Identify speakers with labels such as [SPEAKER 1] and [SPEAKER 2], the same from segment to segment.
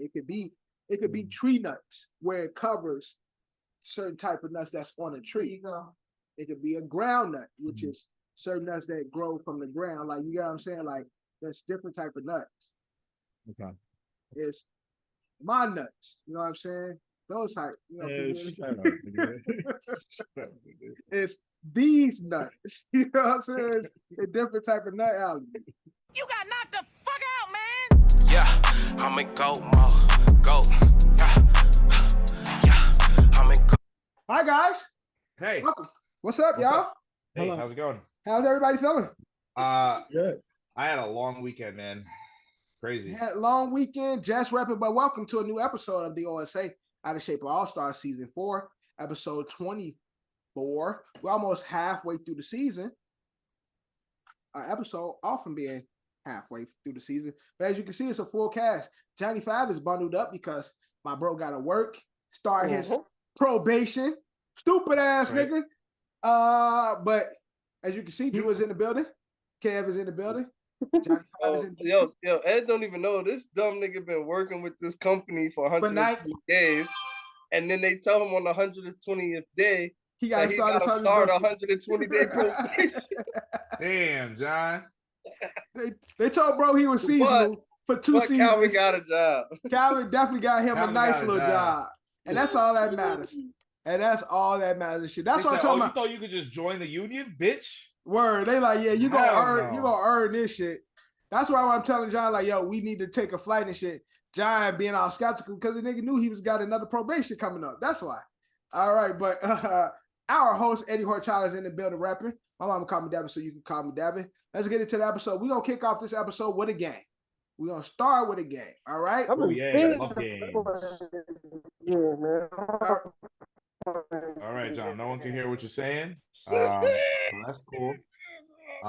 [SPEAKER 1] It could be tree nuts where it covers certain type of nuts that's on a tree. It could be a ground nut, which is certain nuts that grow from the ground. Like, you know what I'm saying? Like, there's different type of nuts.
[SPEAKER 2] Okay.
[SPEAKER 1] It's my nuts. You know what I'm saying? Those type. It's these nuts. You know what I'm saying? It's a different type of nut allergy.
[SPEAKER 3] You got knocked the fuck out, man.
[SPEAKER 4] Yeah, I'm in go mode. Go. Yeah, I'm in go.
[SPEAKER 1] Hi guys.
[SPEAKER 5] Hey.
[SPEAKER 1] Welcome. What's up, y'all?
[SPEAKER 5] Up? Hey, how's it going?
[SPEAKER 1] How's everybody feeling?
[SPEAKER 2] Good.
[SPEAKER 5] I had a long weekend, man. Crazy.
[SPEAKER 1] Had a long weekend, just repping, but welcome to a new episode of the OSA Out of Shape All-Star Season 4, episode 24. We're almost halfway through the season. Our episode often being halfway through the season. But as you can see, it's a full cast. Johnny 5 is bundled up because my bro got to work, start his probation. Stupid ass nigga. But as you can see, Drew is in the building. Kev is in the building. Johnny 5 is in the building.
[SPEAKER 6] Yo, Ed don't even know this dumb nigga been working with this company for 120 days, and then they tell him on the 120th day
[SPEAKER 1] he got to start
[SPEAKER 6] a 120-day probation.
[SPEAKER 5] Damn, John.
[SPEAKER 1] They told bro he was seasonal for 2 seasons.
[SPEAKER 6] Calvin got a job.
[SPEAKER 1] Calvin definitely got him a nice little job. And that's all that matters. And that's all that matters. Shit. That's what I'm talking about.
[SPEAKER 5] You thought you could just join the union, bitch?
[SPEAKER 1] Word. They like, yeah, you gonna earn this shit. That's why I'm telling John, like, yo, we need to take a flight and shit. John being all skeptical because the nigga knew he was got another probation coming up. That's why. All right, but our host, Eddie Horchala, is in the building rapping. My mama called me Devin, so you can call me Devin. Let's get into the episode. We're going to kick off this episode with a game. We're going to start with a game, all right?
[SPEAKER 5] Oh, yeah, I love games.
[SPEAKER 6] Yeah, man.
[SPEAKER 5] All right, John, no one can hear what you're saying. That's cool.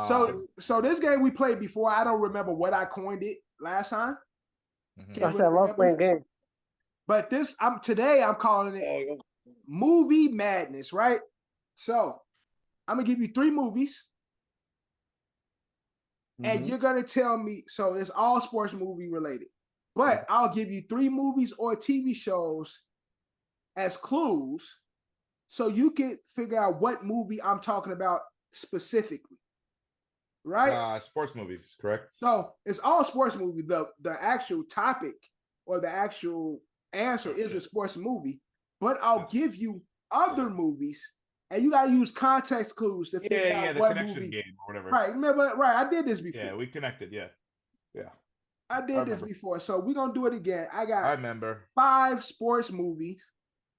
[SPEAKER 1] So this game we played before, I don't remember what I coined it last time.
[SPEAKER 6] I said I love playing games.
[SPEAKER 1] But today I'm calling it Movie Madness, right? So I'm gonna give you 3 movies, and you're gonna tell me. So it's all sports movie related, but I'll give you 3 movies or TV shows as clues, so you can figure out what movie I'm talking about specifically. Right?
[SPEAKER 5] Sports movies, correct?
[SPEAKER 1] So it's all sports movie. The actual topic or the actual answer is a sports movie, but I'll give you other movies, and you gotta use context clues to figure out
[SPEAKER 5] the
[SPEAKER 1] what
[SPEAKER 5] connection
[SPEAKER 1] movie.
[SPEAKER 5] Game or whatever.
[SPEAKER 1] Right? Remember? Right? I did this before.
[SPEAKER 5] Yeah, we connected. Yeah.
[SPEAKER 1] I did this before, so we're gonna do it again. I
[SPEAKER 5] remember
[SPEAKER 1] 5 sports movies,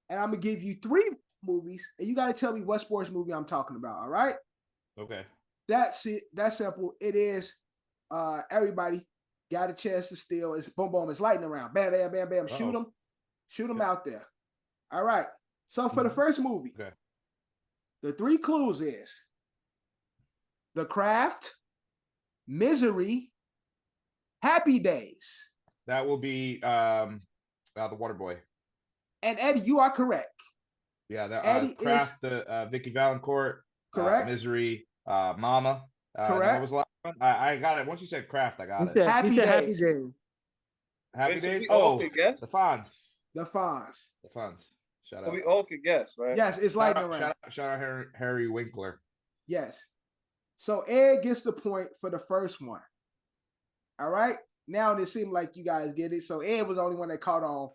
[SPEAKER 1] and I'm gonna give you 3 movies, and you gotta tell me what sports movie I'm talking about. All right?
[SPEAKER 5] Okay.
[SPEAKER 1] That's it. That's simple. It is. Everybody got a chance to steal. It's boom, boom. It's lightning round. Bam, bam, bam, bam. Shoot them out there. All right. So for the first movie, the 3 clues is The Craft, Misery, Happy Days.
[SPEAKER 5] That will be The Waterboy.
[SPEAKER 1] And Eddie, you are correct.
[SPEAKER 5] Yeah,
[SPEAKER 1] Eddie
[SPEAKER 5] Craft, Vicky Valancourt.
[SPEAKER 1] Correct.
[SPEAKER 5] Misery. Mama.
[SPEAKER 1] Correct.
[SPEAKER 5] What was the last one? I got it. Once you said Craft, I got it.
[SPEAKER 1] Happy Days.
[SPEAKER 5] Happy Days. The Fonz.
[SPEAKER 1] The Fonz.
[SPEAKER 5] Shout out.
[SPEAKER 6] We all could guess, right?
[SPEAKER 1] Yes, it's lightning round.
[SPEAKER 5] Shout out Harry Winkler.
[SPEAKER 1] Yes. So Ed gets the point for the first one. All right. Now it seems like you guys get it. So Ed was the only one that caught on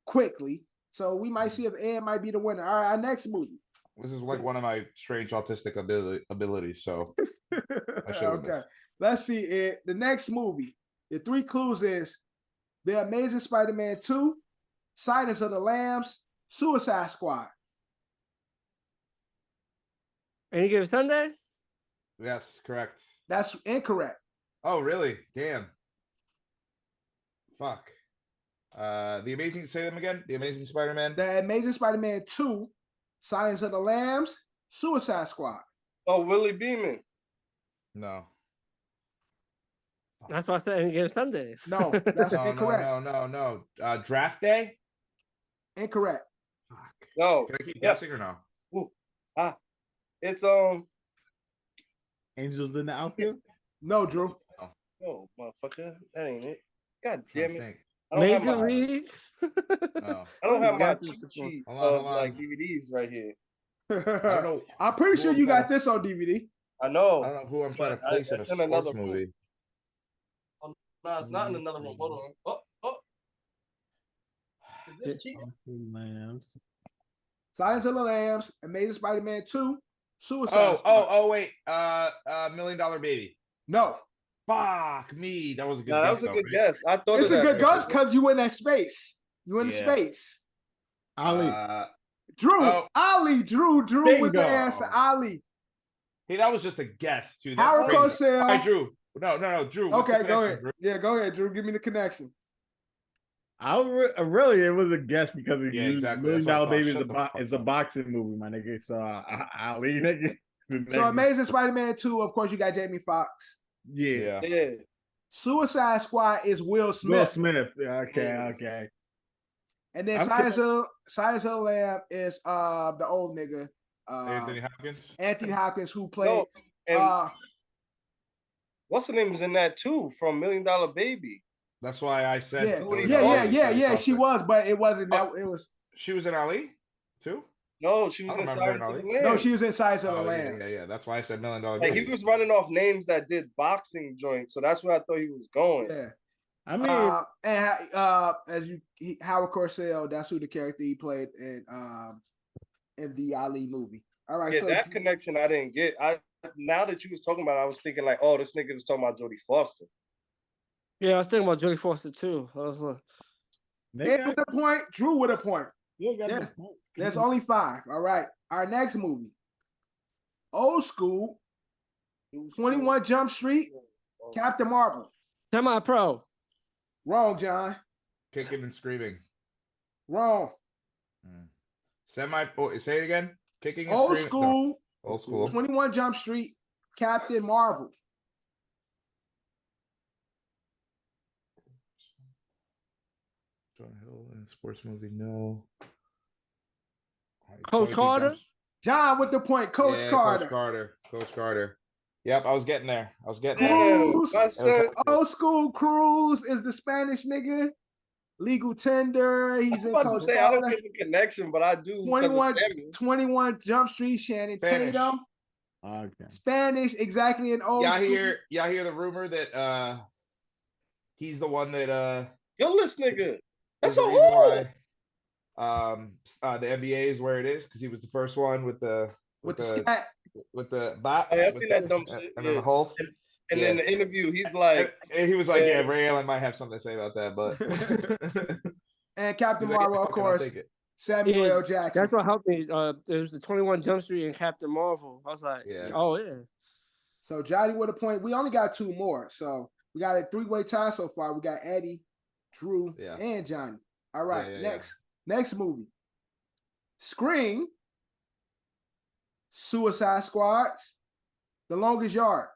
[SPEAKER 1] quickly. So we might see if Ed might be the winner. All right, our next movie.
[SPEAKER 5] This is like one of my strange autistic abilities. So I should win this.
[SPEAKER 1] Let's see Ed. The next movie. The 3 clues is The Amazing Spider-Man 2, Silence of the Lambs, Suicide Squad.
[SPEAKER 7] Any given Sunday?
[SPEAKER 5] Yes, correct.
[SPEAKER 1] That's incorrect.
[SPEAKER 5] Oh, really? Damn. Fuck. Say them again. The Amazing Spider-Man.
[SPEAKER 1] The Amazing Spider-Man 2, Silence of the Lambs, Suicide Squad.
[SPEAKER 6] Oh, Willie Beeman.
[SPEAKER 5] No.
[SPEAKER 7] That's why I said any given Sunday.
[SPEAKER 1] No, that's incorrect.
[SPEAKER 5] No. Draft Day?
[SPEAKER 1] Incorrect.
[SPEAKER 5] Fuck.
[SPEAKER 6] No.
[SPEAKER 5] Can I keep guessing or no?
[SPEAKER 6] Ooh. It's
[SPEAKER 2] Angels in the Outfield?
[SPEAKER 1] No, Drew.
[SPEAKER 6] Oh, motherfucker. That ain't it. God damn it. I don't have
[SPEAKER 7] Major
[SPEAKER 6] my
[SPEAKER 7] League.
[SPEAKER 5] Oh,
[SPEAKER 6] I don't have my
[SPEAKER 7] Got this
[SPEAKER 6] cheat
[SPEAKER 7] before.
[SPEAKER 6] sheet
[SPEAKER 5] Hold on,
[SPEAKER 6] of
[SPEAKER 5] hold
[SPEAKER 6] like
[SPEAKER 5] on.
[SPEAKER 6] DVDs right here.
[SPEAKER 5] I don't know.
[SPEAKER 1] I'm pretty
[SPEAKER 5] who
[SPEAKER 1] sure
[SPEAKER 5] I'm
[SPEAKER 1] you
[SPEAKER 5] trying
[SPEAKER 1] got
[SPEAKER 5] to-
[SPEAKER 1] this on DVD.
[SPEAKER 6] I
[SPEAKER 5] I
[SPEAKER 6] know.
[SPEAKER 5] don't know who I'm trying to
[SPEAKER 6] But
[SPEAKER 5] place in a
[SPEAKER 6] it's in
[SPEAKER 5] sports
[SPEAKER 6] another room.
[SPEAKER 5] movie.
[SPEAKER 6] No, it's not in another room. Hold on. Oh. Is this cheating?
[SPEAKER 2] Lambs.
[SPEAKER 1] Silence of the Lambs, Amazing Spider-Man 2, Suicide Squad.
[SPEAKER 5] Oh, wait. $1 Million Baby.
[SPEAKER 1] No,
[SPEAKER 5] Fuck me. That was a good
[SPEAKER 6] No, that
[SPEAKER 5] guess.
[SPEAKER 6] was a
[SPEAKER 5] though,
[SPEAKER 6] good
[SPEAKER 5] right?
[SPEAKER 6] guess. I thought
[SPEAKER 1] it's
[SPEAKER 6] of
[SPEAKER 1] a
[SPEAKER 6] that.
[SPEAKER 1] good guess because you in that space. You in
[SPEAKER 5] Yeah.
[SPEAKER 1] space.
[SPEAKER 2] Ali.
[SPEAKER 1] Drew,
[SPEAKER 5] Oh.
[SPEAKER 1] Ali, Drew with the
[SPEAKER 2] Bingo.
[SPEAKER 1] answer. Ali.
[SPEAKER 5] Hey, that was just a guess, too. That's
[SPEAKER 1] Howard
[SPEAKER 5] crazy.
[SPEAKER 1] Cosell.
[SPEAKER 5] All right, Drew. No, Drew. What's the
[SPEAKER 1] Okay, go
[SPEAKER 5] connection,
[SPEAKER 1] ahead.
[SPEAKER 5] Drew?
[SPEAKER 1] Yeah, go ahead, Drew. Give me the connection.
[SPEAKER 2] Really, it was a guess because
[SPEAKER 5] Yeah, exactly.
[SPEAKER 2] Million
[SPEAKER 5] That's what I
[SPEAKER 2] Dollar
[SPEAKER 5] thought.
[SPEAKER 2] Baby
[SPEAKER 5] Shut the fuck
[SPEAKER 2] is a
[SPEAKER 5] up.
[SPEAKER 2] boxing movie, my nigga. So Ali, nigga.
[SPEAKER 1] So Amazing Spider-Man 2, of course, you got Jamie Foxx.
[SPEAKER 2] Yeah.
[SPEAKER 6] Yeah.
[SPEAKER 1] Suicide Squad is Will
[SPEAKER 2] Will
[SPEAKER 1] Smith.
[SPEAKER 2] Smith. Okay.
[SPEAKER 1] And then
[SPEAKER 2] I'm
[SPEAKER 1] Silence of the Lamb is the old nigga.
[SPEAKER 5] Anthony Hopkins.
[SPEAKER 1] Anthony Hopkins, who played
[SPEAKER 6] No, and what's the name was in that too from $1 Million Baby.
[SPEAKER 5] That's why I said.
[SPEAKER 1] yeah,
[SPEAKER 6] What are you
[SPEAKER 1] yeah, she was, but it wasn't that it was
[SPEAKER 5] She was in Ali, too?
[SPEAKER 6] No, she
[SPEAKER 5] I
[SPEAKER 6] was
[SPEAKER 5] don't
[SPEAKER 6] in
[SPEAKER 5] remember her
[SPEAKER 6] Silence
[SPEAKER 5] in
[SPEAKER 6] of the
[SPEAKER 5] Ali.
[SPEAKER 6] Lambs.
[SPEAKER 1] no, she was in Silence of the
[SPEAKER 5] Oh,
[SPEAKER 1] Lamb.
[SPEAKER 5] yeah. That's why I said $1 Million
[SPEAKER 6] Like
[SPEAKER 5] Baby.
[SPEAKER 6] he was running off names that did boxing joints, so that's where I thought he was going.
[SPEAKER 1] Yeah.
[SPEAKER 2] I mean,
[SPEAKER 1] and Howard Cosell, that's who the character he played in the Ali movie. All right,
[SPEAKER 6] Yeah,
[SPEAKER 1] so
[SPEAKER 6] that connection I didn't get. Now that you was talking about it, I was thinking like, oh, this nigga was talking about Jodie Foster.
[SPEAKER 7] Yeah, I was thinking about Jodie Foster too. I was like,
[SPEAKER 1] Ed with a point, Drew with a point.
[SPEAKER 2] yeah.
[SPEAKER 1] There's only 5. All right. Our next movie. Old School, 21 Jump Street, Captain Marvel.
[SPEAKER 7] semi-pro.
[SPEAKER 1] Wrong, John.
[SPEAKER 5] Kicking and screaming.
[SPEAKER 1] Wrong.
[SPEAKER 5] Say it again. Kicking and
[SPEAKER 1] Old
[SPEAKER 5] screaming.
[SPEAKER 1] School,
[SPEAKER 5] No. Old School.
[SPEAKER 1] 21 Jump Street, Captain Marvel.
[SPEAKER 5] Jonah Hill in a sports movie. No.
[SPEAKER 7] Coach Carter?
[SPEAKER 1] John with the point. Coach Carter.
[SPEAKER 5] Coach Carter. Yep, I was getting there.
[SPEAKER 1] Cruz.
[SPEAKER 6] I said,
[SPEAKER 1] Old School Cruz is the Spanish nigga. Legal Tender. He's
[SPEAKER 6] I'm
[SPEAKER 1] in
[SPEAKER 6] about to
[SPEAKER 1] Coach
[SPEAKER 6] say I don't
[SPEAKER 1] Carter.
[SPEAKER 6] get the connection, but I do.
[SPEAKER 1] 21 Jump Street, Shannon
[SPEAKER 5] Spanish.
[SPEAKER 1] Tatum.
[SPEAKER 2] Okay.
[SPEAKER 1] Spanish, exactly in old school.
[SPEAKER 5] Y'all hear the rumor that he's the one that
[SPEAKER 6] Yo, this nigga. That's
[SPEAKER 5] is the
[SPEAKER 6] so
[SPEAKER 5] reason
[SPEAKER 6] old.
[SPEAKER 5] why the NBA is where it is because he was the first one with the
[SPEAKER 1] scat.
[SPEAKER 5] with the bat.
[SPEAKER 6] Oh, yeah, I seen that dumb
[SPEAKER 5] and
[SPEAKER 6] shit.
[SPEAKER 5] then the Hulk.
[SPEAKER 6] And then the interview, he's like,
[SPEAKER 5] And he was like,
[SPEAKER 6] Yeah.
[SPEAKER 5] "Yeah, Ray Allen might have something to say about that," but
[SPEAKER 1] And Captain
[SPEAKER 5] He's like,
[SPEAKER 1] Marvel,
[SPEAKER 5] "Yeah,
[SPEAKER 1] of
[SPEAKER 5] fuck it, I'll
[SPEAKER 1] course.
[SPEAKER 5] take it."
[SPEAKER 1] Samuel
[SPEAKER 7] Yeah,
[SPEAKER 1] L. Jackson.
[SPEAKER 7] That's what helped me. There's the 21 Jump Street and Captain Marvel. I was like,
[SPEAKER 5] Yeah.
[SPEAKER 7] oh yeah.
[SPEAKER 1] So Johnny with a point. We only got 2 more. So we got a 3-way tie so far. We got Eddie, Drew,
[SPEAKER 5] Yeah.
[SPEAKER 1] and Johnny. All right.
[SPEAKER 5] Yeah.
[SPEAKER 1] Next movie. Scream. Suicide Squads. The Longest Yard.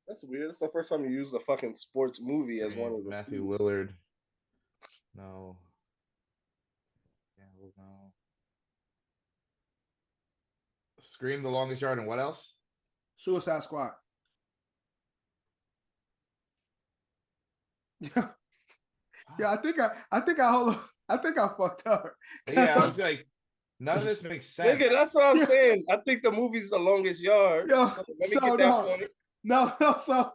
[SPEAKER 6] that's weird. It's the first time you used a fucking sports movie as one of the
[SPEAKER 5] Matthew
[SPEAKER 6] two.
[SPEAKER 5] Willard. No. Yeah, well, no. Scream, The Longest Yard, and what else?
[SPEAKER 1] Suicide Squad. Yeah, I think I fucked up.
[SPEAKER 5] Yeah, I was like, none of this makes sense.
[SPEAKER 6] Nigga, that's what I'm saying. I think the movie's The Longest Yard.
[SPEAKER 1] Yo,
[SPEAKER 6] So let me
[SPEAKER 1] so
[SPEAKER 6] get that
[SPEAKER 1] no.
[SPEAKER 6] point.
[SPEAKER 1] No, so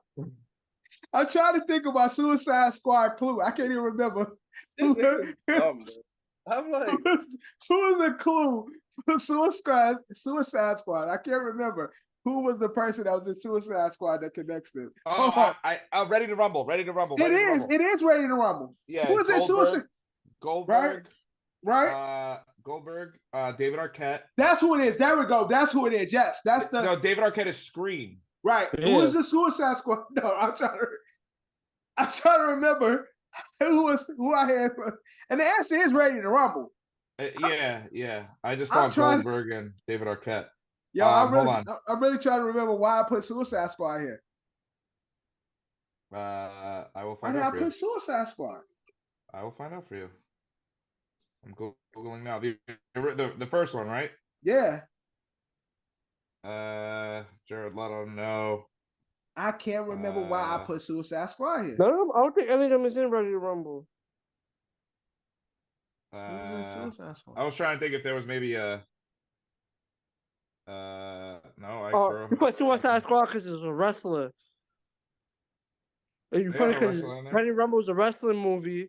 [SPEAKER 1] I'm trying to think about Suicide Squad Clue. I can't even remember.
[SPEAKER 6] This nigga's dumb, bro. I'm like,
[SPEAKER 1] Who was the clue for Suicide Squad? I can't remember. Who was the person that was in Suicide Squad that connects them?
[SPEAKER 5] Oh, I'm ready to rumble. Ready to rumble.
[SPEAKER 1] It is Ready to Rumble.
[SPEAKER 5] Yeah,
[SPEAKER 1] Who is in Suicide?
[SPEAKER 5] Goldberg.
[SPEAKER 1] Right?
[SPEAKER 5] Goldberg. David Arquette.
[SPEAKER 1] That's who it is. There we go. That's who it is. Yes, that's the
[SPEAKER 5] No, David Arquette is Scream.
[SPEAKER 1] right.
[SPEAKER 7] Yeah.
[SPEAKER 1] Who is the Suicide Squad? No, I'm trying to remember who I had. And the answer is Ready to Rumble.
[SPEAKER 5] Yeah. I just
[SPEAKER 1] I'm
[SPEAKER 5] thought
[SPEAKER 1] trying to-
[SPEAKER 5] Goldberg and David Arquette.
[SPEAKER 1] Yo,
[SPEAKER 5] hold on.
[SPEAKER 1] I'm really trying to remember why I put Suicide Squad here.
[SPEAKER 5] I will
[SPEAKER 1] Why
[SPEAKER 5] find
[SPEAKER 1] did I
[SPEAKER 5] out for you.
[SPEAKER 1] put Suicide Squad?
[SPEAKER 5] I will find out for you. I'm googling now. The first one, right?
[SPEAKER 1] Yeah.
[SPEAKER 5] Jared Leto, no.
[SPEAKER 1] I can't remember why I put Suicide Squad here.
[SPEAKER 7] No, I don't think any of them is in Ready to Rumble.
[SPEAKER 1] Suicide Squad?
[SPEAKER 5] I was trying to think if there was maybe a. No,
[SPEAKER 7] You put Suicide Squad because it's a wrestler. You put it because Ready to Rumble is a wrestling movie.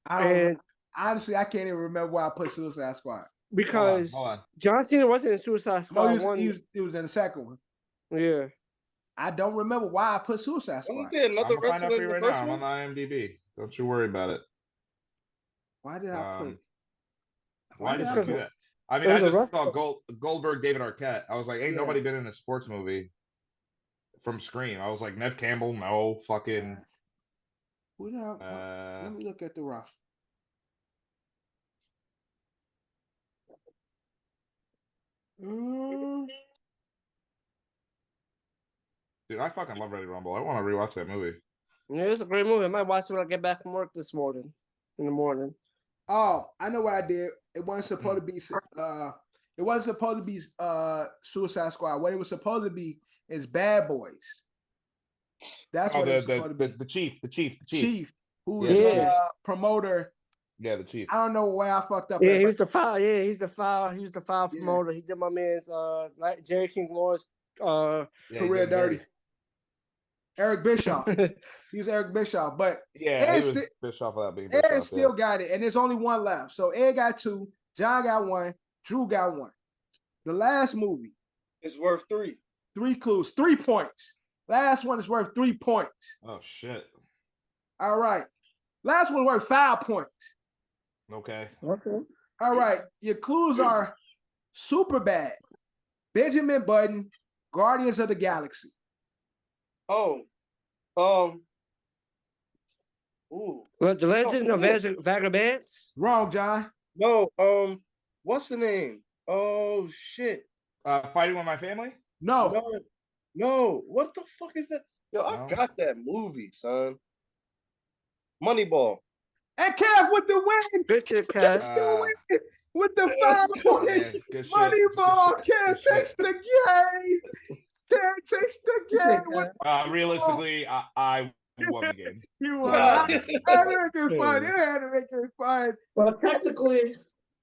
[SPEAKER 1] Honestly, I can't even remember why I put Suicide Squad.
[SPEAKER 7] Because
[SPEAKER 5] hold on.
[SPEAKER 7] John Cena wasn't in Suicide Squad.
[SPEAKER 1] No, he was in the second one.
[SPEAKER 7] Yeah.
[SPEAKER 1] I don't remember why I put Suicide Squad.
[SPEAKER 5] I'm gonna find out for you right now. I'm on IMDb. Don't you worry about it.
[SPEAKER 1] Why did I put?
[SPEAKER 5] Why did you do that? I mean, I just saw Goldberg, David Arquette. I was like, ain't nobody been in a sports movie from Scream. I was like, Nev Campbell, no fucking.
[SPEAKER 1] Let me look at the roster.
[SPEAKER 5] Dude, I fucking love Ready to Rumble. I want to rewatch that movie.
[SPEAKER 7] Yeah, it's a great movie. I might watch it when I get back from work this morning. In the morning.
[SPEAKER 1] Oh, I know what I did. It wasn't supposed to be. It wasn't supposed to be Suicide Squad. What it was supposed to be is Bad Boys. That's what it was supposed to be.
[SPEAKER 5] The chief.
[SPEAKER 1] Chief, who's the promoter.
[SPEAKER 5] Yeah, the chief.
[SPEAKER 1] I don't know where I fucked up.
[SPEAKER 7] Yeah, he was the file. Yeah, he's the file. He was the file promoter. He did my man's Jerry King Lawrence
[SPEAKER 1] career dirty. Eric Bischoff. He was Eric Bischoff, but
[SPEAKER 5] yeah, he was Bischoff without being Bischoff.
[SPEAKER 1] Ed still got it, and there's only one left. So Ed got 2, John got 1, Drew got 1. The last movie
[SPEAKER 6] is worth 3.
[SPEAKER 1] 3 clues, 3 points. Last one is worth 3 points.
[SPEAKER 5] Oh shit!
[SPEAKER 1] All right, last one worth 5 points.
[SPEAKER 5] Okay.
[SPEAKER 1] All right, your clues are Superbad, Benjamin Button, Guardians of the Galaxy.
[SPEAKER 7] What, the Legend of Vagabonds?
[SPEAKER 1] Wrong, John.
[SPEAKER 6] No, what's the name? Oh shit.
[SPEAKER 5] Fighting with My Family?
[SPEAKER 1] No.
[SPEAKER 6] What the fuck is that? Yo, I got that movie, son. Moneyball.
[SPEAKER 1] And Kev with the win.
[SPEAKER 7] Richard Cass.
[SPEAKER 1] With the 5 points. Moneyball. Kev takes the game. Kev takes the game.
[SPEAKER 5] Realistically, I won the game.
[SPEAKER 1] You won. I had to make it fun.
[SPEAKER 7] Well, technically,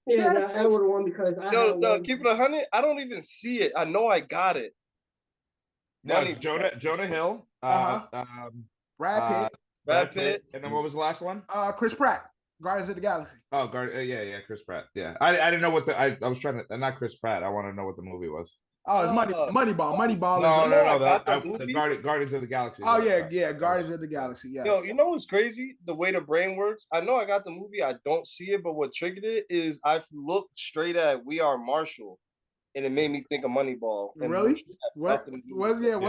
[SPEAKER 7] I would have won because
[SPEAKER 6] Yo, keep it 100. I don't even see it. I know I got it.
[SPEAKER 5] No, it's Jonah Hill.
[SPEAKER 6] Brad Pitt.
[SPEAKER 5] And then what was the last one?
[SPEAKER 1] Chris Pratt. Guardians of the Galaxy.
[SPEAKER 5] Oh, yeah, Chris Pratt. Yeah, I didn't know what I was trying to. Not Chris Pratt. I want to know what the movie was.
[SPEAKER 1] Oh, it's Moneyball. Moneyball.
[SPEAKER 5] No. The Guardians of the Galaxy.
[SPEAKER 1] Oh yeah, Guardians of the Galaxy. Yes.
[SPEAKER 6] Yo, you know what's crazy? The way the brain works. I know I got the movie. I don't see it, but what triggered it is I looked straight at We Are Marshall, and it made me think of Moneyball.
[SPEAKER 1] Really? What's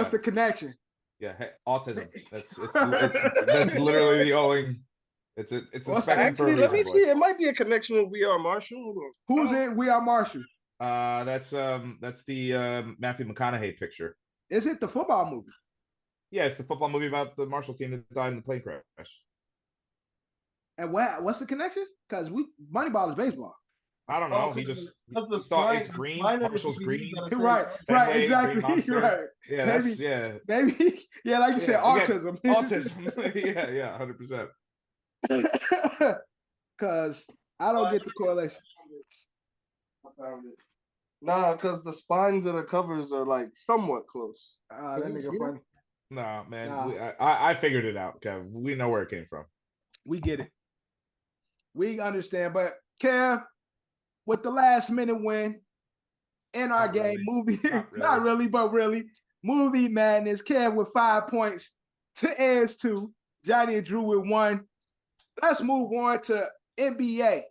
[SPEAKER 1] the connection?
[SPEAKER 5] Yeah, autism. That's literally the only. It's a
[SPEAKER 6] actually. Let me see. It might be a connection with We Are Marshall.
[SPEAKER 1] Who's in We Are Marshall?
[SPEAKER 5] That's the Matthew McConaughey picture.
[SPEAKER 1] Is it the football movie?
[SPEAKER 5] Yeah, it's the football movie about the Marshall team that died in the plane crash.
[SPEAKER 1] And what's the connection? Because Moneyball is baseball.
[SPEAKER 5] I don't know. He just thought it's green. Marshall's green.
[SPEAKER 1] Right, exactly. Right.
[SPEAKER 5] Yeah,
[SPEAKER 1] maybe. Yeah, like you said, autism.
[SPEAKER 6] Autism.
[SPEAKER 5] yeah, 100%.
[SPEAKER 1] Because I don't get the correlation.
[SPEAKER 6] I found it. Nah, because the spines of the covers are like somewhat close.
[SPEAKER 1] That nigga funny.
[SPEAKER 5] Nah, man. I figured it out, Kev. We know where it came from.
[SPEAKER 1] We get it. We understand. But Kev, with the last minute win in our game, movie, not really, but really, movie madness. Kev with 5 points to Ed's 2. Johnny and Drew with 1. Let's move on to NBA.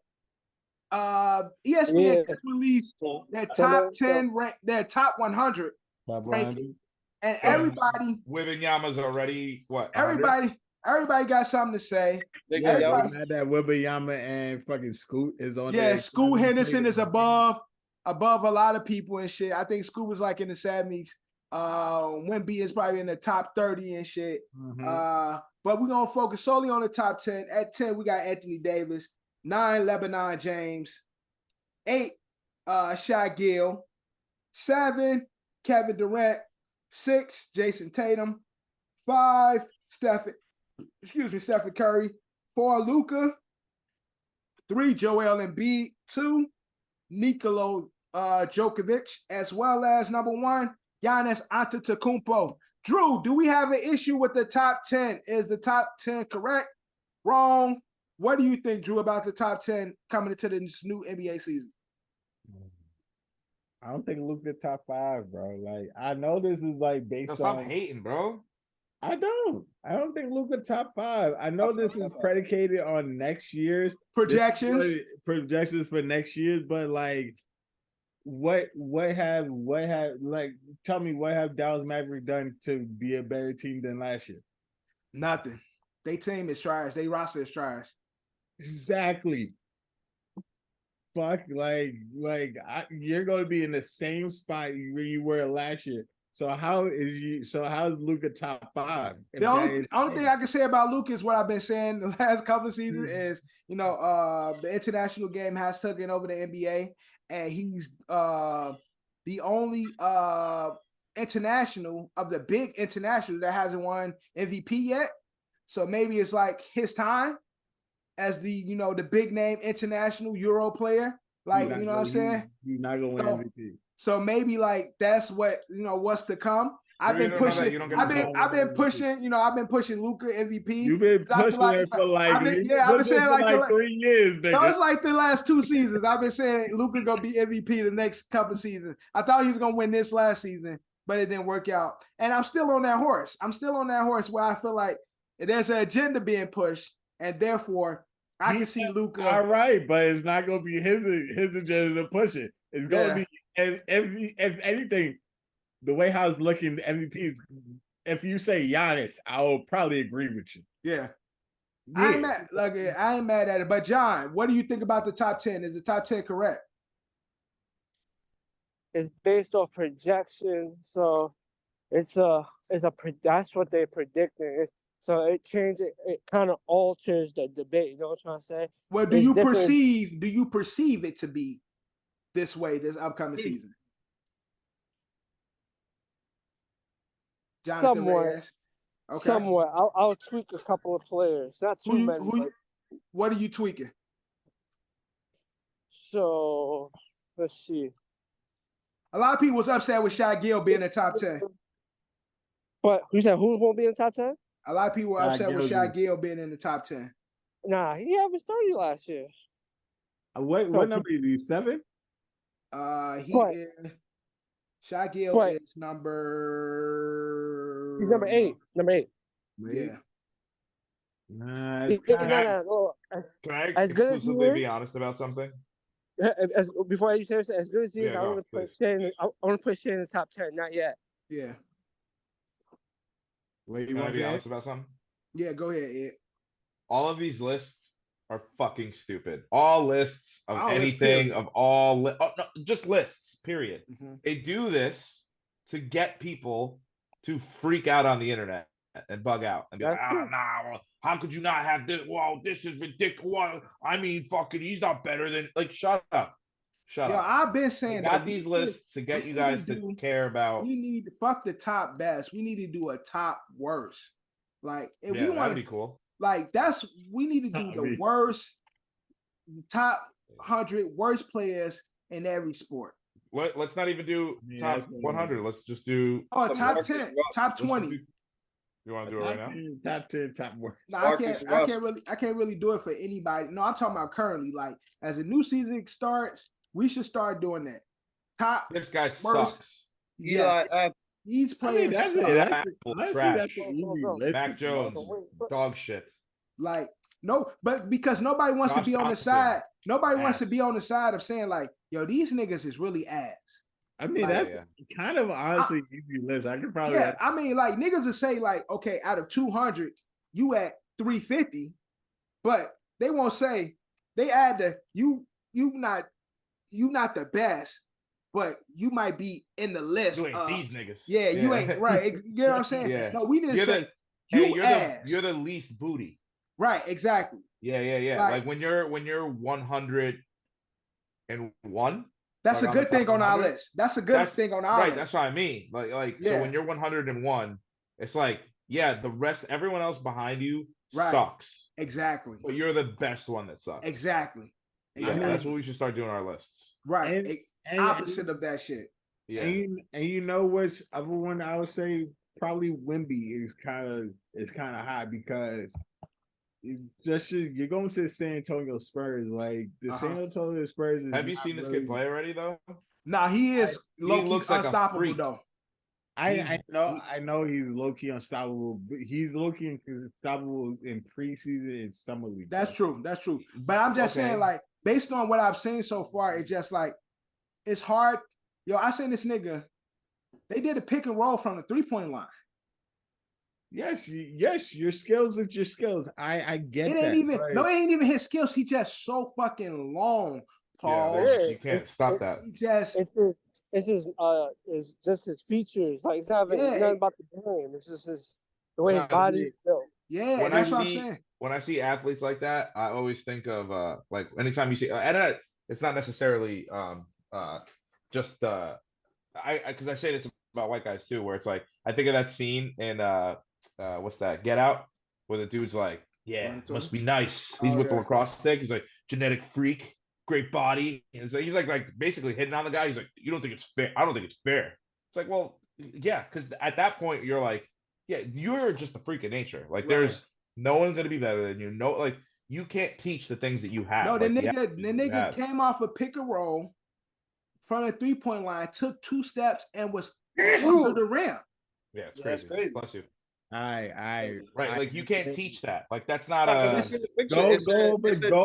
[SPEAKER 1] ESPN released their top 10 their top 100 ranking, and everybody
[SPEAKER 5] Wembanyama's already what?
[SPEAKER 1] Everybody got something to say.
[SPEAKER 2] Yeah, that Wembanyama and fucking Scoot is on there.
[SPEAKER 1] Yeah, Scoot Henderson is above a lot of people and shit. I think Scoot was like in the 70s. Wemby is probably in the top 30 and shit. Mm-hmm. But we're gonna focus solely on the top 10. At 10, we got Anthony Davis. 9, LeBron James. 8, Shai Gill. 7, Kevin Durant. 6, Jason Tatum. 5, Stephen Curry. 4, Luka. 3, Joel Embiid. 2, Nikola Djokovic, as well as number 1, Giannis Antetokounmpo. Drew, do we have an issue with the top 10? Is the top 10 correct? Wrong? What do you think, Drew, about the top 10 coming into this new NBA season?
[SPEAKER 2] I don't think Luka top 5, bro. Like, I know this is like based
[SPEAKER 5] Stop
[SPEAKER 2] on
[SPEAKER 5] hating, bro.
[SPEAKER 2] I don't think Luka top 5. I know this is predicated on next year's
[SPEAKER 1] projections
[SPEAKER 2] for next year, but like what have like tell me what have Dallas Maverick done to be a better team than last year?
[SPEAKER 1] Nothing. They team is trash. They roster is trash.
[SPEAKER 2] Exactly. Fuck, you're going to be in the same spot where you were last year. So how's Luka top 5?
[SPEAKER 1] The only thing I can say about Luka is what I've been saying the last couple of seasons is, the international game has taken over the NBA, and he's the only international of the big international that hasn't won MVP yet. So maybe it's like his time as the big name international Euro player. Like, you know what I'm saying?
[SPEAKER 2] He's not going to win MVP.
[SPEAKER 1] So maybe like that's what's to come. I've been pushing Luka MVP.
[SPEAKER 2] You've been pushing it for
[SPEAKER 1] I've been saying like 3 years, nigga. So it's like the last 2 seasons. I've been saying Luka gonna be MVP the next couple of seasons. I thought he was gonna win this last season, but it didn't work out. And I'm still on that horse. Where I feel like there's an agenda being pushed, and therefore I can see Luka.
[SPEAKER 2] All right, but it's not gonna be his agenda to push it. It's gonna be if anything, the way how it's looking, the MVP. If you say Giannis, I will probably agree with you.
[SPEAKER 1] Yeah. I ain't mad at it. But John, what do you think about the top 10? Is the top 10 correct?
[SPEAKER 7] It's based off projection, so that's what they're predicting. So it kind of alters the debate. You know what I'm trying to say?
[SPEAKER 1] Well, do you perceive it to be this way this upcoming season? Jonathan
[SPEAKER 7] somewhat.
[SPEAKER 1] Reyes. Okay.
[SPEAKER 7] Somewhat. I'll tweak a couple of players. Not too many.
[SPEAKER 1] What are you tweaking?
[SPEAKER 7] So let's see.
[SPEAKER 1] A lot of people was upset with Shaq Gill being in the top 10.
[SPEAKER 7] But you said who won't be in the top 10?
[SPEAKER 1] A lot of people were upset with Shaq Gill being in the top 10.
[SPEAKER 7] Nah, he averaged 30 last year.
[SPEAKER 2] What number is he? 7?
[SPEAKER 1] Shaq Gill is number.
[SPEAKER 7] He's number 8. Number 8.
[SPEAKER 1] Yeah.
[SPEAKER 5] Can I exclusively be honest about something?
[SPEAKER 7] Before you say as good as he is, I want to put Shea in the top 10. Not yet.
[SPEAKER 1] Yeah.
[SPEAKER 5] Can I be honest about something?
[SPEAKER 1] Yeah, go ahead, Ed.
[SPEAKER 5] All of these lists are fucking stupid. All lists of anything, of all, just lists, period. Mm-hmm. They do this to get people to freak out on the internet and bug out and be like, how could you not have this? Whoa, this is ridiculous. I mean, fucking, he's not better than, like, shut up. Shut up.
[SPEAKER 1] I've been saying
[SPEAKER 5] got these lists to get you guys to care about.
[SPEAKER 1] We need to fuck the top best. We need to do a top worst. Like, if we want
[SPEAKER 5] that'd be cool.
[SPEAKER 1] Like, we need to do the worst, top 100 worst players in every sport.
[SPEAKER 5] Let's not even do top 100. Let's just do
[SPEAKER 1] top 10, top 20.
[SPEAKER 5] You want to do it right now?
[SPEAKER 2] Top 10, top worst.
[SPEAKER 1] No, I can't really do it for anybody. No, I'm talking about currently. Like, as a new season starts, we should start doing that. Top.
[SPEAKER 5] This guy sucks.
[SPEAKER 1] Yes. He's playing.
[SPEAKER 5] Mac Jones, dog shit.
[SPEAKER 1] Like, no, but because nobody wants to be on the side. Nobody wants to be on the side of saying like, yo, these niggas is really ass.
[SPEAKER 2] I mean, that's kind of honestly easy list. I could probably.
[SPEAKER 1] Yeah, I mean, like niggas would say like, okay, out of 200, you at 350, but they won't say they add the you not the best. But you might be in the list.
[SPEAKER 5] You ain't these niggas.
[SPEAKER 1] Yeah, you ain't right. You know what I'm saying? Yeah. No, we didn't say
[SPEAKER 5] you're the least booty.
[SPEAKER 1] Right, exactly.
[SPEAKER 5] Yeah. Like when you're 101,
[SPEAKER 1] That's
[SPEAKER 5] like,
[SPEAKER 1] a good
[SPEAKER 5] the top
[SPEAKER 1] thing on our
[SPEAKER 5] 100.
[SPEAKER 1] list. That's a good thing on our
[SPEAKER 5] right.
[SPEAKER 1] list.
[SPEAKER 5] That's what I mean. Like
[SPEAKER 1] Yeah.
[SPEAKER 5] so when you're 101, it's like the rest, everyone else behind you
[SPEAKER 1] Right.
[SPEAKER 5] sucks.
[SPEAKER 1] Exactly.
[SPEAKER 5] But you're the best one that sucks.
[SPEAKER 1] Exactly.
[SPEAKER 5] Yeah, that's what we should start doing our lists.
[SPEAKER 1] Right. Opposite of that shit.
[SPEAKER 5] Yeah.
[SPEAKER 2] And you know which other one I would say probably Wimby is kind of high because you're going to the San Antonio Spurs. Like the San Antonio Spurs.
[SPEAKER 5] Have you seen this kid play already though?
[SPEAKER 1] Nah, he is he looks like unstoppable though.
[SPEAKER 2] I know he's low key unstoppable, but he's low key unstoppable in preseason and summer league.
[SPEAKER 1] That's true. That's true. But I'm just saying, like, based on what I've seen so far, it's just like it's hard. Yo, I seen this nigga. They did a pick and roll from the 3-point line.
[SPEAKER 2] Yes, your skills is your skills. I get
[SPEAKER 1] it. Ain't
[SPEAKER 2] that.
[SPEAKER 1] Even no, it ain't even his skills. He just so fucking long. Paul,
[SPEAKER 5] you can't stop that.
[SPEAKER 1] He just
[SPEAKER 7] it's just his features. Like it's nothing about the game. It's just the way his body is built.
[SPEAKER 1] Yeah, that's what I'm saying.
[SPEAKER 5] When I see athletes like that, I always think of like anytime you see, and it's not necessarily just because I say this about white guys too, where it's like I think of that scene in what's that, Get Out, where the dude's like, must be nice. He's with the lacrosse stick. He's like, genetic freak, great body. And he's like basically hitting on the guy. He's like, you don't think it's fair? I don't think it's fair. It's like, well, yeah, because at that point you're like, you're just a freak of nature. Like there's no one's gonna be better than you. No, like you can't teach the things that you have.
[SPEAKER 1] No,
[SPEAKER 5] like,
[SPEAKER 1] the nigga came off a pick and roll from the 3-point line, took 2 steps and was under the rim.
[SPEAKER 5] Yeah, it's crazy. Bless you.
[SPEAKER 2] Right.
[SPEAKER 5] Like you can't teach that. Like that's not
[SPEAKER 2] go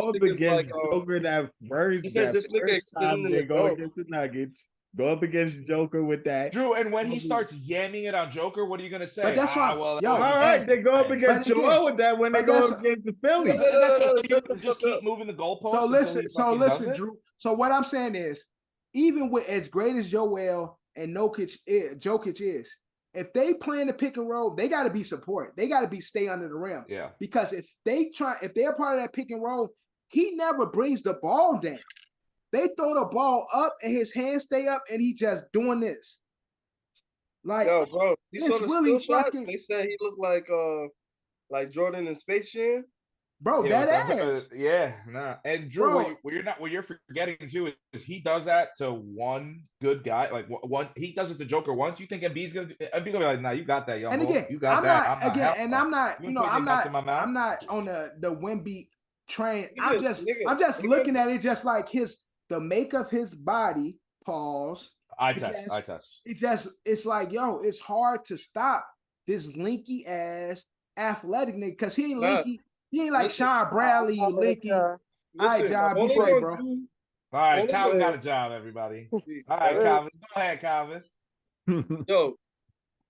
[SPEAKER 2] up against Joker that first.
[SPEAKER 6] He said this nigga extending
[SPEAKER 2] they go against the Nuggets. Go up against Joker with that.
[SPEAKER 5] Drew, and when he starts yamming it on Joker, what are you gonna say?
[SPEAKER 1] But that's why.
[SPEAKER 5] Well,
[SPEAKER 2] all right, they go up against Joel with that when they go up against the Philly.
[SPEAKER 5] Just keep moving the goalposts.
[SPEAKER 1] So listen, Drew. So what I'm saying is, even with as great as Joel and Jokic is, if they playing the pick and roll, they got to be support. They got to be stay under the rim.
[SPEAKER 5] Yeah.
[SPEAKER 1] Because if they're part of that pick and roll, he never brings the ball down. They throw the ball up and his hands stay up and he just doing this. Like,
[SPEAKER 6] yo, bro, you saw the
[SPEAKER 1] really
[SPEAKER 6] skill shot?
[SPEAKER 1] fucking...
[SPEAKER 6] They said he looked like Jordan in Space Jam.
[SPEAKER 1] Bro, that ass.
[SPEAKER 5] And Drew, what you're forgetting too is he does that to one good guy. Like one, he does it to Joker once. You think Embiid's gonna be like, nah, you got that, young.
[SPEAKER 1] And again,
[SPEAKER 5] you got that.
[SPEAKER 1] I'm not on the Wemby train. I'm just looking at it just like the make of his body. Pause.
[SPEAKER 5] I test.
[SPEAKER 1] It's like, yo, it's hard to stop this linky ass athletic nigga because he ain't linky. He ain't like Sean Bradley, you linky. All right, John, be safe, bro.
[SPEAKER 5] All right, Calvin got a job, everybody. All right, Calvin. Go ahead, Calvin.
[SPEAKER 6] Yo,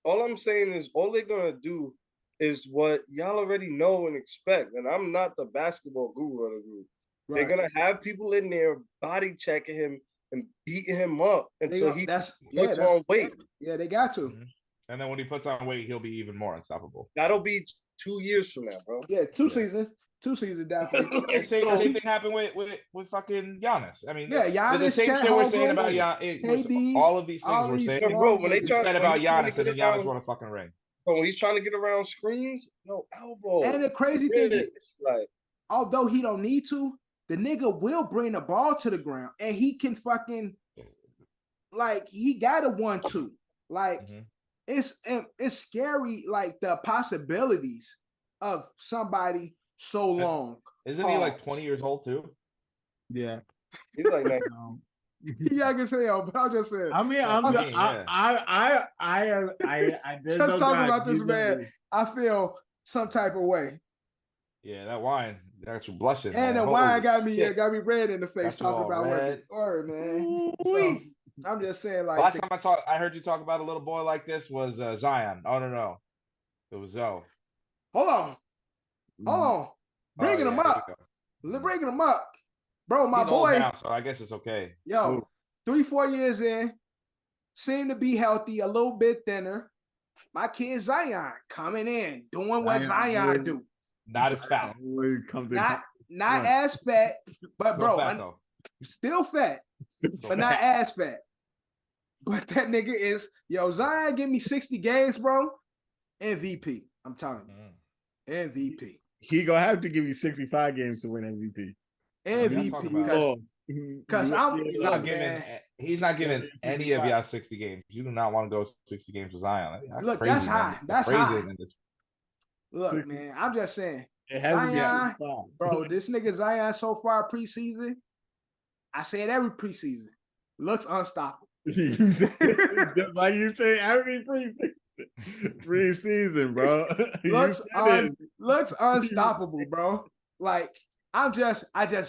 [SPEAKER 6] all I'm saying is all they're gonna do is what y'all already know and expect. And I'm not the basketball guru of the group. Right. They're gonna have people in there body checking him and beating him up until he puts on weight.
[SPEAKER 1] Yeah, they got to.
[SPEAKER 5] Mm-hmm. And then when he puts on weight, he'll be even more unstoppable.
[SPEAKER 6] That'll be 2 years from now, bro.
[SPEAKER 1] Yeah, 2 seasons. 2 seasons definitely.
[SPEAKER 5] The same thing happened with fucking Giannis. I mean,
[SPEAKER 1] Giannis,
[SPEAKER 5] the same shit we're saying about Giannis. All of these things we're saying.
[SPEAKER 6] Bro, when they said
[SPEAKER 5] about Giannis, and then Giannis won a fucking ring.
[SPEAKER 6] Bro, when he's trying to get around screens, no elbow.
[SPEAKER 1] And the crazy thing is, like, although he don't need to, the nigga will bring the ball to the ground, and he can fucking, like, he got a 1-2. Like, it's scary, like the possibilities of somebody so long.
[SPEAKER 5] Isn't he like 20 years old too?
[SPEAKER 2] Yeah,
[SPEAKER 6] he's like that.
[SPEAKER 1] Yeah, I can say, but I'll just say.
[SPEAKER 2] I mean, I
[SPEAKER 1] just talking about this man. I feel some type of way.
[SPEAKER 5] Yeah, that wine got you blushing.
[SPEAKER 1] And the wine got me red in the face talking about word, man. So, I'm just saying, like,
[SPEAKER 5] last time I heard you talk about a little boy like this was Zion. Oh no, it was Zoe.
[SPEAKER 1] Hold on, bringing him up, bro. My
[SPEAKER 5] He's
[SPEAKER 1] boy,
[SPEAKER 5] old now, so I guess it's okay.
[SPEAKER 1] Yo, 3-4 years in, seem to be healthy, a little bit thinner. My kid Zion coming in, doing what Zion do.
[SPEAKER 5] Not as fat.
[SPEAKER 1] Not as fat, but bro, Still fat, but not as fat. But that nigga is, Zion give me 60 games, bro. MVP. I'm telling you. MVP.
[SPEAKER 2] He gonna have to give you 65 games to win MVP.
[SPEAKER 1] MVP. Because
[SPEAKER 5] he's not giving any of y'all 60 games. You do not want to go 60 games with Zion.
[SPEAKER 1] Look,
[SPEAKER 5] crazy,
[SPEAKER 1] that's high.
[SPEAKER 5] man.
[SPEAKER 1] That's
[SPEAKER 5] crazy
[SPEAKER 1] high. Look,
[SPEAKER 2] 60.
[SPEAKER 1] man, I'm just saying.
[SPEAKER 2] It has
[SPEAKER 1] Zion,
[SPEAKER 2] to be
[SPEAKER 1] bro, this nigga Zion so far preseason, I say it every preseason, looks unstoppable.
[SPEAKER 2] Just like you say every preseason, bro.
[SPEAKER 1] looks unstoppable, bro. Like I just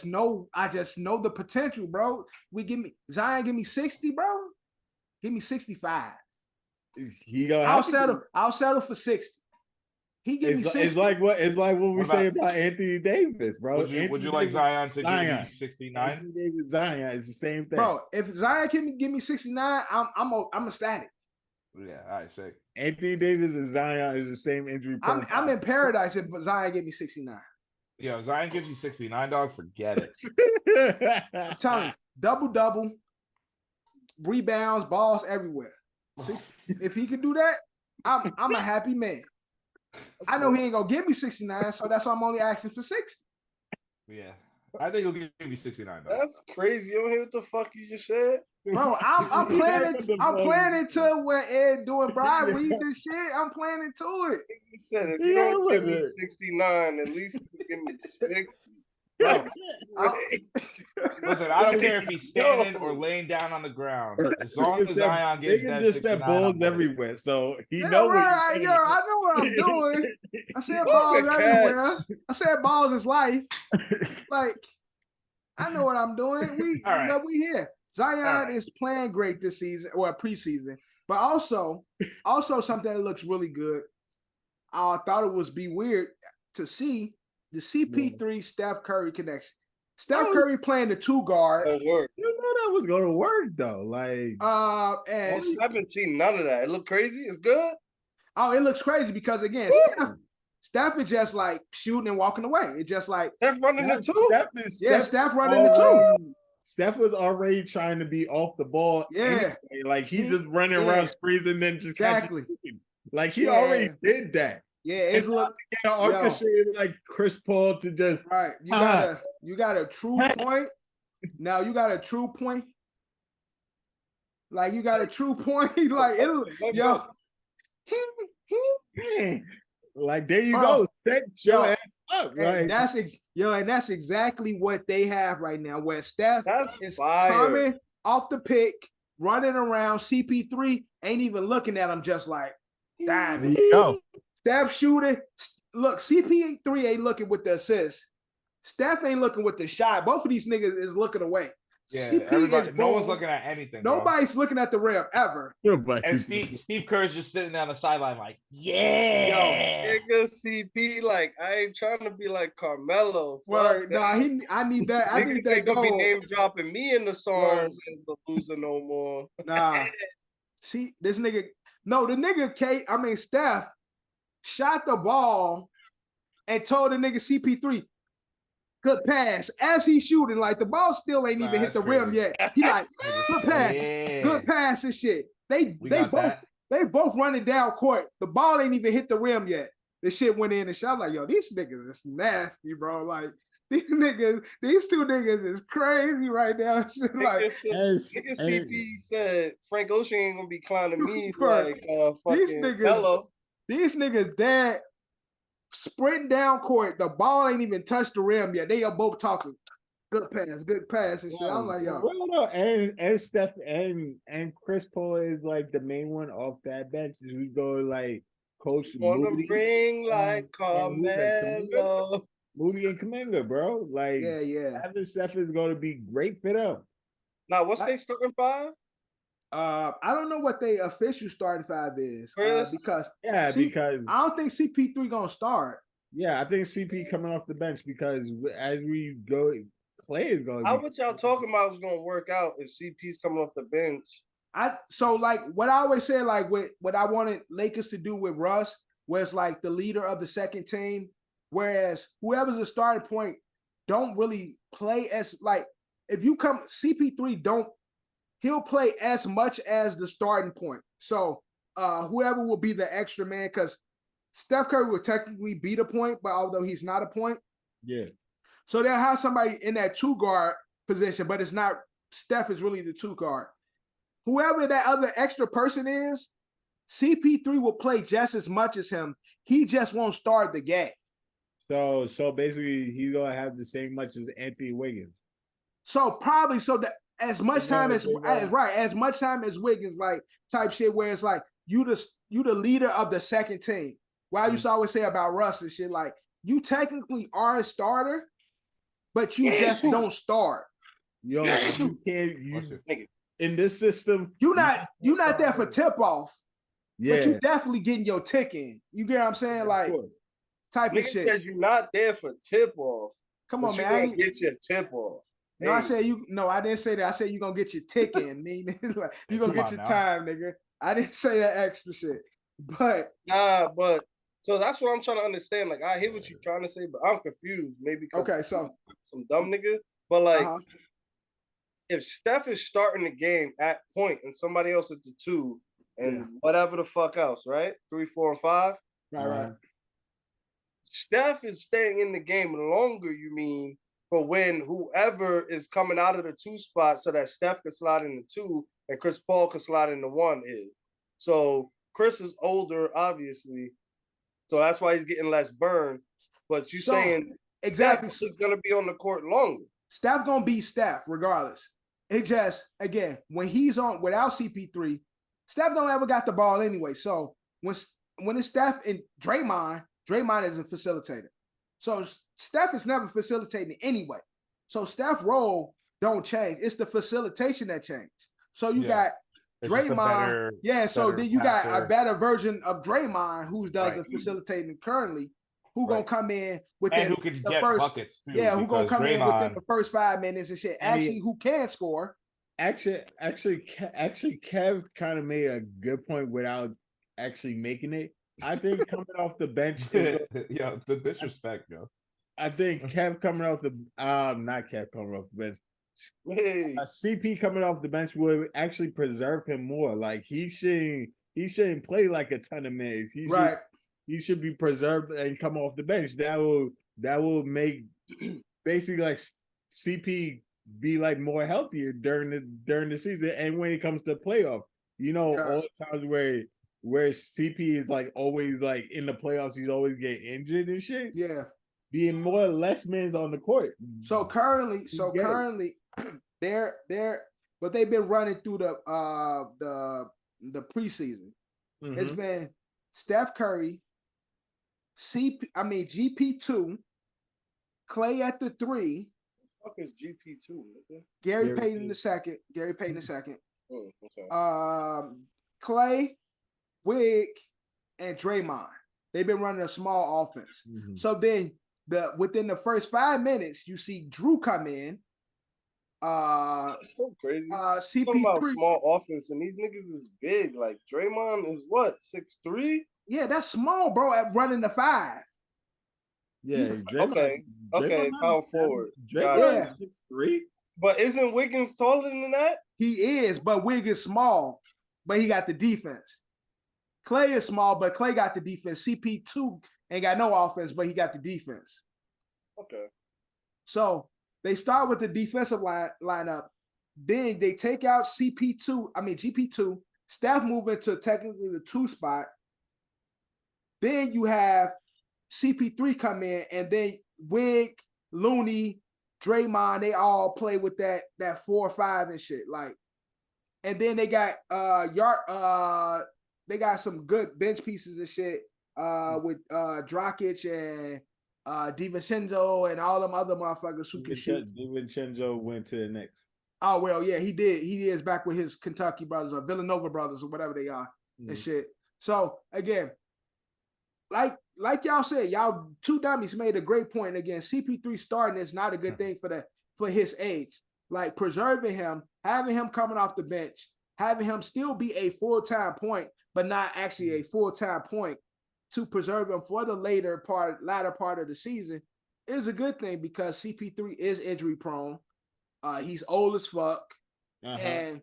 [SPEAKER 1] know the potential, bro. Zion give me 60, bro. Give me 65. I'll settle for 60. He give me 60.
[SPEAKER 2] It's like what we say about Anthony Davis, bro.
[SPEAKER 5] Would you like Zion to give you 69?
[SPEAKER 2] Anthony Davis, Zion, it's the same thing,
[SPEAKER 1] bro. If Zion can give me 69, I'm ecstatic.
[SPEAKER 5] Yeah, all right, sick.
[SPEAKER 2] Anthony Davis and Zion is the same injury.
[SPEAKER 1] I'm in paradise if Zion give me 69.
[SPEAKER 5] Yeah, Zion gives you 69, dog. Forget it.
[SPEAKER 1] I'm telling you, double, rebounds, balls everywhere. If he can do that, I'm a happy man. I know he ain't gonna give me 69, so that's why I'm only asking for 60.
[SPEAKER 5] Yeah, I think he'll give you 69. Dog.
[SPEAKER 6] That's crazy. You don't hear what the fuck you just said,
[SPEAKER 1] bro. I'm planning to when Ed doing Brian Reed this shit. I'm planning to it.
[SPEAKER 6] You said if you don't give me 69, at least you give me 60.
[SPEAKER 1] Bro,
[SPEAKER 5] listen, I don't care if he's standing or laying down on the ground. As long as Zion gives that 69,
[SPEAKER 2] step balls everywhere. So he knows.
[SPEAKER 1] I know what I'm doing. I said balls everywhere. I said balls is life. Like, I know what I'm doing. We here. Zion is playing great this season or preseason, but also something that looks really good. I thought it was weird to see the CP3 Steph Curry connection. Steph Curry playing the 2 guard.
[SPEAKER 6] You know
[SPEAKER 2] that was gonna work though. Like,
[SPEAKER 6] and I haven't seen none of that. It look crazy. It's good.
[SPEAKER 1] Oh, it looks crazy because again, Steph is just like shooting and walking away. It's just like
[SPEAKER 6] Steph running the 2.
[SPEAKER 1] Steph running the 2.
[SPEAKER 2] Steph was already trying to be off the ball.
[SPEAKER 1] Yeah,
[SPEAKER 2] anyway. Like he's just running around sprees and then just catching. Like he already did that.
[SPEAKER 1] Yeah, it's
[SPEAKER 2] orchestrated like Chris Paul to just
[SPEAKER 1] right. You got a true point. Now you got a true point. Like you got a true point. Like
[SPEAKER 2] like there you go. Set your ass up.
[SPEAKER 1] And that's exactly what they have right now. Where Steph is coming off the pick, running around. CP3 ain't even looking at him. Just like, damn.
[SPEAKER 2] There you go.
[SPEAKER 1] Steph shooting. Look, CP3 ain't looking with the assist. Steph ain't looking with the shot. Both of these niggas is looking away.
[SPEAKER 5] Yeah, no one's looking at anything.
[SPEAKER 1] Nobody's looking at the rim ever.
[SPEAKER 5] And Steve Kerr's just sitting down the sideline like, yeah.
[SPEAKER 6] Yo, nigga CP, like, I ain't trying to be like Carmelo.
[SPEAKER 1] Right. Nah, I need that. I need that
[SPEAKER 6] gonna be
[SPEAKER 1] goal.
[SPEAKER 6] name dropping me in the songs as a loser no more.
[SPEAKER 1] Nah. See, this nigga, no, the nigga Steph shot the ball and told the nigga CP3, good pass. As he's shooting, like the ball still ain't even hit the rim yet. He like, good pass, good pass and shit. They both running down court. The ball ain't even hit the rim yet. The shit went in and shot. I'm like, yo, these niggas is nasty, bro. Like these two niggas is crazy right now. Like
[SPEAKER 6] nigga CP said Frank Ocean ain't gonna be clowning me like fucking hello.
[SPEAKER 1] These niggas dead. Sprinting down court, the ball ain't even touched the rim yet. They are both talking. Good pass, and shit. I'm like, yo.
[SPEAKER 2] Well, and Steph and Chris Paul is like the main one off that bench. We go like Coach
[SPEAKER 6] Moody, bring like Carmelo,
[SPEAKER 2] Moody and Kuminga, bro. Like, having Steph is going to be great for them.
[SPEAKER 6] Now, what's they starting 5?
[SPEAKER 1] I don't know what they official starting 5 is because I don't think CP3 gonna start.
[SPEAKER 2] Yeah, I think CP coming off the bench because as we go, Clay is going.
[SPEAKER 6] How what y'all talking about is gonna work out if CP's coming off the bench?
[SPEAKER 1] So like what I always say, like what I wanted Lakers to do with Russ was like the leader of the second team, whereas whoever's the starting point don't really play as like if you come CP3 he'll play as much as the starting point. So whoever will be the extra man, because Steph Curry will technically be the point, but although he's not a point.
[SPEAKER 2] Yeah.
[SPEAKER 1] So they'll have somebody in that 2 guard position, but it's not Steph is really the 2 guard. Whoever that other extra person is, CP3 will play just as much as him. He just won't start the game.
[SPEAKER 2] So basically he's gonna have the same much as Anthony Wiggins.
[SPEAKER 1] So probably as much time as Wiggins, like type shit where it's like you the leader of the second team. Why I used to always say about Russ and shit, like you technically are a starter, but you just don't start.
[SPEAKER 2] Yo, you can't in this system.
[SPEAKER 1] You're not there for tip off.
[SPEAKER 2] Yeah.
[SPEAKER 1] But you definitely getting your tick in. You get what I'm saying? Like type of shit.
[SPEAKER 6] Said you're not there for tip off.
[SPEAKER 1] Come on, man.
[SPEAKER 6] You're gonna get your tip off.
[SPEAKER 1] No, I said I didn't say that. I said you're gonna get your tick in, meaning like you're gonna get your time, nigga. I didn't say that extra shit. But
[SPEAKER 6] so that's what I'm trying to understand. Like I hear what you're trying to say, but I'm confused. Maybe so some dumb nigga. But like if Steph is starting the game at point and somebody else at the 2 and whatever the fuck else, right? 3, 4, and 5.
[SPEAKER 1] Right.
[SPEAKER 6] Steph is staying in the game longer, you mean, for when whoever is coming out of the 2 spot so that Steph can slide in the 2 and Chris Paul can slide in the 1 is. So Chris is older, obviously. So that's why he's getting less burn. But you saying
[SPEAKER 1] exactly
[SPEAKER 6] Steph is gonna be on the court longer.
[SPEAKER 1] Steph gonna be Steph regardless. It just again when he's on without CP3, Steph don't ever got the ball anyway. So when it's Steph and Draymond is a facilitator. So Steph is never facilitating anyway. So Steph's role don't change. It's the facilitation that changed. So you got Draymond. So then you got a better version of Draymond who does the facilitating currently, who gonna come in within
[SPEAKER 5] who can
[SPEAKER 1] the
[SPEAKER 5] get
[SPEAKER 1] first
[SPEAKER 5] buckets too.
[SPEAKER 1] Yeah, who gonna come in within the first 5 minutes and shit. Actually, who can score.
[SPEAKER 2] Actually, Kev kind of made a good point without actually making it. I think coming off the bench,
[SPEAKER 5] the disrespect, yo.
[SPEAKER 2] I think Kev coming off the not Kev coming off the bench. CP coming off the bench would actually preserve him more. Like he shouldn't play like a ton of minutes. He should be preserved and come off the bench. That will make basically like CP be like more healthier during the season and when it comes to playoff. All the times where CP is like always like in the playoffs, he's always getting injured and shit.
[SPEAKER 1] Yeah.
[SPEAKER 2] Being more or less minutes on the court.
[SPEAKER 1] So currently they're but they've been running through the preseason. Mm-hmm. It's been Steph Curry, GP2, Clay at the 3.
[SPEAKER 6] What the fuck is GP2?
[SPEAKER 1] Gary Payton the second.
[SPEAKER 6] Oh, okay.
[SPEAKER 1] Clay, Wig, and Draymond. They've been running a small offense. Mm-hmm. So then within the first 5 minutes, you see Drew come in.
[SPEAKER 6] That's so crazy.
[SPEAKER 1] CP3
[SPEAKER 6] talking about small offense, and these niggas is big. Like Draymond is what 6'3"?
[SPEAKER 1] Yeah, that's small, bro. At running the 5.
[SPEAKER 2] Yeah.
[SPEAKER 6] Okay. Power forward.
[SPEAKER 2] Draymond 6'3".
[SPEAKER 6] But isn't Wiggins taller than that?
[SPEAKER 1] He is, but Wig is small, but he got the defense. Clay is small, but Clay got the defense. CP2 ain't got no offense, but he got the defense.
[SPEAKER 6] Okay.
[SPEAKER 1] So they start with the defensive lineup. Then they take out GP2. Steph move into technically the 2 spot. Then you have CP3 come in, and then Wig, Looney, Draymond, they all play with that 4-5 and shit. Like, and then they got they got some good bench pieces and shit with Dragic and DiVincenzo and all them other motherfuckers who can shoot.
[SPEAKER 2] DiVincenzo went to the Knicks.
[SPEAKER 1] Oh well, yeah, he did. He is back with his Kentucky brothers or Villanova brothers or whatever they are and shit. So again, like y'all said, y'all 2 dummies made a great point. Again, CP3 starting is not a good thing for his age. Like preserving him, having him coming off the bench, having him still be a full-time point, but not actually a full-time point to preserve him for the latter part of the season is a good thing because CP3 is injury prone. He's old as fuck. And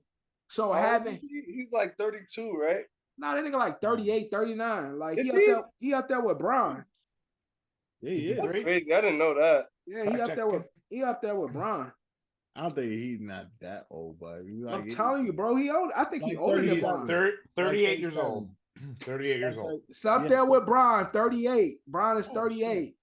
[SPEAKER 1] so
[SPEAKER 6] he's like 32, right?
[SPEAKER 1] Nah, that nigga like 38, 39. Like
[SPEAKER 6] Is
[SPEAKER 1] he up there with Bron.
[SPEAKER 2] Yeah,
[SPEAKER 6] That's crazy. I didn't know that.
[SPEAKER 1] Yeah, he up there with Bron.
[SPEAKER 2] I don't think he's not that old, but
[SPEAKER 1] I'm telling you, bro, he old. I think he older than Bron.
[SPEAKER 5] 38 years old. 38 years old.
[SPEAKER 1] It's up there with Bron, 38. Bron is 38.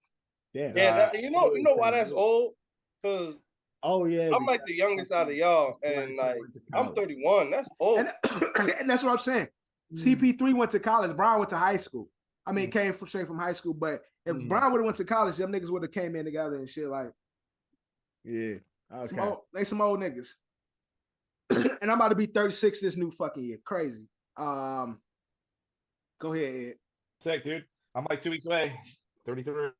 [SPEAKER 6] Yeah, you know why that's old? Because I'm like the youngest out of y'all, and like I'm 31. That's old.
[SPEAKER 1] And that's what I'm saying. CP3 went to college. Bron went to high school. I mean, came straight from high school. But if Bron would have went to college, them niggas would have came in together and shit. Like,
[SPEAKER 2] yeah, okay.
[SPEAKER 1] They some old niggas. And I'm about to be 36 this new fucking year. Crazy. Go ahead, Ed.
[SPEAKER 5] Sick, dude. I'm like 2 weeks away. 33.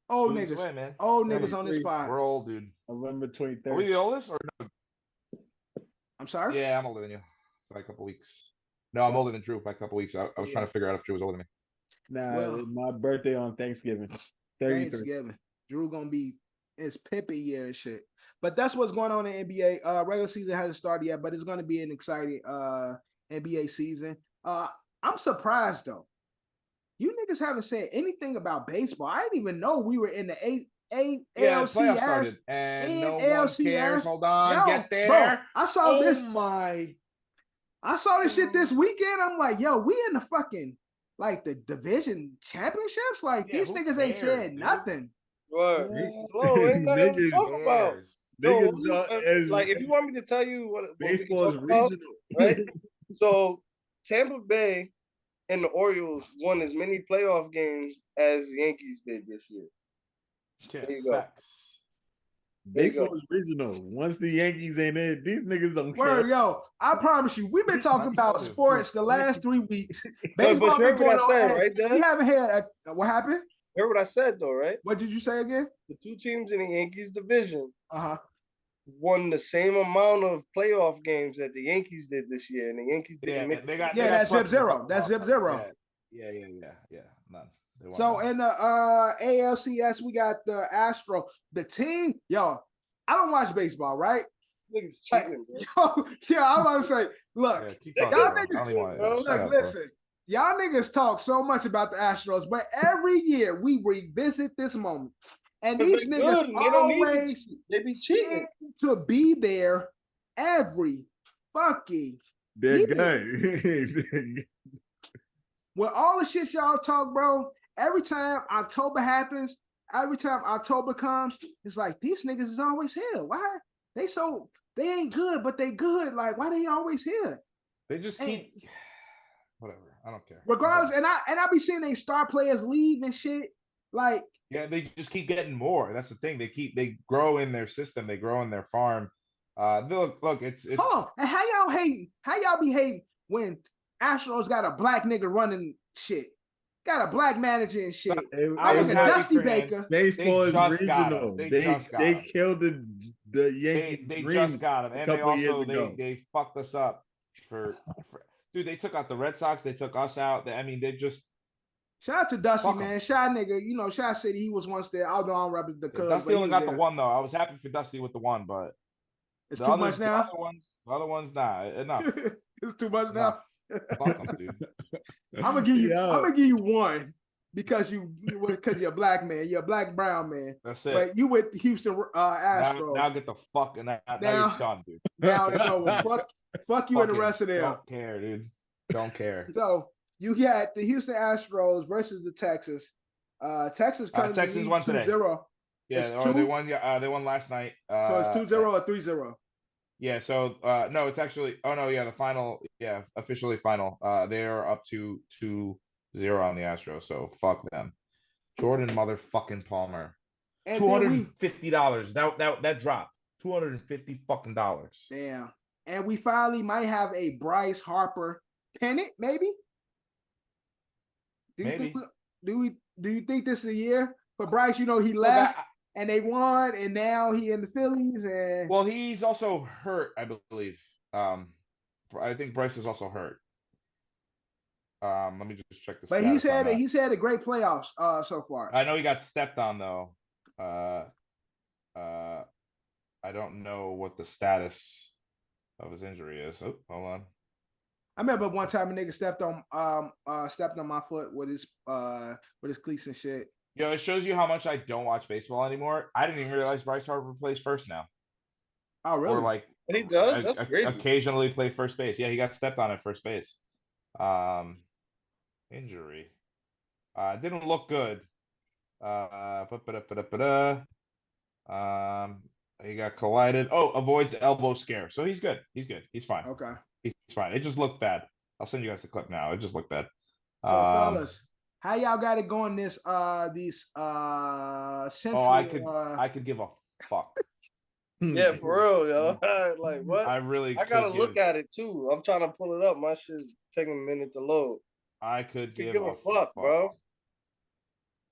[SPEAKER 1] Old niggas, away, man. Old niggas on this spot.
[SPEAKER 5] We're old, dude.
[SPEAKER 2] November 23rd.
[SPEAKER 5] Are we the oldest or no?
[SPEAKER 1] I'm sorry?
[SPEAKER 5] Yeah, I'm older than you by a couple weeks. No, I'm older than Drew by a couple weeks. I was trying to figure out if Drew was older than me.
[SPEAKER 2] Nah, my birthday on Thanksgiving. 33.
[SPEAKER 1] Thanksgiving. Drew gonna be it's Pippin year and shit. But that's what's going on in NBA. Regular season hasn't started yet, but it's gonna be an exciting NBA season. I'm surprised though. You niggas haven't said anything about baseball. I didn't even know we were in the
[SPEAKER 5] playoffs started, and no one cares. Hold on, get there.
[SPEAKER 1] Bro, I saw this.
[SPEAKER 5] My,
[SPEAKER 1] I saw this shit this weekend. I'm like, yo, we in the fucking like the division championships. Like these niggas ain't saying nothing.
[SPEAKER 6] What? Slow, ain't nothing to talk about. Like if you want me to tell you what
[SPEAKER 2] baseball is regional,
[SPEAKER 6] right? So Tampa Bay and the Orioles won as many playoff games as the Yankees did this year. There you go.
[SPEAKER 2] Baseball is regional. Once the Yankees ain't in, these niggas don't care.
[SPEAKER 1] Yo, I promise you, we've been talking about sports the last 3 weeks. Baseball been going on.
[SPEAKER 6] Right,
[SPEAKER 1] we haven't had what happened?
[SPEAKER 6] Hear what I said though, right?
[SPEAKER 1] What did you say again?
[SPEAKER 6] The two teams in the Yankees division won the same amount of playoff games that the Yankees did this year, and the Yankees didn't make.
[SPEAKER 1] That's zip zero. That's zip zero.
[SPEAKER 5] Yeah. None.
[SPEAKER 1] So in the ALCS, we got the Astro, the team. Yo, I don't watch baseball, right?
[SPEAKER 6] Niggas cheating,
[SPEAKER 1] bro. I'm about to say, look, y'all niggas, listen. Y'all niggas talk so much about the Astros, but every year we revisit this moment. And these niggas always
[SPEAKER 6] they be cheating
[SPEAKER 1] to be there every fucking
[SPEAKER 2] year.
[SPEAKER 1] With all the shit y'all talk, bro, every time October happens, every time October comes, it's like these niggas is always here. Why? They ain't good, but they good. Like, why they always here?
[SPEAKER 5] They just keep whatever. I don't care.
[SPEAKER 1] Regardless, and I be seeing they star players leave and shit. Like,
[SPEAKER 5] yeah, they just keep getting more. That's the thing. They grow in their system. They grow in their farm. Look, it's
[SPEAKER 1] hold on. And how y'all hating? How y'all be hating when Astros got a black nigga running shit? Got a black manager and shit. I was a Dusty Baker.
[SPEAKER 2] Baseball is regional. They killed the Yankees.
[SPEAKER 5] They just got him, and they also they fucked us up for dude. They took out the Red Sox. They took us out. I mean, they just.
[SPEAKER 1] Shout out to Dusty, man. Shy nigga, you know, Shy City, he was once there. Although I'm repping the Cubs.
[SPEAKER 5] Dusty only got the one though. I was happy for Dusty with the one, but
[SPEAKER 1] it's too much now.
[SPEAKER 5] The other ones, nah, enough.
[SPEAKER 1] It's too much now.
[SPEAKER 5] Fuck them, dude.
[SPEAKER 1] I'm gonna give you one because you're a black man. You're a black brown man.
[SPEAKER 5] That's it.
[SPEAKER 1] But you with the Houston Astros.
[SPEAKER 5] Now get the fuck and now you're done, dude.
[SPEAKER 1] Now it's over. Fuck you and the rest of them.
[SPEAKER 5] Don't care, dude. Don't care.
[SPEAKER 1] So you got the Houston Astros versus the Texas. Texas
[SPEAKER 5] won today.
[SPEAKER 1] 2-0.
[SPEAKER 5] Yeah, they won. They won last night.
[SPEAKER 1] So it's 2-0 or 3-0.
[SPEAKER 5] Yeah. So no, it's actually. Oh no, yeah, the final. Yeah, officially final. They are up to 2-0 on the Astros. So fuck them. Jordan motherfucking Palmer. $250. That dropped. $250 fucking dollars.
[SPEAKER 1] Damn. And we finally might have a Bryce Harper pennant, maybe. Do you think this is a year for Bryce? You know, he left and they won, and now he in the Phillies. And
[SPEAKER 5] well, he's also hurt, I believe. I think Bryce is also hurt. Let me just check this.
[SPEAKER 1] But he's had a great playoffs so far.
[SPEAKER 5] I know he got stepped on though. I don't know what the status of his injury is. Oh, hold on.
[SPEAKER 1] I remember one time a nigga stepped on my foot with his cleats and shit.
[SPEAKER 5] Yo, it shows you how much I don't watch baseball anymore. I didn't even realize Bryce Harper plays first now.
[SPEAKER 1] Oh, really?
[SPEAKER 5] Or like
[SPEAKER 6] he does. That's crazy.
[SPEAKER 5] Occasionally play first base. Yeah, he got stepped on at first base. Injury. Didn't look good. He got collided. Oh, avoids elbow scare. So he's good. He's good. He's fine.
[SPEAKER 1] Okay.
[SPEAKER 5] He's fine. It just looked bad. I'll send you guys the clip now. It just looked bad.
[SPEAKER 1] So fellas, how y'all got it going this central?
[SPEAKER 5] I could give a fuck.
[SPEAKER 6] Yeah, for real, yo. Like what?
[SPEAKER 5] I
[SPEAKER 6] gotta look at it too. I'm trying to pull it up. My shit's taking a minute to load.
[SPEAKER 5] I could give
[SPEAKER 6] a fuck, bro.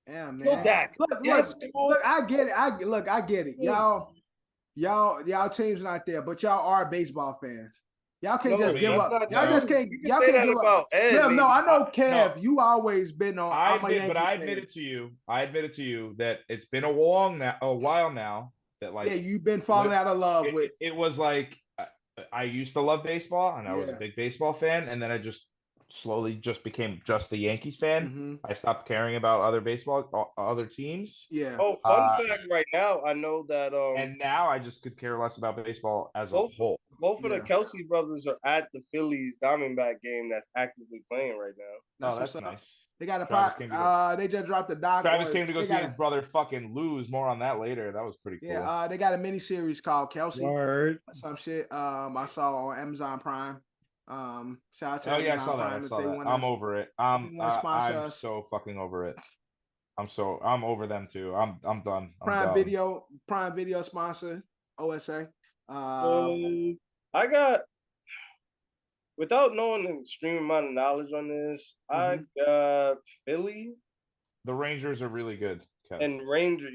[SPEAKER 1] Yeah, man.
[SPEAKER 6] Kill Dak.
[SPEAKER 1] Look, I get it. I get it. Y'all teams not there, but y'all are baseball fans. Y'all can't just give up. Y'all just can't. Y'all can't give up. No, I know, Kev. You always been on.
[SPEAKER 5] I admitted to you that it's been a while now. That like
[SPEAKER 1] you've been falling out of love with.
[SPEAKER 5] It was like I used to love baseball, and I was a big baseball fan, and then I just slowly became just a Yankees fan.
[SPEAKER 1] Mm-hmm.
[SPEAKER 5] I stopped caring about other teams.
[SPEAKER 1] Yeah.
[SPEAKER 6] Oh, fun fact! Right now, I know that.
[SPEAKER 5] And now I just could care less about baseball as a whole.
[SPEAKER 6] Both of the Kelsey brothers are at the Phillies Diamondback game that's actively playing right now.
[SPEAKER 5] That's nice.
[SPEAKER 1] They got they just dropped the doc.
[SPEAKER 5] Travis came to go see his brother fucking lose. More on that later. That was pretty cool.
[SPEAKER 1] Yeah, they got a mini series called Kelsey.
[SPEAKER 2] Word.
[SPEAKER 1] Some shit. I saw on Amazon Prime. Shout out to
[SPEAKER 5] Amazon
[SPEAKER 1] I saw
[SPEAKER 5] Prime
[SPEAKER 1] that.
[SPEAKER 5] I'm over it. I'm so fucking over it. I'm over them too. I'm done.
[SPEAKER 1] Prime Video sponsor OSA.
[SPEAKER 6] I got, without knowing an extreme amount of knowledge on this, I got Philly.
[SPEAKER 5] The Rangers are really good. Kevin.
[SPEAKER 6] And Rangers.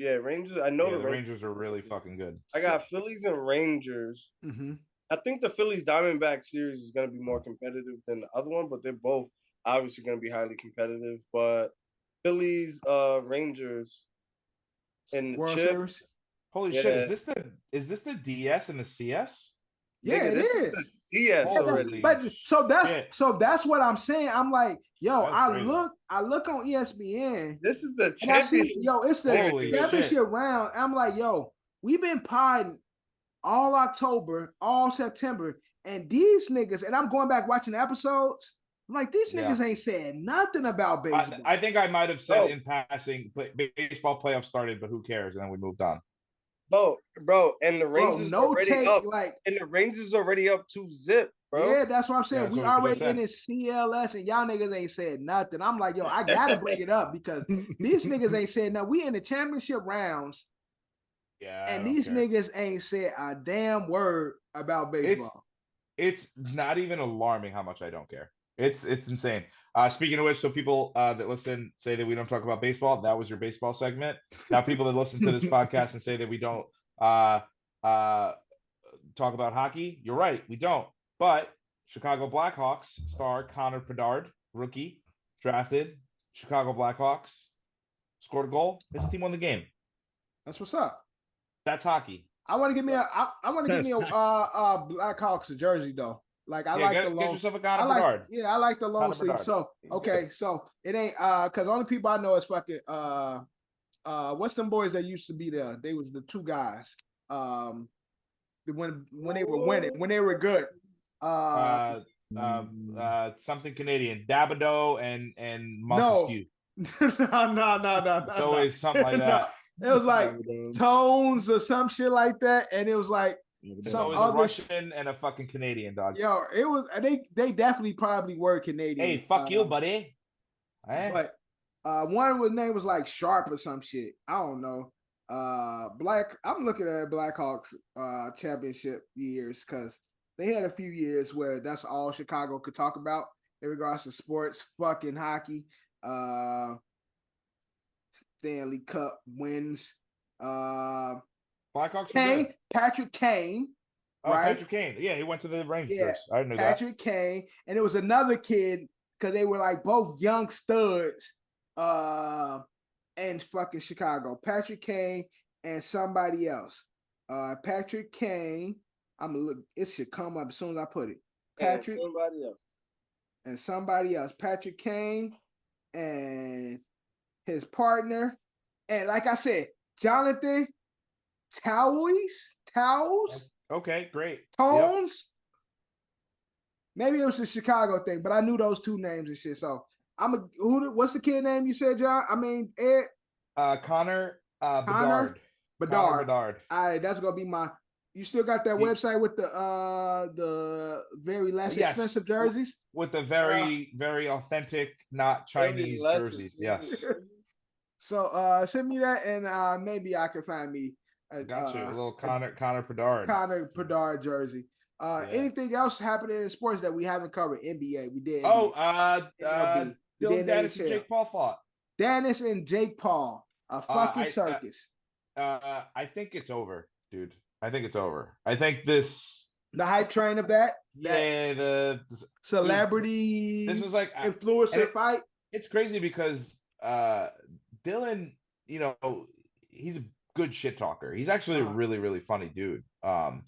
[SPEAKER 6] I know
[SPEAKER 5] the Rangers are really fucking good.
[SPEAKER 6] I got Phillies and Rangers.
[SPEAKER 1] Mm-hmm.
[SPEAKER 6] I think the Phillies Diamondback series is going to be more competitive than the other one, but they're both obviously going to be highly competitive. But Phillies, Rangers, and the
[SPEAKER 1] World
[SPEAKER 6] chip.
[SPEAKER 1] Series.
[SPEAKER 5] Holy shit! Is this the DS and the CS?
[SPEAKER 1] Yeah,
[SPEAKER 6] Nigga,
[SPEAKER 1] it is.
[SPEAKER 6] The CS already.
[SPEAKER 1] But so that's what I'm saying. I'm like, yo, I look on ESPN.
[SPEAKER 6] This is the championship.
[SPEAKER 1] It's the championship round. I'm like, yo, we've been potting all October, all September, and these niggas, and I'm going back watching the episodes. I'm like, these niggas ain't saying nothing about baseball.
[SPEAKER 5] I think I might have said in passing, but baseball playoffs started, but who cares? And then we moved on.
[SPEAKER 6] Bro, and the Rangers already up. And the Rangers already up 2-0, bro.
[SPEAKER 1] Yeah, that's what I'm saying. We already in this CLS, and y'all niggas ain't said nothing. I'm like, yo, I gotta bring it up because these niggas ain't said nothing. We in the championship rounds.
[SPEAKER 5] Yeah.
[SPEAKER 1] And these niggas ain't said a damn word about baseball.
[SPEAKER 5] It's not even alarming how much I don't care. It's insane. Speaking of which, so people that listen say that we don't talk about baseball. That was your baseball segment. Now people that listen to this podcast and say that we don't talk about hockey. You're right, we don't. But Chicago Blackhawks star Connor Bedard, rookie, drafted Chicago Blackhawks, scored a goal. His team won the game.
[SPEAKER 1] That's what's up.
[SPEAKER 5] That's hockey.
[SPEAKER 1] I want to give me a Blackhawks jersey though. Like I like the long.
[SPEAKER 5] Get yourself a Connor Bedard.
[SPEAKER 1] Yeah, I like the long sleeve. So so it ain't because only people I know is fucking what's them boys that used to be there? They was the two guys. When they were winning, when they were good.
[SPEAKER 5] Something Canadian, Dabido and Montesquieu.
[SPEAKER 1] No.
[SPEAKER 5] It's always something like that.
[SPEAKER 1] It was like Tones or some shit like that, and it was like some
[SPEAKER 5] a Russian and a fucking Canadian dog.
[SPEAKER 1] Yo, it was they definitely probably were Canadian.
[SPEAKER 5] Hey, fuck you, buddy.
[SPEAKER 1] But one with name was like Sharp or some shit. I don't know. I'm looking at Blackhawks championship years because they had a few years where that's all Chicago could talk about in regards to sports, fucking hockey. Stanley Cup wins.
[SPEAKER 5] Blackhawks.
[SPEAKER 1] Patrick Kane.
[SPEAKER 5] Oh,
[SPEAKER 1] right?
[SPEAKER 5] Patrick Kane. Yeah, he went to the Rangers.
[SPEAKER 1] Yeah,
[SPEAKER 5] I didn't know
[SPEAKER 1] Patrick Kane, and it was another kid because they were like both young studs. And fucking Chicago. Patrick Kane and somebody else. Patrick Kane. I'm gonna look. It should come up as soon as I put it. Patrick and somebody else. Patrick Kane and his partner, and like I said, Jonathan Towles.
[SPEAKER 5] Okay, great.
[SPEAKER 1] Tones. Yep. Maybe it was the Chicago thing, but I knew those two names and shit. So what's the kid name you said, John? I mean, Ed.
[SPEAKER 5] Connor Bedard.
[SPEAKER 1] Bedard. All right, that's gonna be my. You still got that website with the very less expensive jerseys?
[SPEAKER 5] With the very authentic, not Chinese jerseys. Yes.
[SPEAKER 1] So send me that, and maybe I can find me.
[SPEAKER 5] Got you. A little Connor Bedard.
[SPEAKER 1] Connor Bedard jersey. Anything else happening in sports that we haven't covered? NBA, we did.
[SPEAKER 5] Dylan Danis and Jake Paul fought.
[SPEAKER 1] Danis and Jake Paul, a fucking circus.
[SPEAKER 5] I think it's over, dude. I think it's over. I think the
[SPEAKER 1] hype train of that.
[SPEAKER 5] The
[SPEAKER 1] celebrity.
[SPEAKER 5] This was like
[SPEAKER 1] influencer fight.
[SPEAKER 5] It's crazy because Dylan, he's a good shit talker. He's actually a really, really funny dude. And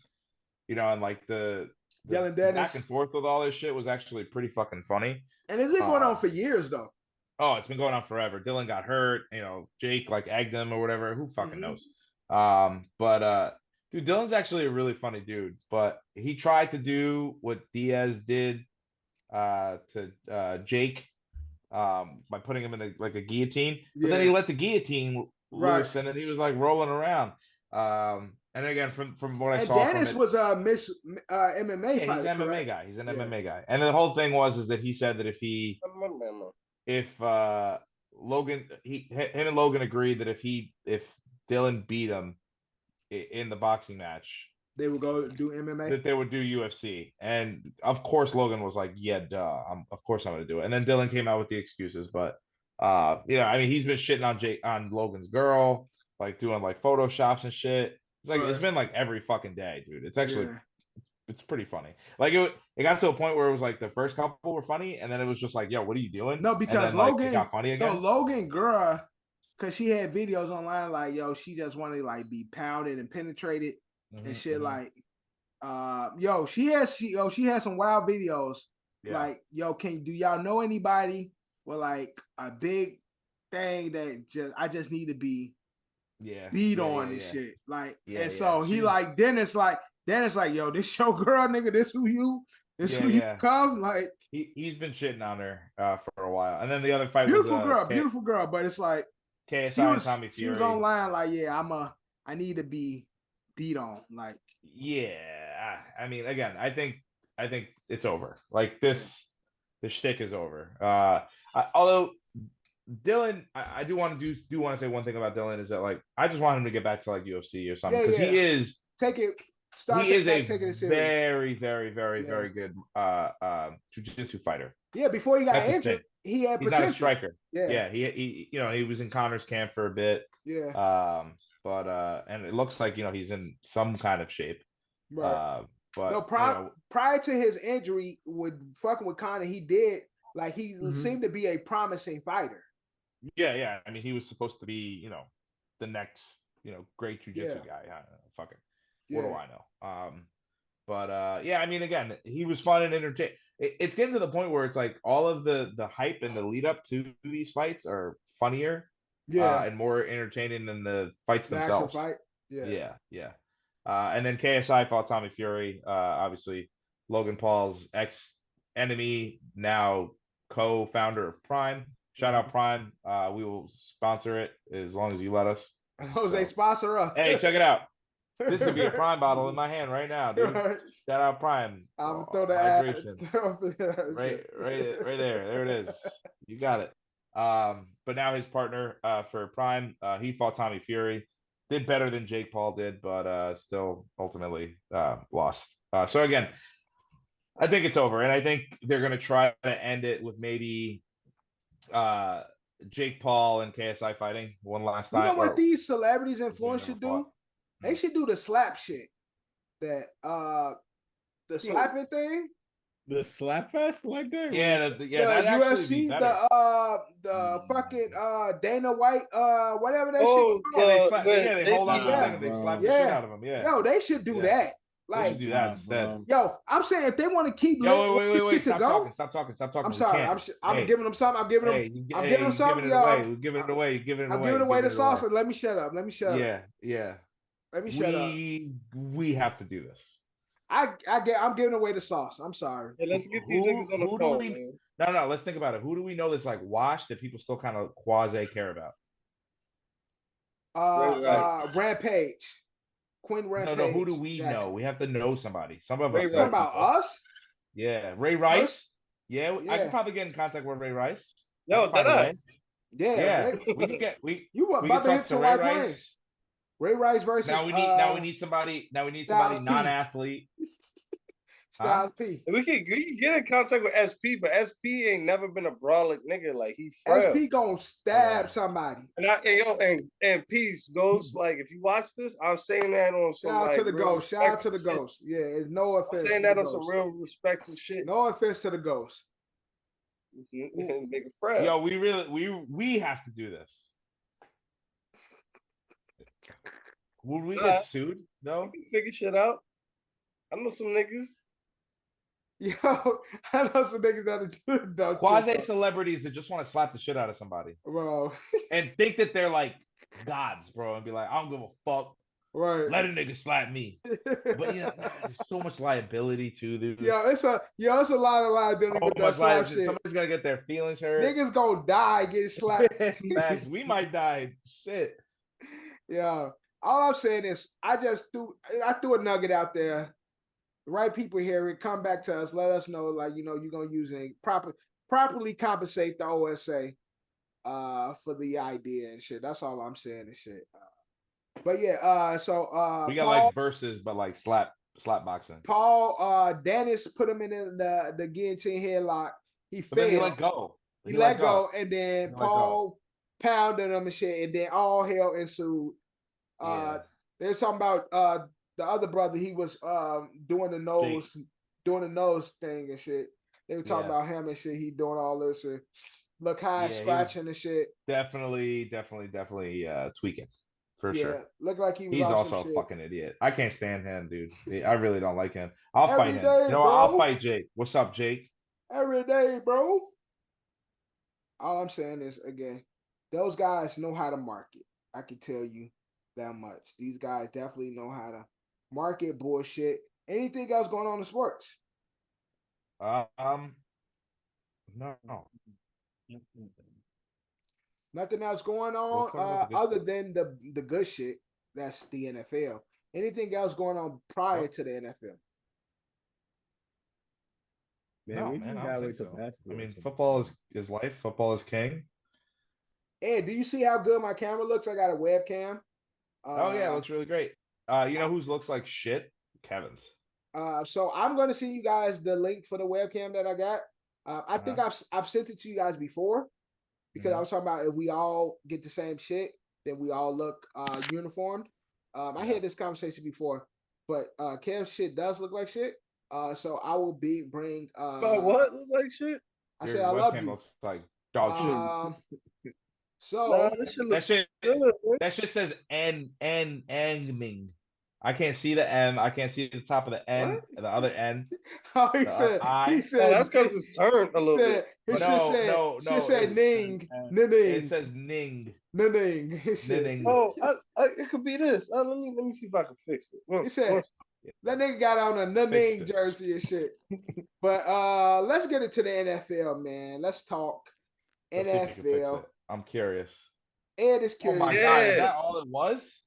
[SPEAKER 5] like the back and forth with all this shit was actually pretty fucking funny.
[SPEAKER 1] And it's been going on for years though.
[SPEAKER 5] Oh, it's been going on forever. Dylan got hurt, Jake like egged him or whatever. Who fucking knows? Dude, Dylan's actually a really funny dude, but he tried to do what Deez did to Jake by putting him in a guillotine. But then he let the guillotine loose, and then he was like rolling around. And again, from what I saw,
[SPEAKER 1] Danis was a MMA fighter.
[SPEAKER 5] He's an MMA guy. He's an MMA guy. And the whole thing is that he said that if Logan, him and Logan agreed that if Dylan beat him in the boxing match,
[SPEAKER 1] they would go do MMA.
[SPEAKER 5] That they would do UFC, and of course Logan was like, "Yeah, duh. Of course I'm going to do it." And then Dylan came out with the excuses, but I mean, he's been shitting on Logan's girl, like doing like photoshops and shit. It's like it's been like every fucking day, dude. It's actually it's pretty funny. Like it got to a point where it was like the first couple were funny, and then it was just like, "Yo, what are you doing?"
[SPEAKER 1] No, because
[SPEAKER 5] then,
[SPEAKER 1] Logan
[SPEAKER 5] it got funny again.
[SPEAKER 1] So Logan girl, because she had videos online like, "Yo, she just wanted to like be pounded and penetrated and shit." Like, she has some wild videos. Yeah. Like, "Yo, do y'all know anybody with like a big thing that I just need to be beat on and shit." Like, and so he like Dennis like, "Yo, this your girl, nigga. This who you come." Like
[SPEAKER 5] he's been shitting on her for a while. And then the other fight
[SPEAKER 1] beautiful
[SPEAKER 5] was
[SPEAKER 1] beautiful girl, but it's like
[SPEAKER 5] KSI and Tommy Fury.
[SPEAKER 1] She was online like, I need to be beat on. Like,
[SPEAKER 5] I mean, again, I think it's over. Like the shtick is over. Although Dylan, I do want to say one thing about Dylan is that like I just want him to get back to like UFC or something because he is a very, very, very, very good jiu-jitsu fighter.
[SPEAKER 1] Yeah, before he got injured, he had potential.
[SPEAKER 5] He's not a striker. Yeah, he was in Connor's camp for a bit.
[SPEAKER 1] Yeah.
[SPEAKER 5] And it looks like he's in some kind of shape.
[SPEAKER 1] Right. But no, prior to his injury with fucking with Connor, he did like he seemed to be a promising fighter.
[SPEAKER 5] Yeah. I mean, he was supposed to be, the next, great jiu-jitsu guy. Fucking. What do I know? I mean, again, he was fun and entertaining. It's getting to the point where it's like all of the hype and the lead up to these fights are funnier, and more entertaining than the fights themselves.
[SPEAKER 1] Fight.
[SPEAKER 5] Yeah. And then KSI fought Tommy Fury. Obviously, Logan Paul's ex-enemy, now co-founder of Prime. Shout out Prime. We will sponsor it as long as you let us.
[SPEAKER 1] Jose, sponsor us.
[SPEAKER 5] Hey, check it out. This would be a Prime bottle in my hand right now, dude. Shout out Prime.
[SPEAKER 1] I'm throw the
[SPEAKER 5] hydration. right there. There it is. You got it. But now his partner for Prime, he fought Tommy Fury. Did better than Jake Paul did, but still ultimately lost. So again, I think it's over, and I think they're gonna try to end it with maybe Jake Paul and KSI fighting one last time.
[SPEAKER 1] You know what these celebrities influence should do? They should do the slap shit. That the slapping thing.
[SPEAKER 2] The slap fest like that?
[SPEAKER 5] Yeah,
[SPEAKER 1] Yeah,
[SPEAKER 5] that'd actually be
[SPEAKER 1] UFC,
[SPEAKER 5] better.
[SPEAKER 1] the fucking Dana White, whatever that
[SPEAKER 6] Oh,
[SPEAKER 5] They hold on to the
[SPEAKER 1] Yeah.
[SPEAKER 5] thing and they slap the
[SPEAKER 1] Yeah.
[SPEAKER 5] shit out of him. Yeah,
[SPEAKER 1] Yo, they should do
[SPEAKER 5] Yeah.
[SPEAKER 1] that.
[SPEAKER 5] they should
[SPEAKER 1] Like,
[SPEAKER 5] do that instead.
[SPEAKER 1] yo, I'm saying if they want to keep
[SPEAKER 5] Yo, wait,
[SPEAKER 1] shit to
[SPEAKER 5] stop
[SPEAKER 1] go,
[SPEAKER 5] talking, stop talking.
[SPEAKER 1] I'm
[SPEAKER 5] We
[SPEAKER 1] sorry.
[SPEAKER 5] can't.
[SPEAKER 1] I'm
[SPEAKER 5] Hey,
[SPEAKER 1] giving them something. I'm giving them.
[SPEAKER 5] hey,
[SPEAKER 1] I'm
[SPEAKER 5] hey,
[SPEAKER 1] giving them
[SPEAKER 5] you
[SPEAKER 1] something,
[SPEAKER 5] giving it away.
[SPEAKER 1] y'all.
[SPEAKER 5] We're giving it away. You're giving it
[SPEAKER 1] I'm
[SPEAKER 5] away.
[SPEAKER 1] giving away the
[SPEAKER 5] You're giving it
[SPEAKER 1] sauce. Let me shut up. Let me shut up.
[SPEAKER 5] Yeah.
[SPEAKER 1] Let me shut up.
[SPEAKER 5] We have to do this.
[SPEAKER 1] I'm giving away the sauce. I'm sorry.
[SPEAKER 6] Hey, let's get these niggas on the
[SPEAKER 5] who do
[SPEAKER 6] phone,
[SPEAKER 5] we-
[SPEAKER 6] man.
[SPEAKER 5] No. Let's think about it. Who do we know that's like washed that people still kind of quasi care about?
[SPEAKER 1] Rampage. Quinn Rampage.
[SPEAKER 5] No. Who do we
[SPEAKER 1] Jackson.
[SPEAKER 5] know? We have to know somebody. Some of
[SPEAKER 6] Ray
[SPEAKER 5] us.
[SPEAKER 1] You talking about us?
[SPEAKER 5] Yeah, Ray Rice.
[SPEAKER 1] Us?
[SPEAKER 5] Yeah, I
[SPEAKER 1] Yeah.
[SPEAKER 5] could probably get in contact with Ray Rice.
[SPEAKER 6] Yo,
[SPEAKER 5] By the
[SPEAKER 6] that
[SPEAKER 5] way.
[SPEAKER 6] us.
[SPEAKER 5] Yeah,
[SPEAKER 1] Ray,
[SPEAKER 5] we can get
[SPEAKER 1] you were
[SPEAKER 5] we
[SPEAKER 1] about
[SPEAKER 5] can
[SPEAKER 1] to
[SPEAKER 5] talk
[SPEAKER 1] hit
[SPEAKER 5] to
[SPEAKER 1] to
[SPEAKER 5] Ray
[SPEAKER 1] White
[SPEAKER 5] Rice.
[SPEAKER 1] Plains. Ray Rice versus
[SPEAKER 5] Now we need somebody. Now we need
[SPEAKER 1] Styles
[SPEAKER 5] somebody
[SPEAKER 1] P.
[SPEAKER 5] non-athlete.
[SPEAKER 1] Styles P.
[SPEAKER 6] We can get in contact with SP, but SP ain't never been a brawler nigga. Like he frail.
[SPEAKER 1] SP gonna stab
[SPEAKER 5] Yeah.
[SPEAKER 1] somebody.
[SPEAKER 6] And peace goes like if you watch this, I'm saying that on some
[SPEAKER 1] Shout out
[SPEAKER 6] like
[SPEAKER 1] to the
[SPEAKER 6] real
[SPEAKER 1] ghost. Shout out to the
[SPEAKER 6] respectful
[SPEAKER 1] ghost. Yeah, it's no
[SPEAKER 6] shit. I'm
[SPEAKER 1] offense.
[SPEAKER 6] saying
[SPEAKER 1] to
[SPEAKER 6] that
[SPEAKER 1] the
[SPEAKER 6] on some
[SPEAKER 1] ghost.
[SPEAKER 6] real respectful shit.
[SPEAKER 1] No offense to the ghost.
[SPEAKER 6] Nigga frail.
[SPEAKER 5] Yo, we have to do this. Would we get sued? No.
[SPEAKER 6] You can figure shit out. I know some niggas.
[SPEAKER 1] Yo, I know some niggas that do the dumb shit,
[SPEAKER 5] Quasi
[SPEAKER 1] though.
[SPEAKER 5] celebrities that just want to slap the shit out of somebody
[SPEAKER 1] Bro.
[SPEAKER 5] and think that they're like gods, bro, and be like, I don't give a fuck.
[SPEAKER 1] Right.
[SPEAKER 5] Let a nigga slap me. But yeah, there's so much liability too, dude.
[SPEAKER 1] It's a lot of liability with that slap shit.
[SPEAKER 5] Somebody's gonna get their feelings hurt.
[SPEAKER 1] Niggas gonna die getting slapped.
[SPEAKER 5] Max, we might die. Shit.
[SPEAKER 1] Yeah. All I'm saying is I threw a nugget out there. The right people hear it, come back to us, let us know, like, you're gonna use it properly compensate the OSA for the idea and shit. That's all I'm saying and shit. But yeah, so
[SPEAKER 5] we got
[SPEAKER 1] Paul,
[SPEAKER 5] like verses, but like slap boxing.
[SPEAKER 1] Paul Danis put him in the guillotine headlock. He
[SPEAKER 5] But then he
[SPEAKER 1] failed.
[SPEAKER 5] let go.
[SPEAKER 1] He let go, and then Paul pounded him and shit, and then all hell ensued. They're talking about the other brother. He was doing the nose thing and shit. They were talking about him and shit. He doing all this and look high scratching and shit.
[SPEAKER 5] Definitely tweaking for sure.
[SPEAKER 1] Looked like he was.
[SPEAKER 5] He's also a fucking idiot. I can't stand him, dude. I really don't like him. I'll fight him.
[SPEAKER 1] Day,
[SPEAKER 5] I'll fight Jake. What's up, Jake?
[SPEAKER 1] Every day, bro. All I'm saying is, again, those guys know how to market. I can tell you that much. These guys definitely know how to market bullshit. Anything else going on in sports?
[SPEAKER 5] No.
[SPEAKER 1] Nothing else going on other than the good shit. That's the NFL. Anything else going on prior to the NFL?
[SPEAKER 5] I mean, football is life. Football is king.
[SPEAKER 1] Ed, do you see how good my camera looks? I got a webcam.
[SPEAKER 5] Oh yeah, it looks really great. You know whose looks like shit? Kevin's.
[SPEAKER 1] So I'm going to send you guys the link for the webcam that I got. I think I've sent it to you guys before because I was talking about if we all get the same shit, then we all look uniformed. I had this conversation before, but Kev's shit does look like shit. So I will bring.
[SPEAKER 6] But what look like shit?
[SPEAKER 1] I said I love you.
[SPEAKER 5] Looks like dog shit.
[SPEAKER 1] So
[SPEAKER 5] that shit says Ming. I can't see the M. I can't see the top of the N. The other N.
[SPEAKER 1] Oh, he said
[SPEAKER 6] that's because it's turned a little bit.
[SPEAKER 5] No.
[SPEAKER 1] She said Ning.
[SPEAKER 5] It says Ning.
[SPEAKER 1] Ning.
[SPEAKER 6] Oh, it could be this. Let me see if I can fix it.
[SPEAKER 1] He said that nigga got on a Ning jersey and shit. But let's get into the NFL, man. Let's talk NFL.
[SPEAKER 5] I'm curious.
[SPEAKER 1] Ed is curious.
[SPEAKER 5] Oh my god, is that all it was?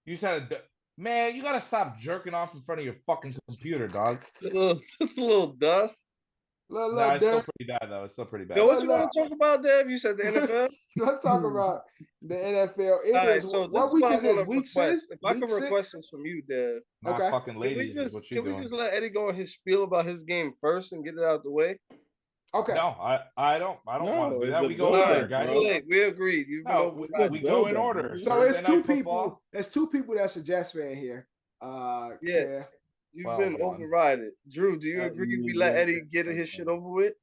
[SPEAKER 5] You said, man, you gotta stop jerking off in front of your fucking computer, dog.
[SPEAKER 6] Just a little dust.
[SPEAKER 5] It's still pretty bad though. It's still pretty bad.
[SPEAKER 6] Yo, what you want to talk about, Dev? You said the NFL.
[SPEAKER 1] Let's talk about the NFL.
[SPEAKER 6] What
[SPEAKER 1] week is this? Week 6?
[SPEAKER 6] If I can request this from you, Dev.
[SPEAKER 5] Not fucking ladies is what you're doing.
[SPEAKER 6] Can we just let Eddie go on his spiel about his game first and get it out the way?
[SPEAKER 1] Okay.
[SPEAKER 5] No, I don't want to do that. We go in order, guys.
[SPEAKER 6] We agreed.
[SPEAKER 5] We go in order.
[SPEAKER 1] So it's two people. There's two people that's a Jets fan here. Yeah.
[SPEAKER 6] You've been overridden. Drew, do you agree we let Eddie get his shit over with?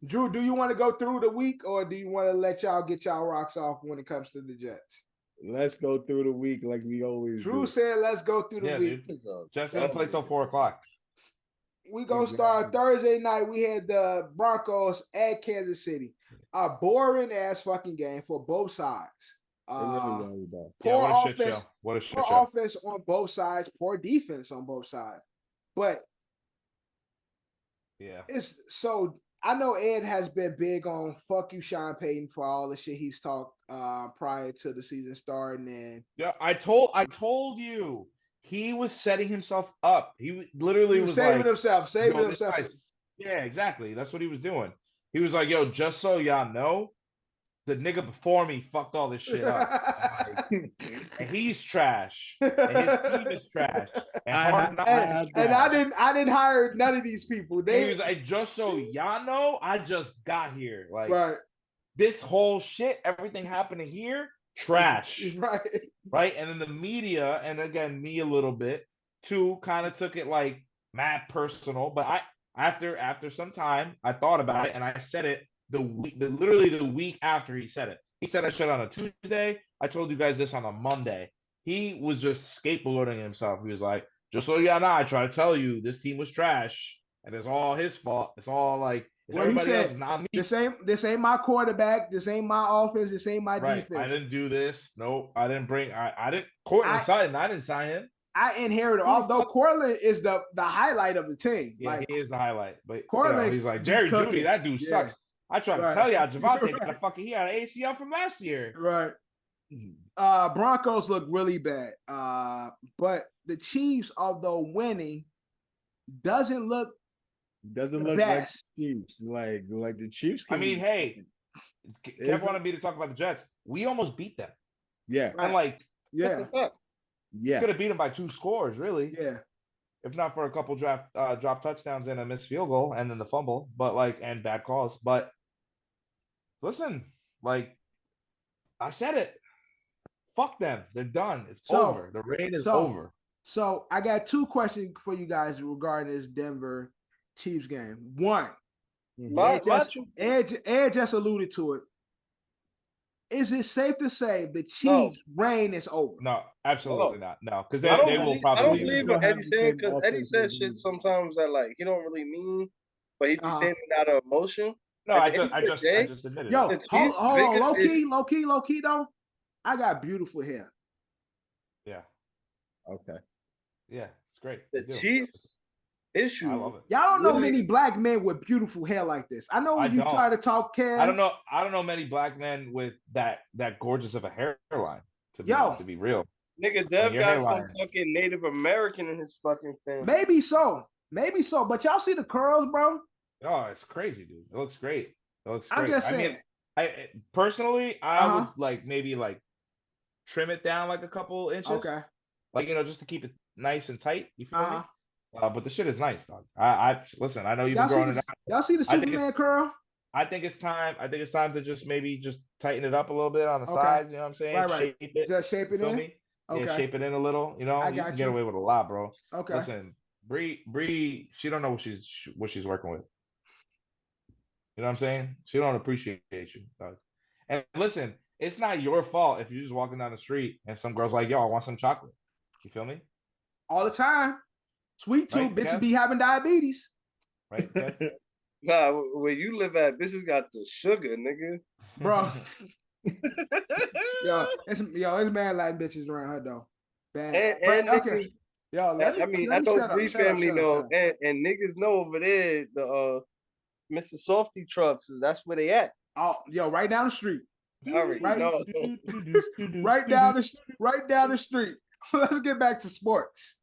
[SPEAKER 1] Drew, do you want to go through the week or do you want to let y'all get y'all rocks off when it comes to the Jets?
[SPEAKER 2] Let's go through the week like we always
[SPEAKER 1] Drew
[SPEAKER 2] do.
[SPEAKER 1] said, let's go through the week.
[SPEAKER 5] Jets don't play till 4 o'clock.
[SPEAKER 1] We gonna start Thursday night. We had the Broncos at Kansas City. A boring ass fucking game for both sides. Poor offense.
[SPEAKER 5] What a shit
[SPEAKER 1] poor
[SPEAKER 5] show.
[SPEAKER 1] Offense on both sides. Poor defense on both sides. But
[SPEAKER 5] yeah,
[SPEAKER 1] it's so. I know Ed has been big on fuck you, Sean Payton, for all the shit he's talked prior to the season starting. And
[SPEAKER 5] yeah, I told you he was setting himself up. He literally was
[SPEAKER 1] saving
[SPEAKER 5] like,
[SPEAKER 1] himself.
[SPEAKER 5] Yeah, exactly. That's what he was doing. He was like, yo, just so y'all know, the nigga before me fucked all this shit up. And he's trash. And his team is trash. And
[SPEAKER 1] I didn't hire none of these people.
[SPEAKER 5] He was like, just so y'all know, I just got here. Like
[SPEAKER 1] right.
[SPEAKER 5] This whole shit, everything happening here, trash.
[SPEAKER 1] Right.
[SPEAKER 5] Right. And then the media, and again, me a little bit, too, kind of took it like mad personal. But after some time, I thought about it and I said it literally the week after he said it. He said that shit on a Tuesday. I told you guys this on a Monday. He was just scapegoating himself. He was like, just so y'all know, I try to tell you this team was trash and it's all his fault. It's all like it's everybody else, not me.
[SPEAKER 1] This ain't my quarterback. This ain't my offense. This ain't my defense.
[SPEAKER 5] I didn't do this. Nope. I didn't bring I didn't Cortland signed. I didn't sign him.
[SPEAKER 1] I inherited, although Cortland is the highlight of the team.
[SPEAKER 5] Yeah, like, he is the highlight. But
[SPEAKER 1] Cortland,
[SPEAKER 5] he's like Jerry Jeudy. That dude sucks. I try to tell y'all, Javonte got a fucking he had an ACL from last year.
[SPEAKER 1] Right. Broncos look really bad. But the Chiefs, although winning, doesn't look
[SPEAKER 2] like the Chiefs. Like the Chiefs.
[SPEAKER 5] I mean, hey, Kev wanted me to talk about the Jets. We almost beat them.
[SPEAKER 2] Yeah.
[SPEAKER 5] And like,
[SPEAKER 1] yeah.
[SPEAKER 5] Could have beat them by 2 scores, really.
[SPEAKER 1] Yeah.
[SPEAKER 5] If not for a couple drop touchdowns and a missed field goal and then the fumble, but and bad calls. But listen, like I said it. Fuck them. They're done. It's over. The reign is over.
[SPEAKER 1] So I got 2 questions for you guys regarding this Denver Chiefs game. One, Ed just alluded to it. Is it safe to say the Chiefs' reign is over?
[SPEAKER 5] No, absolutely not. No, because they will probably.
[SPEAKER 6] I don't believe what Eddie's saying because Eddie says shit sometimes that like he don't really mean, but he be saying it out of emotion.
[SPEAKER 5] No, I just admitted it.
[SPEAKER 1] Yo, hold on, low key though. I got beautiful hair.
[SPEAKER 5] Yeah.
[SPEAKER 2] Okay.
[SPEAKER 5] Yeah, it's great.
[SPEAKER 6] The Chiefs issue.
[SPEAKER 5] I love it.
[SPEAKER 1] Y'all don't know many black men with beautiful hair like this. I know when you try to talk care.
[SPEAKER 5] I don't know many black men with that gorgeous of a hairline. To be real.
[SPEAKER 6] Nigga, Dev got some fucking Native American in his fucking thing.
[SPEAKER 1] Maybe so. But y'all see the curls, bro?
[SPEAKER 5] Oh, it's crazy, dude. It looks great.
[SPEAKER 1] I'm just saying.
[SPEAKER 5] I mean, I personally, I would like maybe like trim it down like a couple inches.
[SPEAKER 1] Okay.
[SPEAKER 5] Like, just to keep it nice and tight. You feel me? But the shit is nice, dog. I listen. I know you've been growing it out.
[SPEAKER 1] Y'all see the Superman curl?
[SPEAKER 5] I think it's time. To just tighten it up a little bit on the sides. You know what I'm saying?
[SPEAKER 1] Right.
[SPEAKER 5] Shape it.
[SPEAKER 1] Just shape it in.
[SPEAKER 5] Me?
[SPEAKER 1] Okay.
[SPEAKER 5] Yeah, shape it in a little. You can get away with a lot, bro.
[SPEAKER 1] Okay.
[SPEAKER 5] Listen, Bree, she don't know what she's working with. You know what I'm saying? She don't appreciate you, dog. And listen, it's not your fault if you're just walking down the street and some girl's like, "Yo, I want some chocolate." You feel me?
[SPEAKER 1] All the time. Sweet tooth, bitches be having diabetes.
[SPEAKER 5] Right?
[SPEAKER 6] Nah, where you live at, bitches got the sugar, nigga.
[SPEAKER 1] Bro. It's mad Latin bitches around her though. Bad.
[SPEAKER 6] And
[SPEAKER 1] okay. Yo,
[SPEAKER 6] I know Bree family know, and niggas know over there the Mr. Softy trucks that's where they at.
[SPEAKER 1] Oh, right down the street.
[SPEAKER 6] Right down
[SPEAKER 1] the street. Let's get back to sports.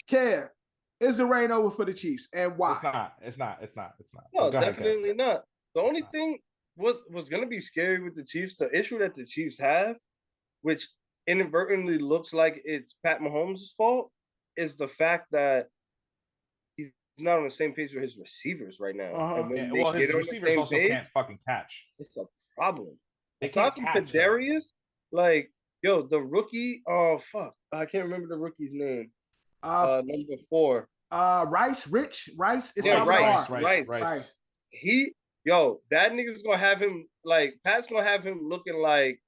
[SPEAKER 1] Kev, is the reign over for the Chiefs, and why?
[SPEAKER 5] It's not.
[SPEAKER 6] No, definitely not. The only thing was going to be scary with the Chiefs, the issue that the Chiefs have, which inadvertently looks like it's Pat Mahomes' fault, is the fact that he's not on the same page with his receivers right now. And
[SPEAKER 5] his receivers also can't fucking catch.
[SPEAKER 6] It's a problem.
[SPEAKER 5] Aside
[SPEAKER 6] from Kadarius, like, the rookie, I can't remember the rookie's name. Number 4.
[SPEAKER 1] Rice. It's
[SPEAKER 6] Yeah,
[SPEAKER 1] Rice.
[SPEAKER 6] Rice. That nigga's gonna have him like Pat's gonna have him looking like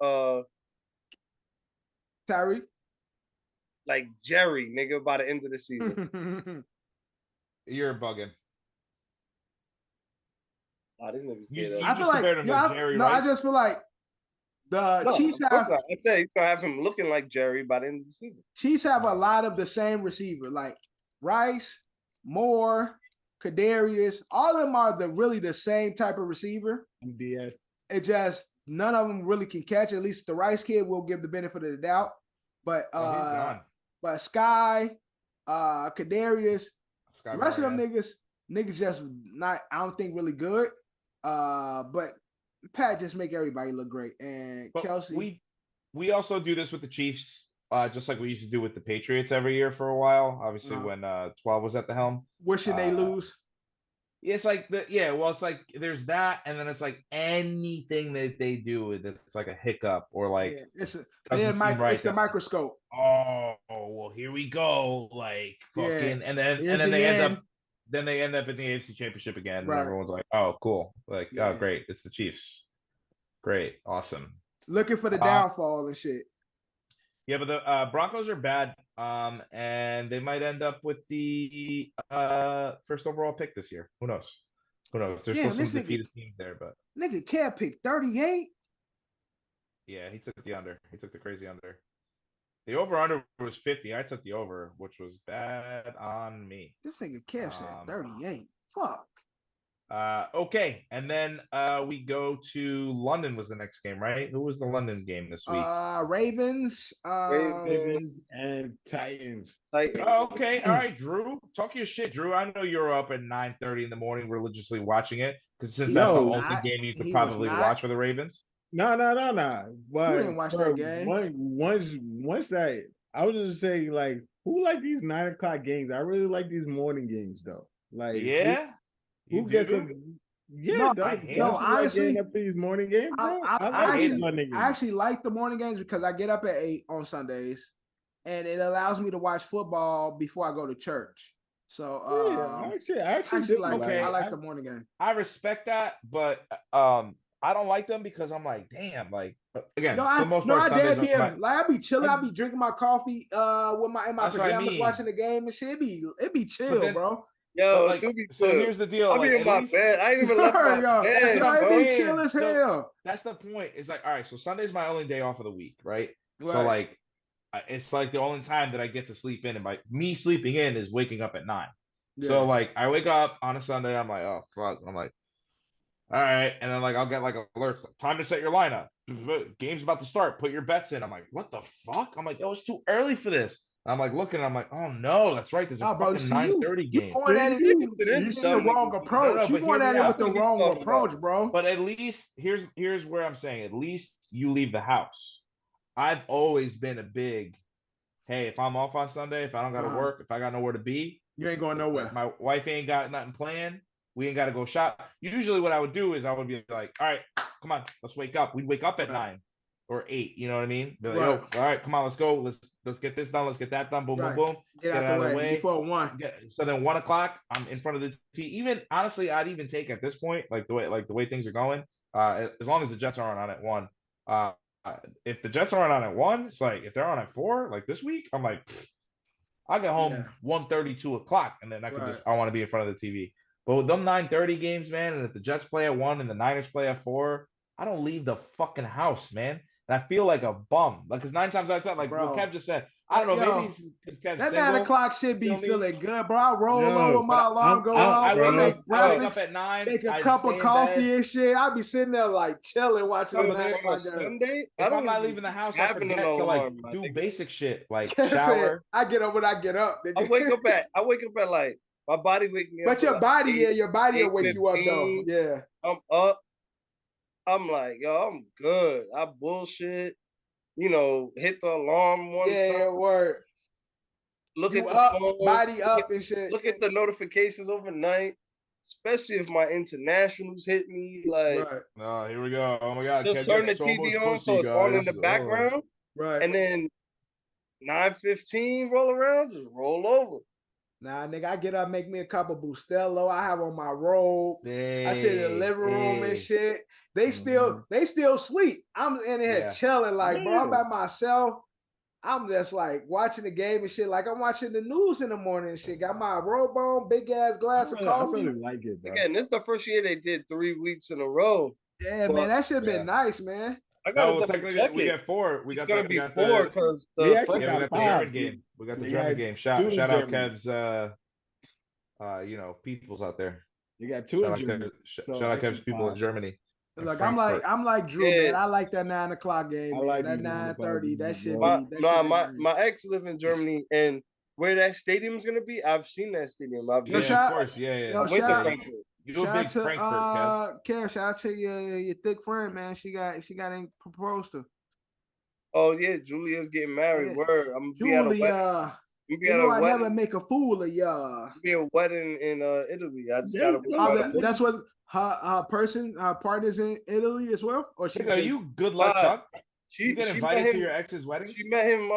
[SPEAKER 1] Tyreek.
[SPEAKER 6] Like Jerry, nigga, by the end of the season.
[SPEAKER 5] You're bugging.
[SPEAKER 6] Oh, this nigga's
[SPEAKER 5] You
[SPEAKER 1] I
[SPEAKER 5] just
[SPEAKER 1] feel like
[SPEAKER 5] compared him to Jerry Rice.
[SPEAKER 1] I just feel like the Chiefs have.
[SPEAKER 6] I said he's gonna have him looking like Jerry by the end of the season.
[SPEAKER 1] Chiefs have a lot of the same receiver, like Rice, Moore, Kadarius. All of them are really the same type of receiver.
[SPEAKER 2] Deez.
[SPEAKER 1] It just none of them really can catch. At least the Rice kid will give the benefit of the doubt. But
[SPEAKER 5] he's gone.
[SPEAKER 1] But Sky, Kadarius, the rest of them niggas just not. I don't think really good. But Pat just make everybody look great. And
[SPEAKER 5] but
[SPEAKER 1] Kelsey,
[SPEAKER 5] we also do this with the Chiefs, just like we used to do with the Patriots every year for a while. Obviously, when 12 was at the helm,
[SPEAKER 1] wishing they lose.
[SPEAKER 5] It's like it's like there's that, and then it's like anything that they do that's like a hiccup or like
[SPEAKER 1] it's the microscope.
[SPEAKER 5] Oh well, here we go, like fucking, and then they end up in the AFC Championship again, and everyone's like, oh cool, like oh great, it's the Chiefs, great, awesome,
[SPEAKER 1] looking for the downfall and shit.
[SPEAKER 5] Yeah, but the Broncos are bad, and they might end up with the first overall pick this year. Who knows? There's still some defeated teams there, but
[SPEAKER 1] nigga can't pick 38.
[SPEAKER 5] Yeah, he took the under. He took the crazy under. The over/under was 50. I took the over, which was bad on me.
[SPEAKER 1] This nigga Kev said 38. Fuck.
[SPEAKER 5] Okay, and then we go to London. Was the next game, right? Who was the London game this week?
[SPEAKER 1] Ravens.
[SPEAKER 2] Ravens and Titans.
[SPEAKER 5] Okay, all right, Drew. Talk your shit, Drew. I know you're up at 9:30 in the morning religiously watching it because that's the only game you could probably watch for the Ravens.
[SPEAKER 2] No. But
[SPEAKER 1] you didn't watch that game.
[SPEAKER 2] Once that, I was just saying, like, who like these 9 o'clock games? I really like these morning games though. Like, who gets them? Yeah,
[SPEAKER 1] honestly,
[SPEAKER 2] up these morning games.
[SPEAKER 1] I actually like the morning games because I get up at 8 on Sundays, and it allows me to watch football before I go to church. So I actually like the morning game.
[SPEAKER 5] I respect that, but I don't like them because I'm like, damn, like again, for the most part,
[SPEAKER 1] I be chilling. I be drinking my coffee with in my pajamas, watching the game and shit. It be chill, bro.
[SPEAKER 6] Yo,
[SPEAKER 5] like, so here's the deal.
[SPEAKER 6] I be in my bed. I ain't even left my bed.
[SPEAKER 1] It be chill as hell.
[SPEAKER 5] That's the point. It's like, all right, so Sunday's my only day off of the week, right? So like, it's like the only time that I get to sleep in, and me sleeping in is waking up at 9. Yeah. So like, I wake up on a Sunday. I'm like, oh fuck. I'm like, all right, and then like I'll get like alerts, like, time to set your lineup. Game's about to start. Put your bets in. I'm like, what the fuck? I'm like, yo, it's too early for this. I'm like looking. I'm like, oh no, that's right. There's a fucking 9:30 game.
[SPEAKER 1] You going at it? This is the wrong approach. You going at it with the wrong approach, bro.
[SPEAKER 5] But at least here's where I'm saying. At least you leave the house. I've always been a big, hey, if I'm off on Sunday, if I don't got to work, if I got nowhere to be,
[SPEAKER 1] you ain't going nowhere.
[SPEAKER 5] My wife ain't got nothing planned. We ain't got to go shop. Usually what I would do is I would be like, all right, come on, let's wake up. We'd wake up at 9 or 8. You know what I mean? Be like, yo, all right, come on, let's go. Let's get this done. Let's get that done. Boom, boom, boom.
[SPEAKER 1] Get out the way before 1.
[SPEAKER 5] So then 1 o'clock, I'm in front of the TV. Even honestly, I'd even take at this point, like the way things are going, as long as the Jets aren't on at 1. If the Jets aren't on at 1, it's like if they're on at 4, like this week, I'm like, I'll get home 1:30, 2 o'clock, and then I want to be in front of the TV. But with them 9:30 games, man, and if the Jets play at 1 and the Niners play at 4, I don't leave the fucking house, man. And I feel like a bum. Like, because 9 times out of 10, like what Kev just said, I don't know, maybe because Kev's
[SPEAKER 1] that
[SPEAKER 5] single,
[SPEAKER 1] 9 o'clock shit be feeling good, bro. I roll over my alarm, go off.
[SPEAKER 5] I wake up at 9,
[SPEAKER 1] make a cup of coffee and shit. I be sitting there like chilling, watching the 9 o'clock game.
[SPEAKER 6] Sunday,
[SPEAKER 5] if I'm not leaving the house, I forget to like do basic shit like shower.
[SPEAKER 1] I get up when I get up.
[SPEAKER 6] I wake up at like my body wake me up.
[SPEAKER 1] But your body will wake you up though. Yeah.
[SPEAKER 6] I'm up. I'm like, yo, I'm good. I bullshit. You know, hit the alarm one time.
[SPEAKER 1] Yeah, word.
[SPEAKER 6] Look at the phone,
[SPEAKER 1] body up and shit.
[SPEAKER 6] Look at the notifications overnight, especially if my internationals hit me. Like,
[SPEAKER 5] oh, here we go. Oh my god,
[SPEAKER 6] just turn the TV on so it's on in the background.
[SPEAKER 1] Right.
[SPEAKER 6] And then 9:15 roll around, just roll over.
[SPEAKER 1] Nah, nigga, I get up, make me a cup of Bustelo. I have on my robe. I sit in the living room and shit. They still sleep. I'm in here chilling, like, bro, I'm by myself. I'm just like watching the game and shit. Like I'm watching the news in the morning and shit. Got my robe on, big ass glass of coffee.
[SPEAKER 2] I really like it, bro.
[SPEAKER 6] Again, this is the first year they did 3 weeks in a row.
[SPEAKER 1] Yeah, man, that should have been nice, man.
[SPEAKER 5] I got technically we got 4. We got
[SPEAKER 6] gonna be 4 because
[SPEAKER 5] we got the German game. We got the German game. Shout out Kev's peoples out there.
[SPEAKER 2] You got 2 in Germany.
[SPEAKER 5] Shout out Kev's people in Germany.
[SPEAKER 1] Look, I'm like Drew, man. I like that 9 o'clock game. I like that 9:30. That shit.
[SPEAKER 6] My ex live in Germany, and where that stadium is gonna be, I've seen that stadium.
[SPEAKER 5] Of course, yeah.
[SPEAKER 6] I went to Frankfurt.
[SPEAKER 5] You a big Frankfurt,
[SPEAKER 1] Kev. Shout out to your thick friend, man. She got proposed to.
[SPEAKER 6] Oh yeah, Julia's getting married.
[SPEAKER 1] Yeah.
[SPEAKER 6] Word. I'm gonna be at a wedding.
[SPEAKER 1] I never make a fool of y'all.
[SPEAKER 6] Be a wedding in Italy. I just gotta.
[SPEAKER 1] That's what her partner's in Italy as well. Or
[SPEAKER 5] are you good luck, Chuck? You get invited to your ex's wedding?
[SPEAKER 6] She met him.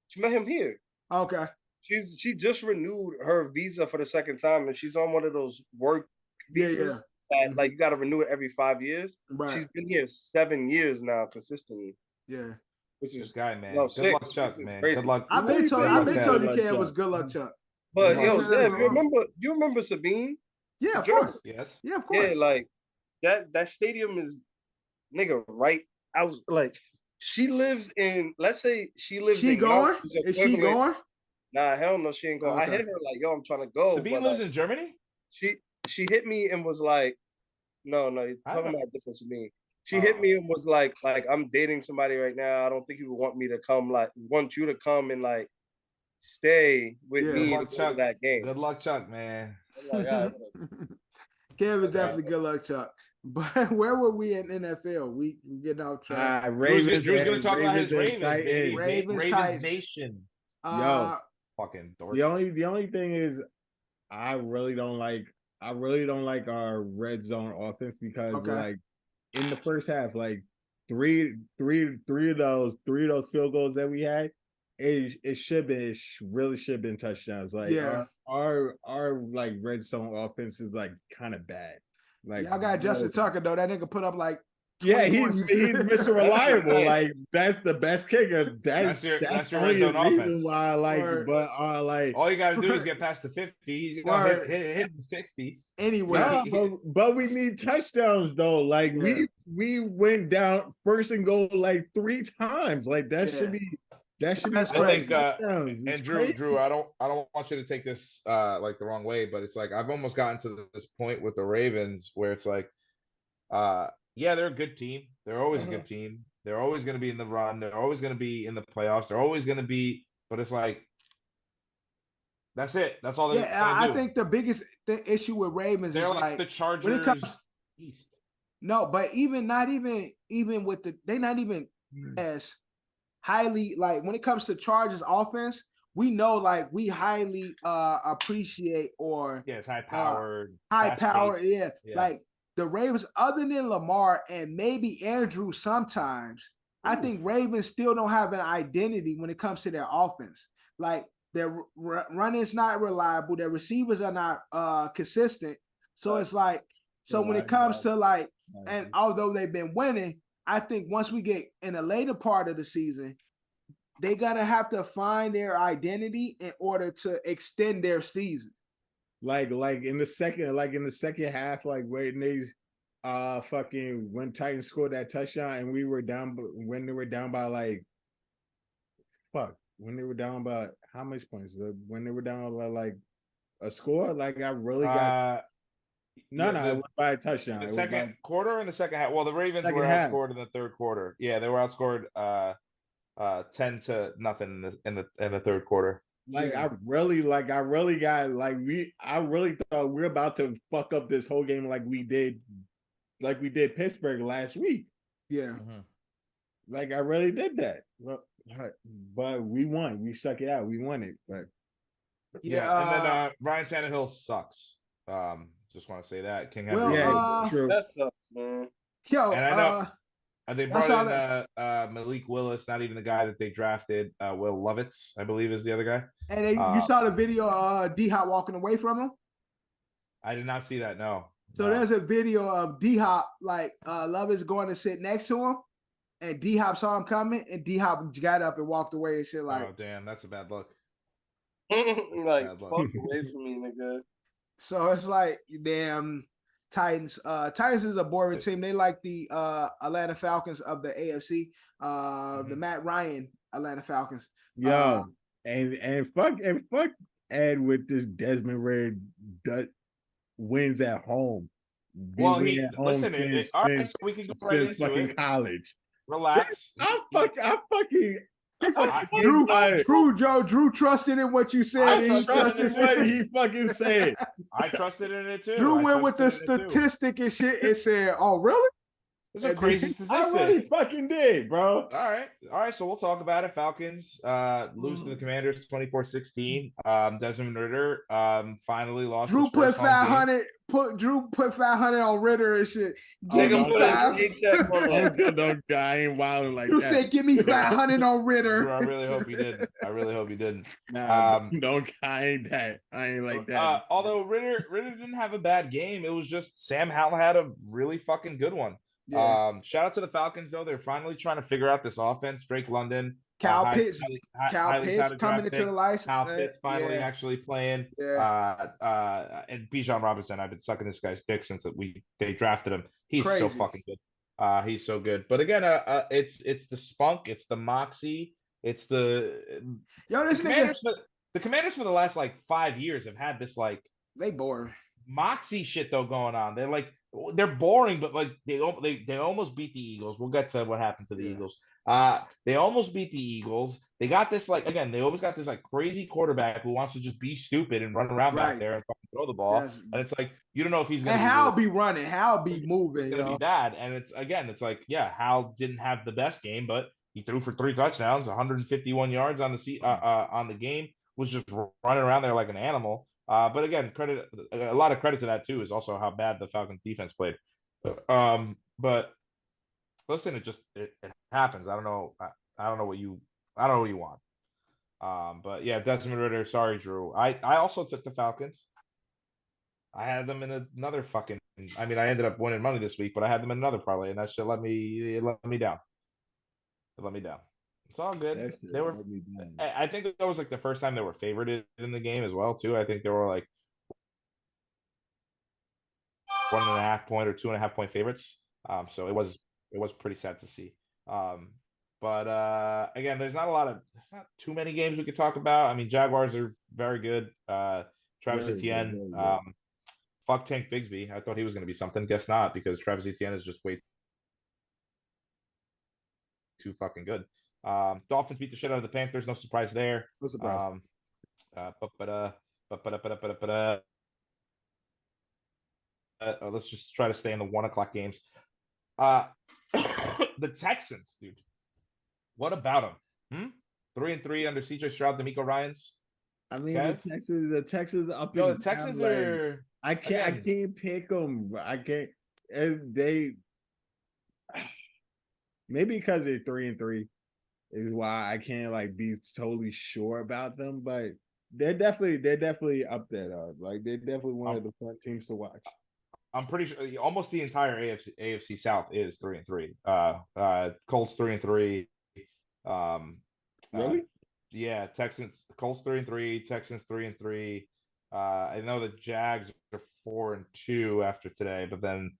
[SPEAKER 6] She met him here.
[SPEAKER 1] Okay.
[SPEAKER 6] She just renewed her visa for the second time, and she's on one of those work visas that like you got to renew it every 5 years.
[SPEAKER 1] Right.
[SPEAKER 6] She's been here 7 years now consistently.
[SPEAKER 1] Yeah.
[SPEAKER 6] Which is
[SPEAKER 5] this guy, man. Good luck, Chuck, man.
[SPEAKER 6] Crazy.
[SPEAKER 5] Good luck.
[SPEAKER 1] I've been told you, Kev, was good luck, Chuck.
[SPEAKER 6] But you remember Sabine?
[SPEAKER 1] Yeah, of course.
[SPEAKER 5] Yes.
[SPEAKER 1] Yeah, of course.
[SPEAKER 6] Yeah, like that stadium is nigga right. I was like, she lives in. Let's say she lives.
[SPEAKER 1] She
[SPEAKER 6] in
[SPEAKER 1] going? Is she going?
[SPEAKER 6] Nah, hell no, she ain't going. Okay. I hit her like, yo, I'm trying to go.
[SPEAKER 5] Sabine lives in Germany.
[SPEAKER 6] She hit me and was like, no, you're talking about different Sabine. She hit me and was like I'm dating somebody right now. I don't think he would want me to come. Like, want you to come and like stay with me to that game.
[SPEAKER 5] Good luck, Chuck, man.
[SPEAKER 6] Like,
[SPEAKER 1] Kev is definitely good luck, Chuck. But where were we in NFL? We getting off track.
[SPEAKER 5] Drew's gonna talk about his Ravens.
[SPEAKER 1] Ravens
[SPEAKER 5] Nation.
[SPEAKER 2] Yo,
[SPEAKER 5] fucking dork.
[SPEAKER 2] The only thing is, I really don't like our red zone offense because like in the first half, like three of those field goals that we had, it really should have been touchdowns. Like our like red zone offense is like kind of bad. Like
[SPEAKER 1] y'all got Justin Tucker though. That nigga put up like
[SPEAKER 2] he's Mr. Reliable. Like that's the best kicker. That's your red zone offense. Why
[SPEAKER 5] all you gotta do is get past the 50. He's gonna hit the 60s.
[SPEAKER 1] Anyway,
[SPEAKER 2] but we need touchdowns though. Like we went down first and goal like 3 times. Like that should be.
[SPEAKER 1] That's crazy.
[SPEAKER 5] And Drew, I don't want you to take this like the wrong way, but it's like I've almost gotten to this point with the Ravens where it's like, they're a good team. They're always a good team. They're always going to be in the run. They're always going to be in the playoffs. They're always going to be, but it's like, that's it. That's all they're
[SPEAKER 1] I think the biggest issue with Ravens
[SPEAKER 5] they're
[SPEAKER 1] is
[SPEAKER 5] like the Chargers
[SPEAKER 1] when it comes,
[SPEAKER 5] East.
[SPEAKER 1] No, but even with they're not even as highly, like when it comes to Chargers offense, we know like we highly appreciate
[SPEAKER 5] it's high powered,
[SPEAKER 1] like the Ravens, other than Lamar and maybe Andrew sometimes, I think Ravens still don't have an identity when it comes to their offense. Like their running's not reliable, their receivers are not consistent. So it's like, when it comes to like, and although they've been winning, I think once we get in the later part of the season, they gotta have to find their identity in order to extend their season.
[SPEAKER 2] Like in the second half, like when they when Titans scored that touchdown and we were down when they were down by like when they were down by how much points? When they were down by like a score, like I really got it went by a touchdown.
[SPEAKER 5] The second quarter or in the second half. Well, the Ravens were outscored in the third quarter. Yeah, they were outscored 10-0 in the third quarter.
[SPEAKER 2] I really thought we were about to fuck up this whole game like we did Pittsburgh last week.
[SPEAKER 1] Yeah.
[SPEAKER 5] Mm-hmm.
[SPEAKER 2] Like I really did that. But we won. We stuck it out. We won it. But
[SPEAKER 5] and then Ryan Tannehill sucks. Just want to say that.
[SPEAKER 1] True.
[SPEAKER 6] That sucks, man.
[SPEAKER 1] Yo,
[SPEAKER 5] and I know They brought in Malik Willis, not even the guy that they drafted. Will Lovitz, I believe, is the other guy.
[SPEAKER 1] And you saw the video of D-Hop walking away from him?
[SPEAKER 5] I did not see that, no.
[SPEAKER 1] So there's a video of D-Hop, like Lovitz going to sit next to him, and D-Hop saw him coming, and D-Hop got up and walked away and shit like,
[SPEAKER 5] oh, damn, that's a bad look.
[SPEAKER 6] Like, fuck away from me, nigga.
[SPEAKER 1] So it's like, damn, Titans. Titans is a boring team. They like the Atlanta Falcons of the AFC. The Matt Ryan Atlanta Falcons.
[SPEAKER 2] Yo, and fuck Ed with this Desmond Ridder wins at home.
[SPEAKER 5] Well, listen, all right, so we can go right into
[SPEAKER 2] fucking
[SPEAKER 5] it.
[SPEAKER 2] College.
[SPEAKER 5] Relax.
[SPEAKER 2] I'm fucking
[SPEAKER 1] Drew trusted in what you said.
[SPEAKER 2] I trusted what he fucking said.
[SPEAKER 5] I trusted in it too.
[SPEAKER 1] Drew went with the statistic and shit and said, "Oh, really?"
[SPEAKER 5] It's a crazy statistic.
[SPEAKER 2] I really fucking did, bro.
[SPEAKER 5] All right. So we'll talk about it. Falcons lose to the Commanders 24-16. Desmond Ridder finally lost.
[SPEAKER 1] Drew put 500. Drew put 500 on Ridder and shit. Give me 500.
[SPEAKER 2] Don't I ain't wilding like
[SPEAKER 1] Drew
[SPEAKER 2] that.
[SPEAKER 1] Drew said, "Give me 500 on Ridder."
[SPEAKER 5] Drew, I really hope he didn't.
[SPEAKER 2] Nah, don't. I ain't that. I ain't like that.
[SPEAKER 5] Although Ridder didn't have a bad game. It was just Sam Howell had a really fucking good one. Yeah. Shout out to the Falcons though. They're finally trying to figure out this offense. Drake London,
[SPEAKER 1] Cal Pitts coming into the lights.
[SPEAKER 5] Cal Pitts finally actually playing.
[SPEAKER 1] Yeah.
[SPEAKER 5] And Bijan Robinson. I've been sucking this guy's dick since they drafted him. He's
[SPEAKER 1] crazy.
[SPEAKER 5] So fucking good. He's so good. But again, it's the spunk, it's the moxie, it's the the Commanders for the last like 5 years have had this like
[SPEAKER 1] they boring
[SPEAKER 5] moxie shit though going on. They're boring, but like they almost beat the Eagles. We'll get to what happened to the Eagles. They almost beat the Eagles. They got this like again. They always got this like crazy quarterback who wants to just be stupid and run around back there and fucking throw the ball. And it's like you don't know if he's gonna.
[SPEAKER 1] And Hal be running, Hal be moving.
[SPEAKER 5] It's gonna be bad. And it's like Hal didn't have the best game, but he threw for 3 touchdowns, 151 yards on the game. Was just running around there like an animal. But again, a lot of credit to that too is also how bad the Falcons defense played. But listen, it happens. I don't know what you want. But yeah, Desmond Ridder. Sorry, Drew. I also took the Falcons. I had them in another fucking. I mean, I ended up winning money this week, but I had them in another parlay, and that shit let me down. It let me down. It's all good. They were. I think that was like the first time they were favored in the game as well too. I think they were like 1.5 point or 2.5 point favorites. So it was pretty sad to see. But again, there's not too many games we could talk about. I mean, Jaguars are very good. Travis Etienne. Fuck Tank Bigsby. I thought he was going to be something. Guess not, because Travis Etienne is just way too fucking good. Dolphins beat the shit out of the Panthers. No surprise there.
[SPEAKER 1] No surprise.
[SPEAKER 5] Let's just try to stay in the 1:00 games. The Texans, dude. What about them? 3-3 under CJ Stroud, D'Amico Ryans.
[SPEAKER 2] I mean, the Texans up.
[SPEAKER 5] No, the Texans are.
[SPEAKER 2] I can't pick them. I can't. They maybe because they're 3-3. Is why I can't like be totally sure about them, but they're definitely up there though. Like they're definitely one of the fun teams to watch.
[SPEAKER 5] I'm pretty sure almost the entire AFC South is 3-3. Colts 3-3.
[SPEAKER 2] Really?
[SPEAKER 5] Yeah, Colts 3-3, Texans 3-3. I know the Jags are 4-2 after today, but then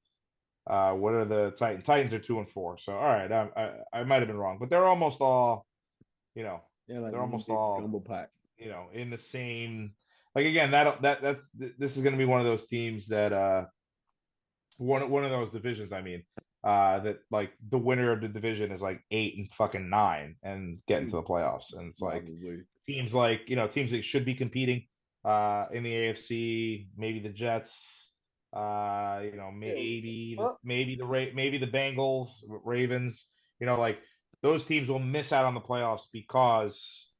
[SPEAKER 5] what are the Titans? Titans are 2-4. So all right, I might have been wrong, but they're almost all, like they're almost all
[SPEAKER 2] gumbo pot.
[SPEAKER 5] In the same. Like again, this is going to be one of those teams that one of those divisions. I mean, that like the winner of the division is like 8-9 and get into the playoffs, and it's like teams that should be competing in the AFC, maybe the Jets. Maybe the Bengals, Ravens, like those teams will miss out on the playoffs because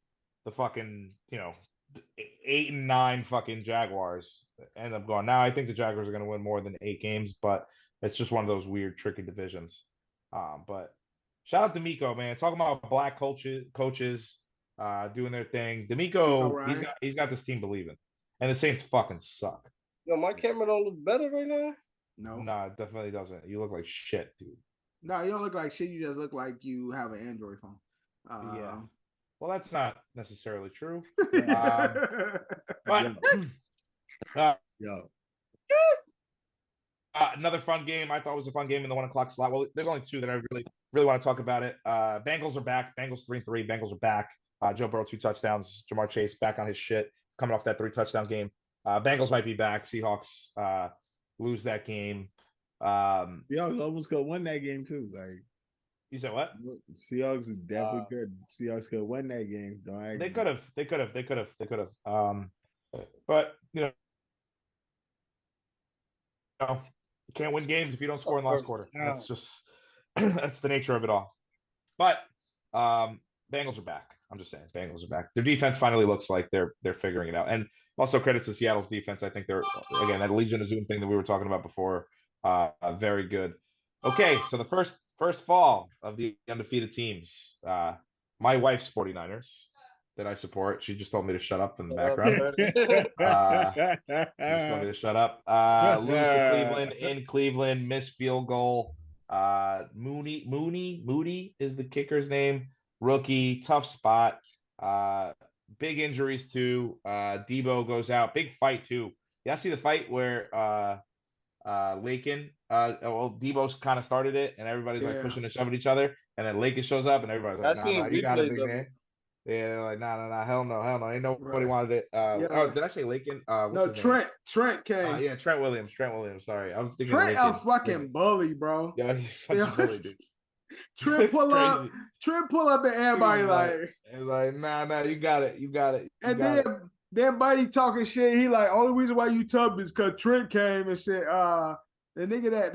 [SPEAKER 5] the fucking, 8-9 fucking Jaguars end up going. Now I think the Jaguars are going to win more than 8 games, but it's just one of those weird, tricky divisions. But shout out to Miko, man. Talking about black coaches doing their thing. D'Amico, he's got this team believing, and the Saints fucking suck.
[SPEAKER 6] Yo, my camera don't look better right now.
[SPEAKER 5] No, it definitely doesn't. You look like shit, dude.
[SPEAKER 1] No, you don't look like shit. You just look like you have an Android phone.
[SPEAKER 5] Yeah. Well, that's not necessarily true.
[SPEAKER 2] But
[SPEAKER 5] another fun game. I thought it was a fun game in the 1 o'clock slot. Well, there's only two that I really want to talk about it. Bengals are back. Bengals 3-3. Bengals are back. Joe Burrow 2 touchdowns. Jamar Chase back on his shit, coming off that 3 touchdown game. Bengals might be back. Seahawks lose that game.
[SPEAKER 2] Seahawks almost could win that game too. Like,
[SPEAKER 5] you said what?
[SPEAKER 2] Seahawks is definitely good. Seahawks could win that game.
[SPEAKER 5] They could have. But you can't win games if you don't score in the last quarter. That's just that's the nature of it all. But Bengals are back. I'm just saying, Bengals are back. Their defense finally looks like they're figuring it out. And also credits to Seattle's defense. I think they're, again, that Legion of Zoom thing that we were talking about before, very good. Okay, so the first fall of the undefeated teams. My wife's 49ers that I support. She just told me to shut up in the background. She just told me to shut up. Lose to Cleveland in Cleveland, missed field goal. Moody is the kicker's name. Rookie, tough spot. Big injuries too. Debo goes out. Big fight too. Yeah, see the fight where Lakin, Debo's kind of started it, and everybody's like pushing and shoving each other, and then Lakin shows up, and everybody's like, nah, you got it, big man. Yeah, they're like, nah, hell no. Ain't nobody wanted it. Oh, did I say Lakin?
[SPEAKER 1] No, Trent came.
[SPEAKER 5] Yeah, Trent Williams. Sorry, I was thinking
[SPEAKER 1] Trent a fucking bully, bro.
[SPEAKER 5] Yeah, he's such a bully, dude.
[SPEAKER 1] Trent pull up, and everybody
[SPEAKER 5] it's like, nah, you got it.
[SPEAKER 1] And then Buddy talking shit. He like, only reason why you tough is because Trent came and shit. The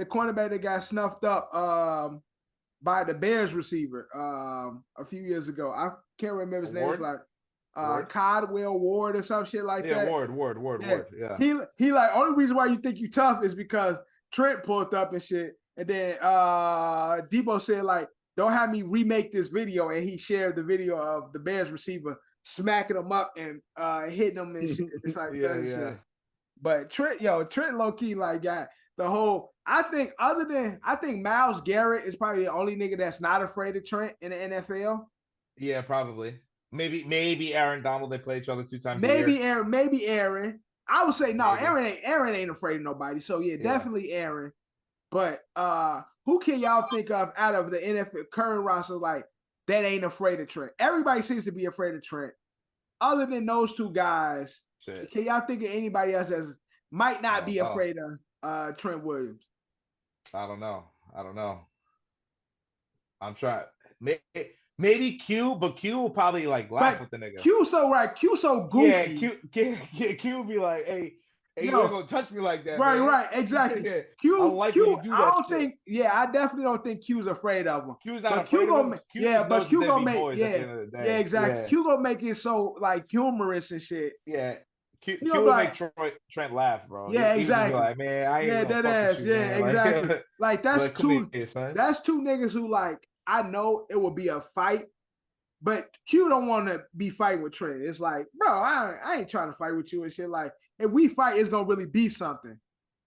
[SPEAKER 1] cornerback that got snuffed up by the Bears receiver a few years ago. I can't remember his name. It's like Codwell Ward or some shit like that.
[SPEAKER 5] Ward. Yeah.
[SPEAKER 1] He like, only reason why you think you tough is because Trent pulled up and shit. And then Debo said, like, don't have me remake this video. And he shared the video of the Bears receiver smacking him up and hitting him and shit. It's like shit. But Trent low-key like got the whole, I think Myles Garrett is probably the only nigga that's not afraid of Trent in the NFL.
[SPEAKER 5] Yeah, probably. Maybe Aaron Donald, they play each other 2 times
[SPEAKER 1] maybe
[SPEAKER 5] a year.
[SPEAKER 1] Maybe Aaron. I would say no, Aaron ain't afraid of nobody. So yeah, definitely Aaron. But who can y'all think of out of the NFL current roster like that ain't afraid of Trent? Everybody seems to be afraid of Trent. Other than those 2 guys, can y'all think of anybody else that might not be afraid of Trent Williams?
[SPEAKER 5] I don't know. I'm trying. Maybe Q, but Q will probably like laugh with the nigga.
[SPEAKER 1] Q so goofy.
[SPEAKER 5] Yeah, Q will be like, hey, you ain't gonna touch me like that.
[SPEAKER 1] Right, exactly.
[SPEAKER 5] Yeah.
[SPEAKER 1] Q,
[SPEAKER 5] I like when you do that.
[SPEAKER 1] I definitely don't think Q's afraid of him.
[SPEAKER 5] Q's not afraid of him.
[SPEAKER 1] But Q gonna make exactly. Yeah. Q gonna make it so like humorous and shit.
[SPEAKER 5] Yeah. Q will make Trent laugh, bro.
[SPEAKER 1] Yeah, exactly.
[SPEAKER 5] Like, man, I ain't
[SPEAKER 1] that ass. Yeah, exactly. Like that's like, that's 2 niggas who like, I know it will be a fight, but Q don't want to be fighting with Trent. It's like, bro, I ain't trying to fight with you and shit. Like, if we fight, it's gonna really be something.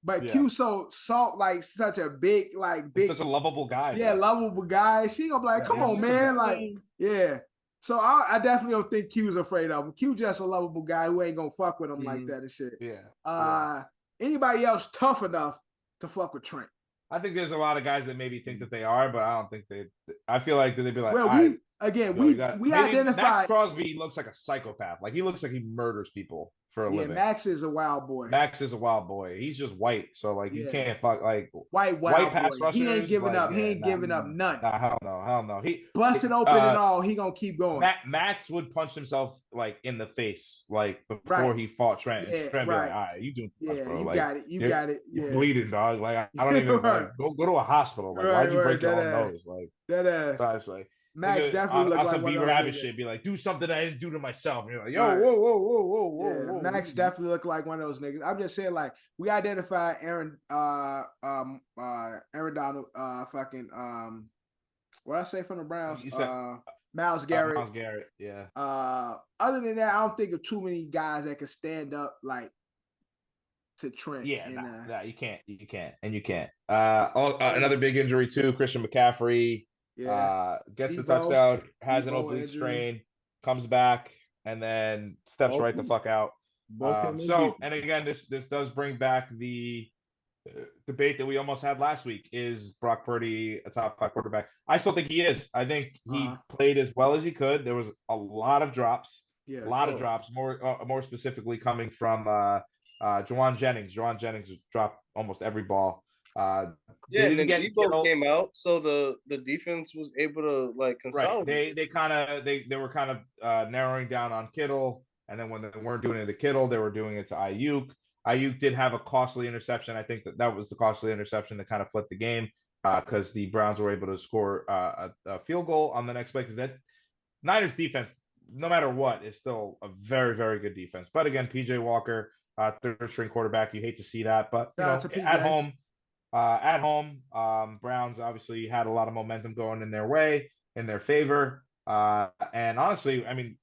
[SPEAKER 1] But Q so like such a big,
[SPEAKER 5] such a lovable guy.
[SPEAKER 1] Yeah, lovable guy. She gonna be like, come on, man. Like, yeah. So I definitely don't think Q's afraid of him. Q just a lovable guy who ain't gonna fuck with him like that and shit.
[SPEAKER 5] Yeah.
[SPEAKER 1] Anybody else tough enough to fuck with Trent?
[SPEAKER 5] I think there's a lot of guys that maybe think that they are, but I don't think they. I feel like they'd be like,
[SPEAKER 1] well, we identified.
[SPEAKER 5] Max Crosby looks like a psychopath. Like he looks like he murders people for a living.
[SPEAKER 1] Max is a wild boy.
[SPEAKER 5] He's just white, so like you can't fuck like
[SPEAKER 1] white pass rushers. He ain't giving up. He ain't giving up none.
[SPEAKER 5] Nah, hell no. He
[SPEAKER 1] busted open and all. He gonna keep going.
[SPEAKER 5] Max would punch himself like in the face like before he fought Trent. And Trent be like, all right, you doing stuff, bro.
[SPEAKER 1] You got it. You got it. Yeah.
[SPEAKER 5] You're bleeding, dog. Like I don't even like, go to a hospital. Like why'd you break your own nose? Like
[SPEAKER 1] that ass.
[SPEAKER 5] So it's like
[SPEAKER 1] Max definitely looks like
[SPEAKER 5] one of those rabbit shit. Be like, do something I didn't do to myself. And you're like, yo, whoa.
[SPEAKER 1] Max definitely look like one of those niggas. I'm just saying, like, we identified Aaron Donald, What I say from the Browns?
[SPEAKER 5] You said
[SPEAKER 1] Myles Garrett.
[SPEAKER 5] Myles Garrett, yeah.
[SPEAKER 1] Other than that, I don't think of too many guys that can stand up like to Trent.
[SPEAKER 5] Yeah,
[SPEAKER 1] and,
[SPEAKER 5] you can't. Another big injury too. Christian McCaffrey. Gets the touchdown, has an oblique strain, comes back, and then steps right the fuck out. And again, this does bring back the debate that we almost had last week. Is Brock Purdy a top 5 quarterback? I still think he is. I think he played as well as he could. There was a lot of drops. A lot of drops. More specifically coming from Juwan Jennings. Juwan Jennings dropped almost every ball.
[SPEAKER 6] And then Debo came out, so the defense was able to like consolidate.
[SPEAKER 5] Right. They were kind of narrowing down on Kittle, and then when they weren't doing it to Kittle, they were doing it to Ayuk. Ayuk did have a costly interception. I think that was the costly interception that kind of flipped the game because the Browns were able to score a field goal on the next play. Because that Niners defense, no matter what, is still a very, very good defense. But again, PJ Walker, third string quarterback, you hate to see that. But you know, at home, Browns obviously had a lot of momentum going in their favor. And honestly, I mean,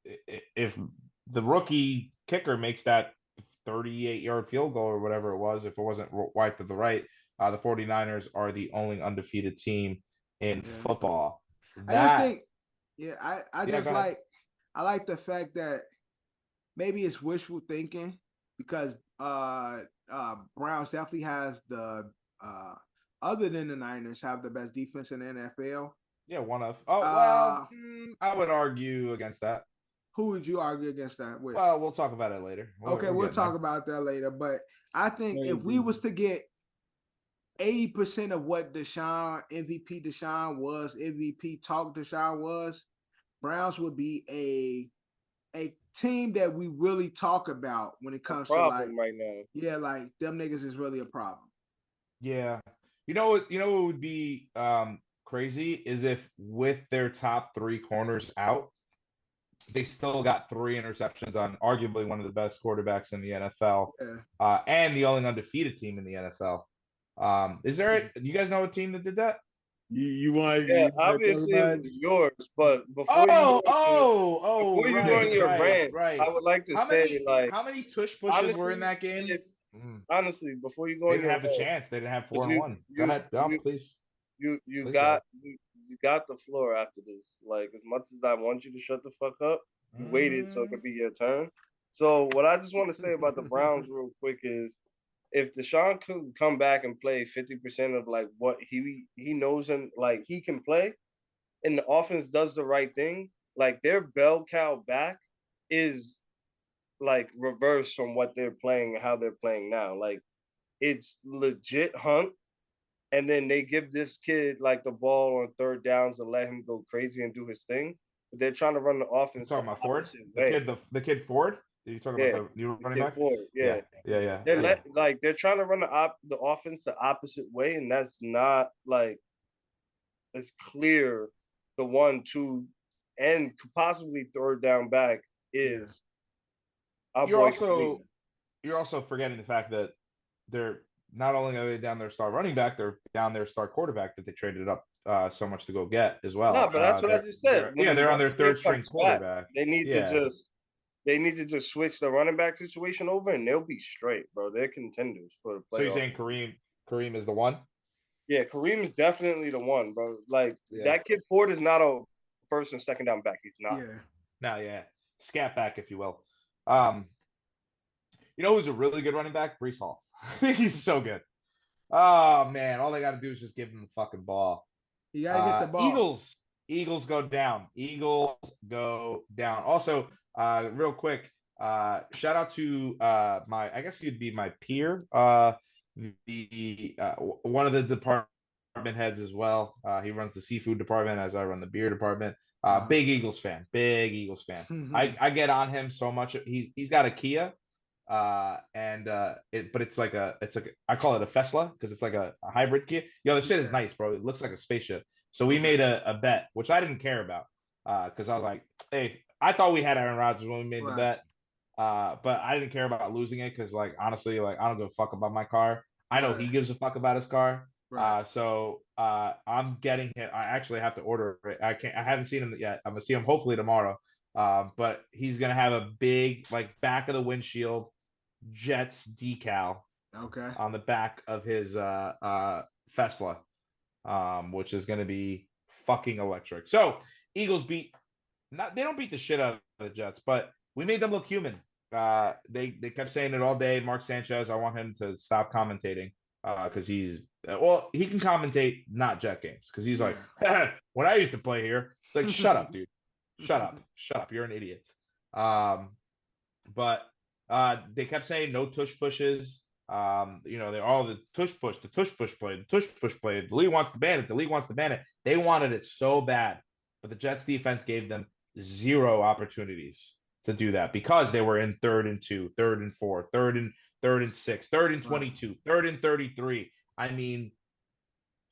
[SPEAKER 5] if the rookie kicker makes that 38-yard field goal or whatever it was, if it wasn't wide to the right, the 49ers are the only undefeated team in football.
[SPEAKER 1] I like the fact that maybe it's wishful thinking because Browns definitely has the other than the Niners have the best defense in the NFL.
[SPEAKER 5] Yeah, one of. I would argue against that.
[SPEAKER 1] Who would you argue against that with?
[SPEAKER 5] Well, we'll talk about it later.
[SPEAKER 1] We'll talk about that later. But I think if we was to get 80% of what MVP Deshaun was, MVP talk Deshaun was, Browns would be a team that we really talk about when it comes to like
[SPEAKER 6] right now.
[SPEAKER 1] Yeah, like them niggas is really a problem.
[SPEAKER 5] Yeah. You know what would be crazy is if with their top 3 corners out, they still got 3 interceptions on arguably one of the best quarterbacks in the NFL, and the only undefeated team in the NFL. Do you guys know a team that did that?
[SPEAKER 2] You want?
[SPEAKER 6] Yeah, obviously it was yours, but before you go in your rant, I would like to say
[SPEAKER 5] how many tush pushes were in that game?
[SPEAKER 6] Honestly, before you go,
[SPEAKER 5] they didn't have the chance. They didn't have 4-1. Go ahead, please.
[SPEAKER 6] You got the floor after this. Like, as much as I want you to shut the fuck up, you waited so it could be your turn. So what I just want to say about the Browns real quick is, if Deshaun could come back and play 50% of like what he knows and like he can play, and the offense does the right thing, like their bell cow back is like reverse from what they're playing and how they're playing now. Like, it's legit Hunt. And then they give this kid like the ball on third downs and let him go crazy and do his thing. But they're trying to run the offense.
[SPEAKER 5] You're talking about Ford? The kid Ford? Are you talking about the new running back?
[SPEAKER 6] Ford, yeah. They're trying to run the offense the opposite way, and that's not like it's clear the 1, 2, and possibly third down back is.
[SPEAKER 5] You're also forgetting the fact that they're not only are they down their star running back, they're down their star quarterback that they traded up so much to go get as well.
[SPEAKER 6] No, but that's what I just said.
[SPEAKER 5] They're on their third string quarterback.
[SPEAKER 6] They need to just switch the running back situation over, and they'll be straight, bro. They're contenders for the playoffs.
[SPEAKER 5] So you're saying Kareem is the one?
[SPEAKER 6] Yeah, Kareem is definitely the one, bro. Like that kid Ford is not a first and second down back. He's not.
[SPEAKER 5] Scat back, if you will. You know who's a really good running back? Breece Hall. He's so good. Oh man, all they got to do is just give him the fucking ball.
[SPEAKER 1] You gotta get the ball.
[SPEAKER 5] Eagles go down. Also, real quick, shout out to I guess he'd be my peer, one of the department heads as well. He runs the seafood department as I run the beer department. Big Eagles fan. Mm-hmm. I get on him so much. He's got a Kia. But it's like I call it a Fesla because it's like a hybrid Kia. Yo, the shit is nice, bro. It looks like a spaceship. So we made a bet, which I didn't care about, because I was like, hey, I thought we had Aaron Rodgers when we made the bet, but I didn't care about losing it because, like, honestly, like I don't give a fuck about my car. I know he gives a fuck about his car.
[SPEAKER 1] Right.
[SPEAKER 5] So I'm getting him. I actually have to order it. I haven't seen him yet. I'm gonna see him hopefully tomorrow. But he's gonna have a big like back of the windshield Jets decal
[SPEAKER 1] Okay.
[SPEAKER 5] on the back of his Tesla, which is gonna be fucking electric. So Eagles beat. Not they don't beat the shit out of the Jets, but we made them look human. They kept saying it all day. Mark Sanchez, I want him to stop commentating because he's well, he can commentate not Jet games because he's like, when I used to play here, it's like, shut up, dude, shut up, you're an idiot. But they kept saying no tush pushes. They're all the tush push play, the tush push play. The league wants to ban it. The league wants to ban it. They wanted it so bad, but the Jets defense gave them zero opportunities to do that because they were in 3rd and 2, 3rd and 4, 3rd and 6, 3rd and 22, 3rd and 33. I mean,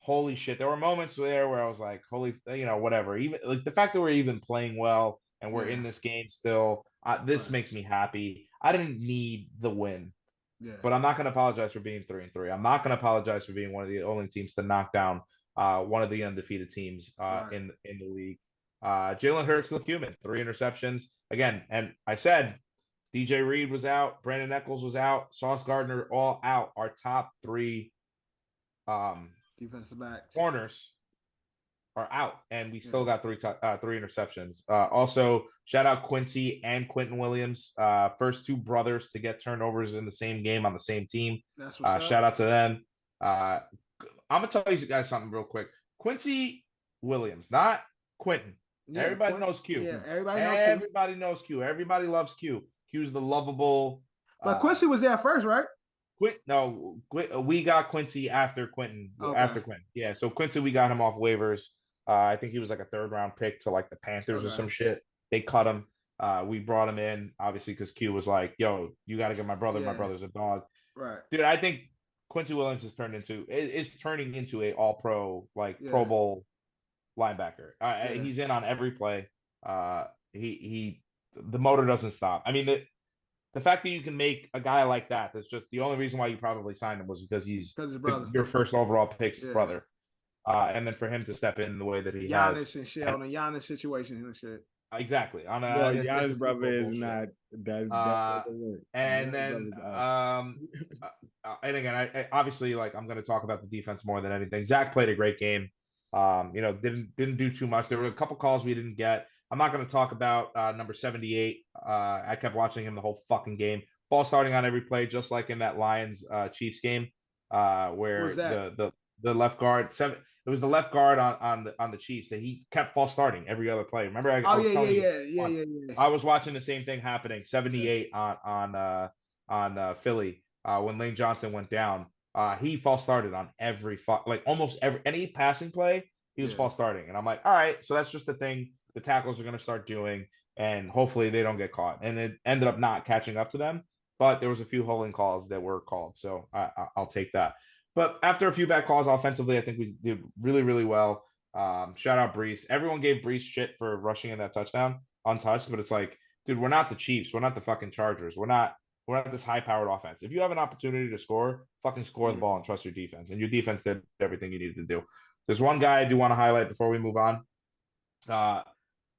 [SPEAKER 5] holy shit. There were moments there where I was like, holy, whatever. Even like the fact that we're even playing well and we're in this game still, this makes me happy. I didn't need the win.
[SPEAKER 1] Yeah.
[SPEAKER 5] But I'm not going to apologize for being 3-3. I'm not going to apologize for being one of the only teams to knock down one of the undefeated teams in the league. Jalen Hurts looked human. 3 interceptions. Again, and I said DJ Reed was out. Brandon Eccles was out. Sauce Gardner all out. Our top 3
[SPEAKER 1] defensive backs
[SPEAKER 5] corners are out, and we still got 3 interceptions. Also, shout out Quincy and Quentin Williams, first 2 brothers to get turnovers in the same game on the same team.
[SPEAKER 1] That's what's
[SPEAKER 5] Shout out to them. I'm gonna tell you guys something real quick. Quincy Williams, not Quentin.
[SPEAKER 1] Yeah,
[SPEAKER 5] everybody knows Q.
[SPEAKER 1] Yeah,
[SPEAKER 5] everybody knows Q. Everybody loves Q. Q's the lovable.
[SPEAKER 1] But Quincy was there first, right?
[SPEAKER 5] We got Quincy after Quentin.
[SPEAKER 1] Okay.
[SPEAKER 5] After Quentin, yeah. So Quincy, we got him off waivers. I think he was like a 3rd round pick to like the Panthers or some shit. They cut him. We brought him in obviously because Q was like, "Yo, you got to get my brother. My brother's a dog."
[SPEAKER 1] Right,
[SPEAKER 5] dude. I think Quincy Williams is turning into a All Pro Pro Bowl linebacker. He's in on every play. The motor doesn't stop. I mean the fact that you can make a guy like that's just the only reason why you probably signed him was because he's your first overall pick's brother. And then for him to step in the way that he
[SPEAKER 1] Giannis
[SPEAKER 5] has.
[SPEAKER 1] And shit, on a Giannis situation and shit.
[SPEAKER 5] Exactly. On a
[SPEAKER 2] Giannis brother is not that.
[SPEAKER 5] And then and again, I obviously I'm going to talk about the defense more than anything. Zach played a great game. Didn't do too much. There were a couple calls we didn't get. I'm not going to talk about number 78. I kept watching him the whole fucking game. Ball starting on every play, just like in that Lions Chiefs game, where the left guard it was the left guard on the Chiefs that he kept false starting every other play. Remember, I was watching the same thing happening. 78 on Philly when Lane Johnson went down. He false started on almost any passing play. He was false starting, and I'm like, all right, so that's just the thing the tackles are going to start doing, and hopefully they don't get caught. And it ended up not catching up to them, but there was a few holding calls that were called, so I'll take that. But after a few bad calls offensively, I think we did really, really well. Shout out Brees. Everyone gave Brees shit for rushing in that touchdown untouched, but it's like, dude, we're not the Chiefs. We're not the fucking Chargers. We're not this high-powered offense. If you have an opportunity to score, fucking score the ball and trust your defense. And your defense did everything you needed to do. There's one guy I do want to highlight before we move on.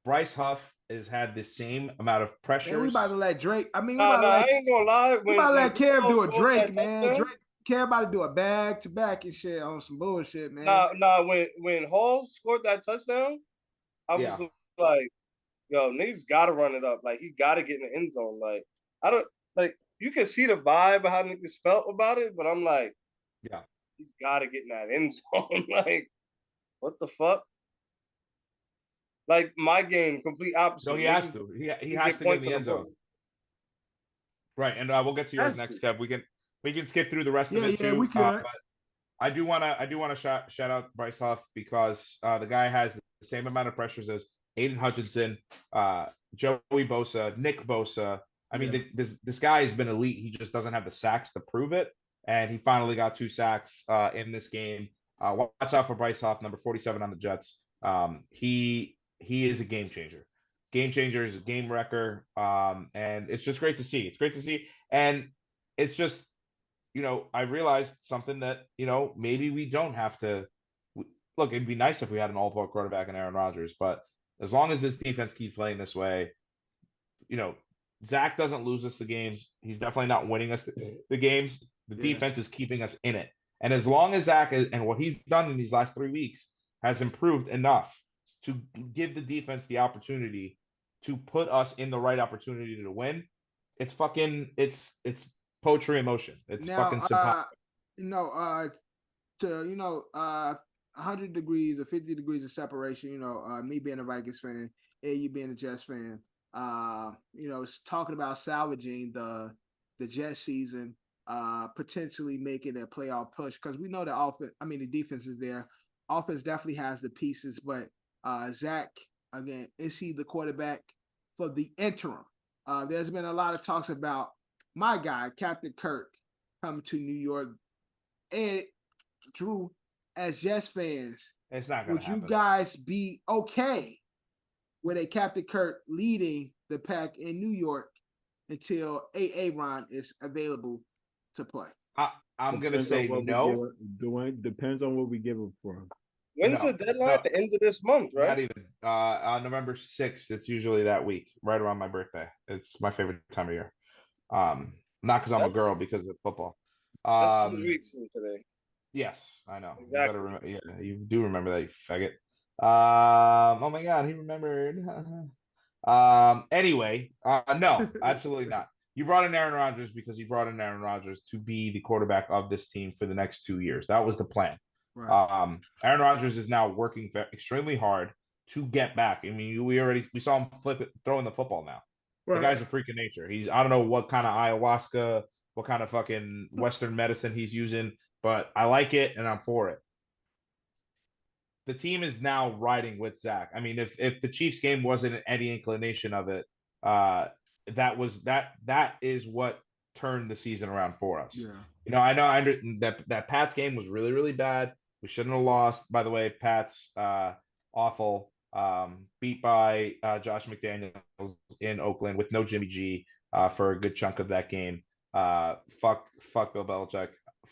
[SPEAKER 5] Bryce Huff has had the same amount of pressure.
[SPEAKER 1] Man, we about to let Drake. I mean,
[SPEAKER 6] I ain't gonna lie.
[SPEAKER 1] We about to let Cam do a Drake, man. Cam about to do a back-to-back and shit on some bullshit, man.
[SPEAKER 6] When Hall scored that touchdown, I was like, yo, niggas gotta run it up. Like, he gotta get in the end zone. Like, I don't like you can see the vibe of how niggas felt about it, but I'm like,
[SPEAKER 5] yeah,
[SPEAKER 6] he's gotta get in that end zone. Like, what the fuck? Like, my game, complete opposite.
[SPEAKER 5] So he has to. He has to get in the end zone. Right, and we'll get to yours next, Kev. We can skip through the rest of it too.
[SPEAKER 1] Yeah, we could.
[SPEAKER 5] But I do want to shout out Bryce Huff because the guy has the same amount of pressures as Aiden Hutchinson, Joey Bosa, Nick Bosa. I mean, this guy has been elite. He just doesn't have the sacks to prove it, and he finally got 2 sacks in this game. Watch out for Bryce Huff, number 47 on the Jets. He is a game changer. Game changer is a game wrecker, and it's just great to see. It's great to see, and it's just I realized something that, maybe we don't have to look, it'd be nice if we had an all-pro quarterback in Aaron Rodgers, but as long as this defense keeps playing this way, Zach doesn't lose us the games. He's definitely not winning us the games. The defense is keeping us in it. And as long as Zach and what he's done in these last 3 weeks has improved enough to give the defense the opportunity to put us in the right opportunity to win, it's poetry in motion. It's fucking simple.
[SPEAKER 1] To 100 degrees or 50 degrees of separation. Me being a Vikings fan, you being a Jets fan. It's talking about salvaging the Jets season, potentially making a playoff push because we know the defense is there. Offense definitely has the pieces, but Zach, again, is he the quarterback for the interim? There's been a lot of talks about my guy, Captain Kirk, coming to New York. And Drew, as Jets fans,
[SPEAKER 5] it's not gonna happen.
[SPEAKER 1] Would you guys be okay with a Captain Kirk leading the pack in New York until Aaron is available to play?
[SPEAKER 5] I'm going to say no.
[SPEAKER 2] Depends on what we give him for him.
[SPEAKER 6] When's the deadline? The end of this month, right?
[SPEAKER 5] Not even. On November 6th, it's usually that week, right around my birthday. It's my favorite time of year. Not because I'm a girl, because of football.
[SPEAKER 6] That's 2 weeks from today.
[SPEAKER 5] Yes, I know.
[SPEAKER 6] Exactly.
[SPEAKER 5] You do remember that, you faggot. Oh my God, he remembered. Anyway, no, absolutely not. You brought in Aaron Rodgers because you brought in Aaron Rodgers to be the quarterback of this team for the next 2 years. That was the plan. Right. Aaron Rodgers is now working extremely hard to get back. I mean, we saw him throwing the football now. Right. The guy's a freak of nature. I don't know what kind of ayahuasca, what kind of fucking Western medicine he's using, but I like it and I'm for it. The team is now riding with Zach. I mean, if the Chiefs game wasn't any inclination of it, that is what turned the season around for us. Yeah. I know that Pat's game was really, really bad. We shouldn't have lost. By the way, Pat's awful. Beat by Josh McDaniels in Oakland with no Jimmy G for a good chunk of that game. Fuck Bill Belichick.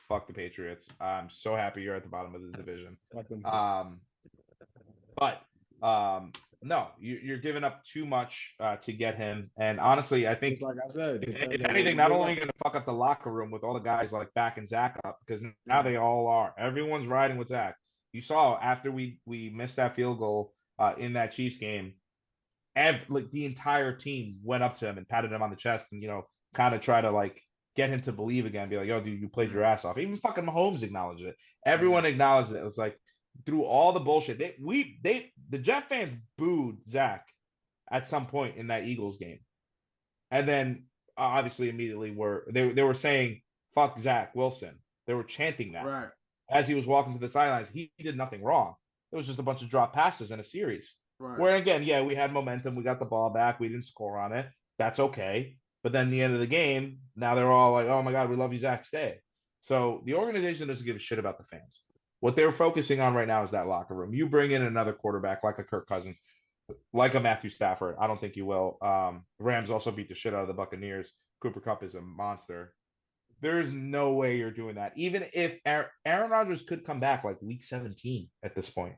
[SPEAKER 5] Fuck the Patriots. I'm so happy you're at the bottom of the division. No, you're giving up too much to get him. And honestly, I think,
[SPEAKER 2] like I said,
[SPEAKER 5] if anything, not only going to fuck up the locker room with all the guys like backing Zach up, because now they all are. Everyone's riding with Zach. You saw after we missed that field goal in that Chiefs game, the entire team went up to him and patted him on the chest and kind of try to get him to believe again, be like, yo, dude, you played your ass off. Even fucking Mahomes acknowledged it. Everyone acknowledged it. It was like, through all the bullshit, the Jet fans booed Zach at some point in that Eagles game. And then obviously immediately they were saying, fuck Zach Wilson. They were chanting that. Right. As he was walking to the sidelines, he did nothing wrong. It was just a bunch of drop passes in a series. Right. Where again, yeah, we had momentum. We got the ball back. We didn't score on it. That's okay. But then the end of the game, now they're all like, oh my God, we love you, Zach, stay. So the organization doesn't give a shit about the fans. What they're focusing on right now is that locker room. You bring in another quarterback like a Kirk Cousins, like a Matthew Stafford. I don't think you will. Rams also beat the shit out of the Buccaneers. Cooper Kupp is a monster. There's no way you're doing that. Even if Aaron Rodgers could come back week 17 at this point.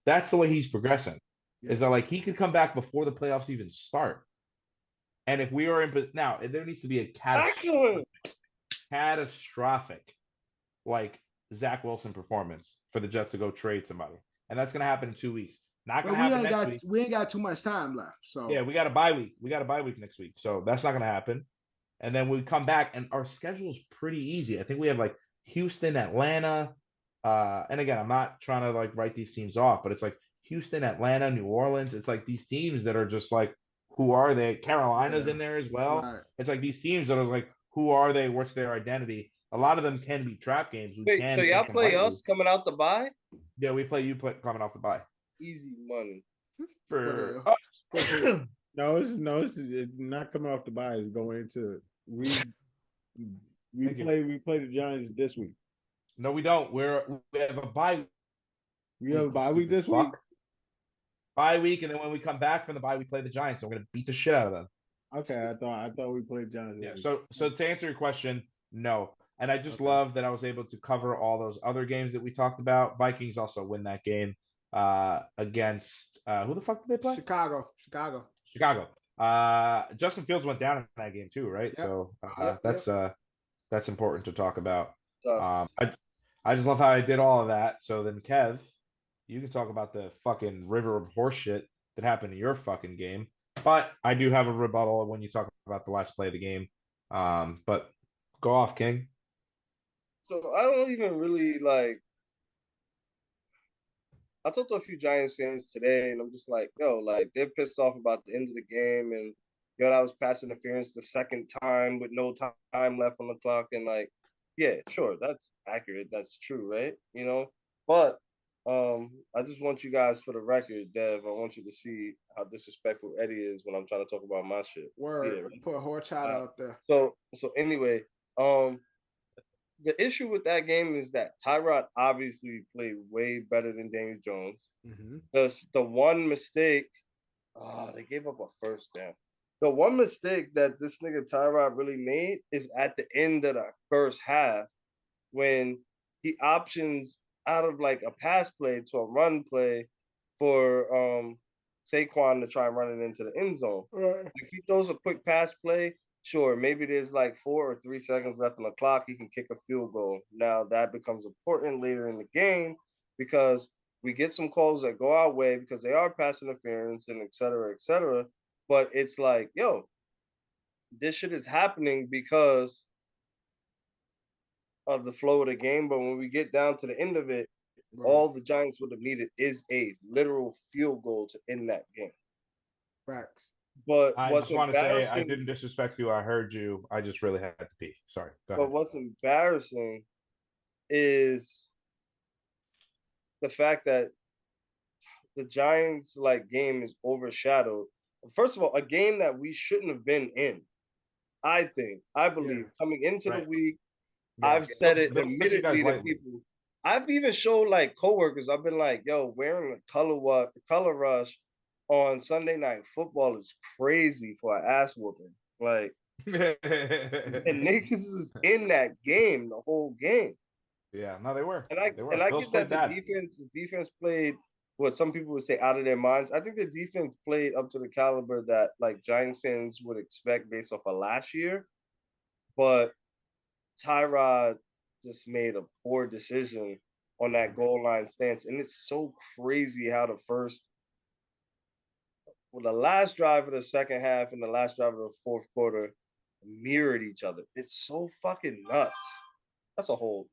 [SPEAKER 5] That's the way he's progressing. Yeah. Is that he could come back before the playoffs even start. And if we are in now, there needs to be a catastrophic Zach Wilson performance for the Jets to go trade somebody. And that's going to happen in 2 weeks. Not going to happen next week.
[SPEAKER 1] We ain't got too much time left. So
[SPEAKER 5] yeah, we got a bye week. We got a bye week next week. So that's not going to happen. And then we come back and our schedule is pretty easy. I think we have Houston, Atlanta. And again, I'm not trying to write these teams off, but it's Houston, Atlanta, New Orleans. It's these teams that are just who are they? Carolina's in there as well. Right. It's these teams that are who are they? What's their identity? A lot of them can be trap games.
[SPEAKER 6] Wait, so y'all play us coming out the bye?
[SPEAKER 5] Yeah, we play you coming off the bye.
[SPEAKER 6] Easy money.
[SPEAKER 5] For
[SPEAKER 2] No, it's not coming off the bye. It's going into we play the Giants this week.
[SPEAKER 5] No, we don't. We have a bye.
[SPEAKER 2] We have a bye week this week.
[SPEAKER 5] Bye week, and then when we come back from the bye, we play the Giants. So we're gonna beat the shit out of them.
[SPEAKER 2] Okay, I thought we played Giants.
[SPEAKER 5] Yeah. So to answer your question, no. And I just love that I was able to cover all those other games that we talked about. Vikings also win that game against who the fuck did they play?
[SPEAKER 1] Chicago.
[SPEAKER 5] Chicago. Justin Fields went down in that game too, right?
[SPEAKER 1] Yep.
[SPEAKER 5] So
[SPEAKER 1] Yep.
[SPEAKER 5] that's important to talk about.
[SPEAKER 6] Us.
[SPEAKER 5] I just love how I did all of that. So then, Kev, you can talk about the fucking river of horseshit that happened in your fucking game. But I do have a rebuttal when you talk about the last play of the game. But go off, King.
[SPEAKER 6] So I don't even really like. I talked to a few Giants fans today, and I'm just like, yo, like they're pissed off about the end of the game, and yo, that was pass interference the second time with no time left on the clock, and like, yeah, sure, that's accurate, that's true, right? You know, but I just want you guys for the record, Dev. I want you to see how disrespectful Eddie is when I'm trying to talk about my shit.
[SPEAKER 1] Word.
[SPEAKER 6] Yeah, right?
[SPEAKER 1] Put a horchata up there.
[SPEAKER 6] So anyway, the issue with that game is that Tyrod obviously played way better than Daniel Jones.
[SPEAKER 1] Mm-hmm.
[SPEAKER 6] The one mistake, they gave up a first down. The one mistake that this nigga Tyrod really made is at the end of the first half when he options out of like a pass play to a run play for Saquon to try and run it into the end zone.
[SPEAKER 1] Right.
[SPEAKER 6] If he throws a quick pass play, sure, maybe there's like 4 or 3 seconds left on the clock. He can kick a field goal. Now that becomes important later in the game because we get some calls that go our way because they are pass interference and et cetera, et cetera. But it's like, yo, this shit is happening because of the flow of the game. But when we get down to the end of it, right, all the Giants would have needed is a literal field goal to end that game.
[SPEAKER 1] Facts.
[SPEAKER 6] But
[SPEAKER 5] I just want to say I didn't disrespect you. I heard you. I just really had to pee. Sorry. Go ahead.
[SPEAKER 6] But what's embarrassing is the fact that the Giants like game is overshadowed. First of all, a game that we shouldn't have been in. I believe coming into the week, I've said it admittedly to people. I've even showed like coworkers. I've been like, yo, wearing a color rush on Sunday Night Football is crazy for an ass whooping. Like, and niggas was in that game the whole game.
[SPEAKER 5] Yeah, no, they were.
[SPEAKER 6] And I get that the defense played what some people would say out of their minds. I think the defense played up to the caliber that like Giants fans would expect based off of last year. But Tyrod just made a poor decision on that goal line stance. And it's so crazy how the last drive of the second half and the last drive of the fourth quarter mirrored each other. It's so fucking nuts. That's a whole.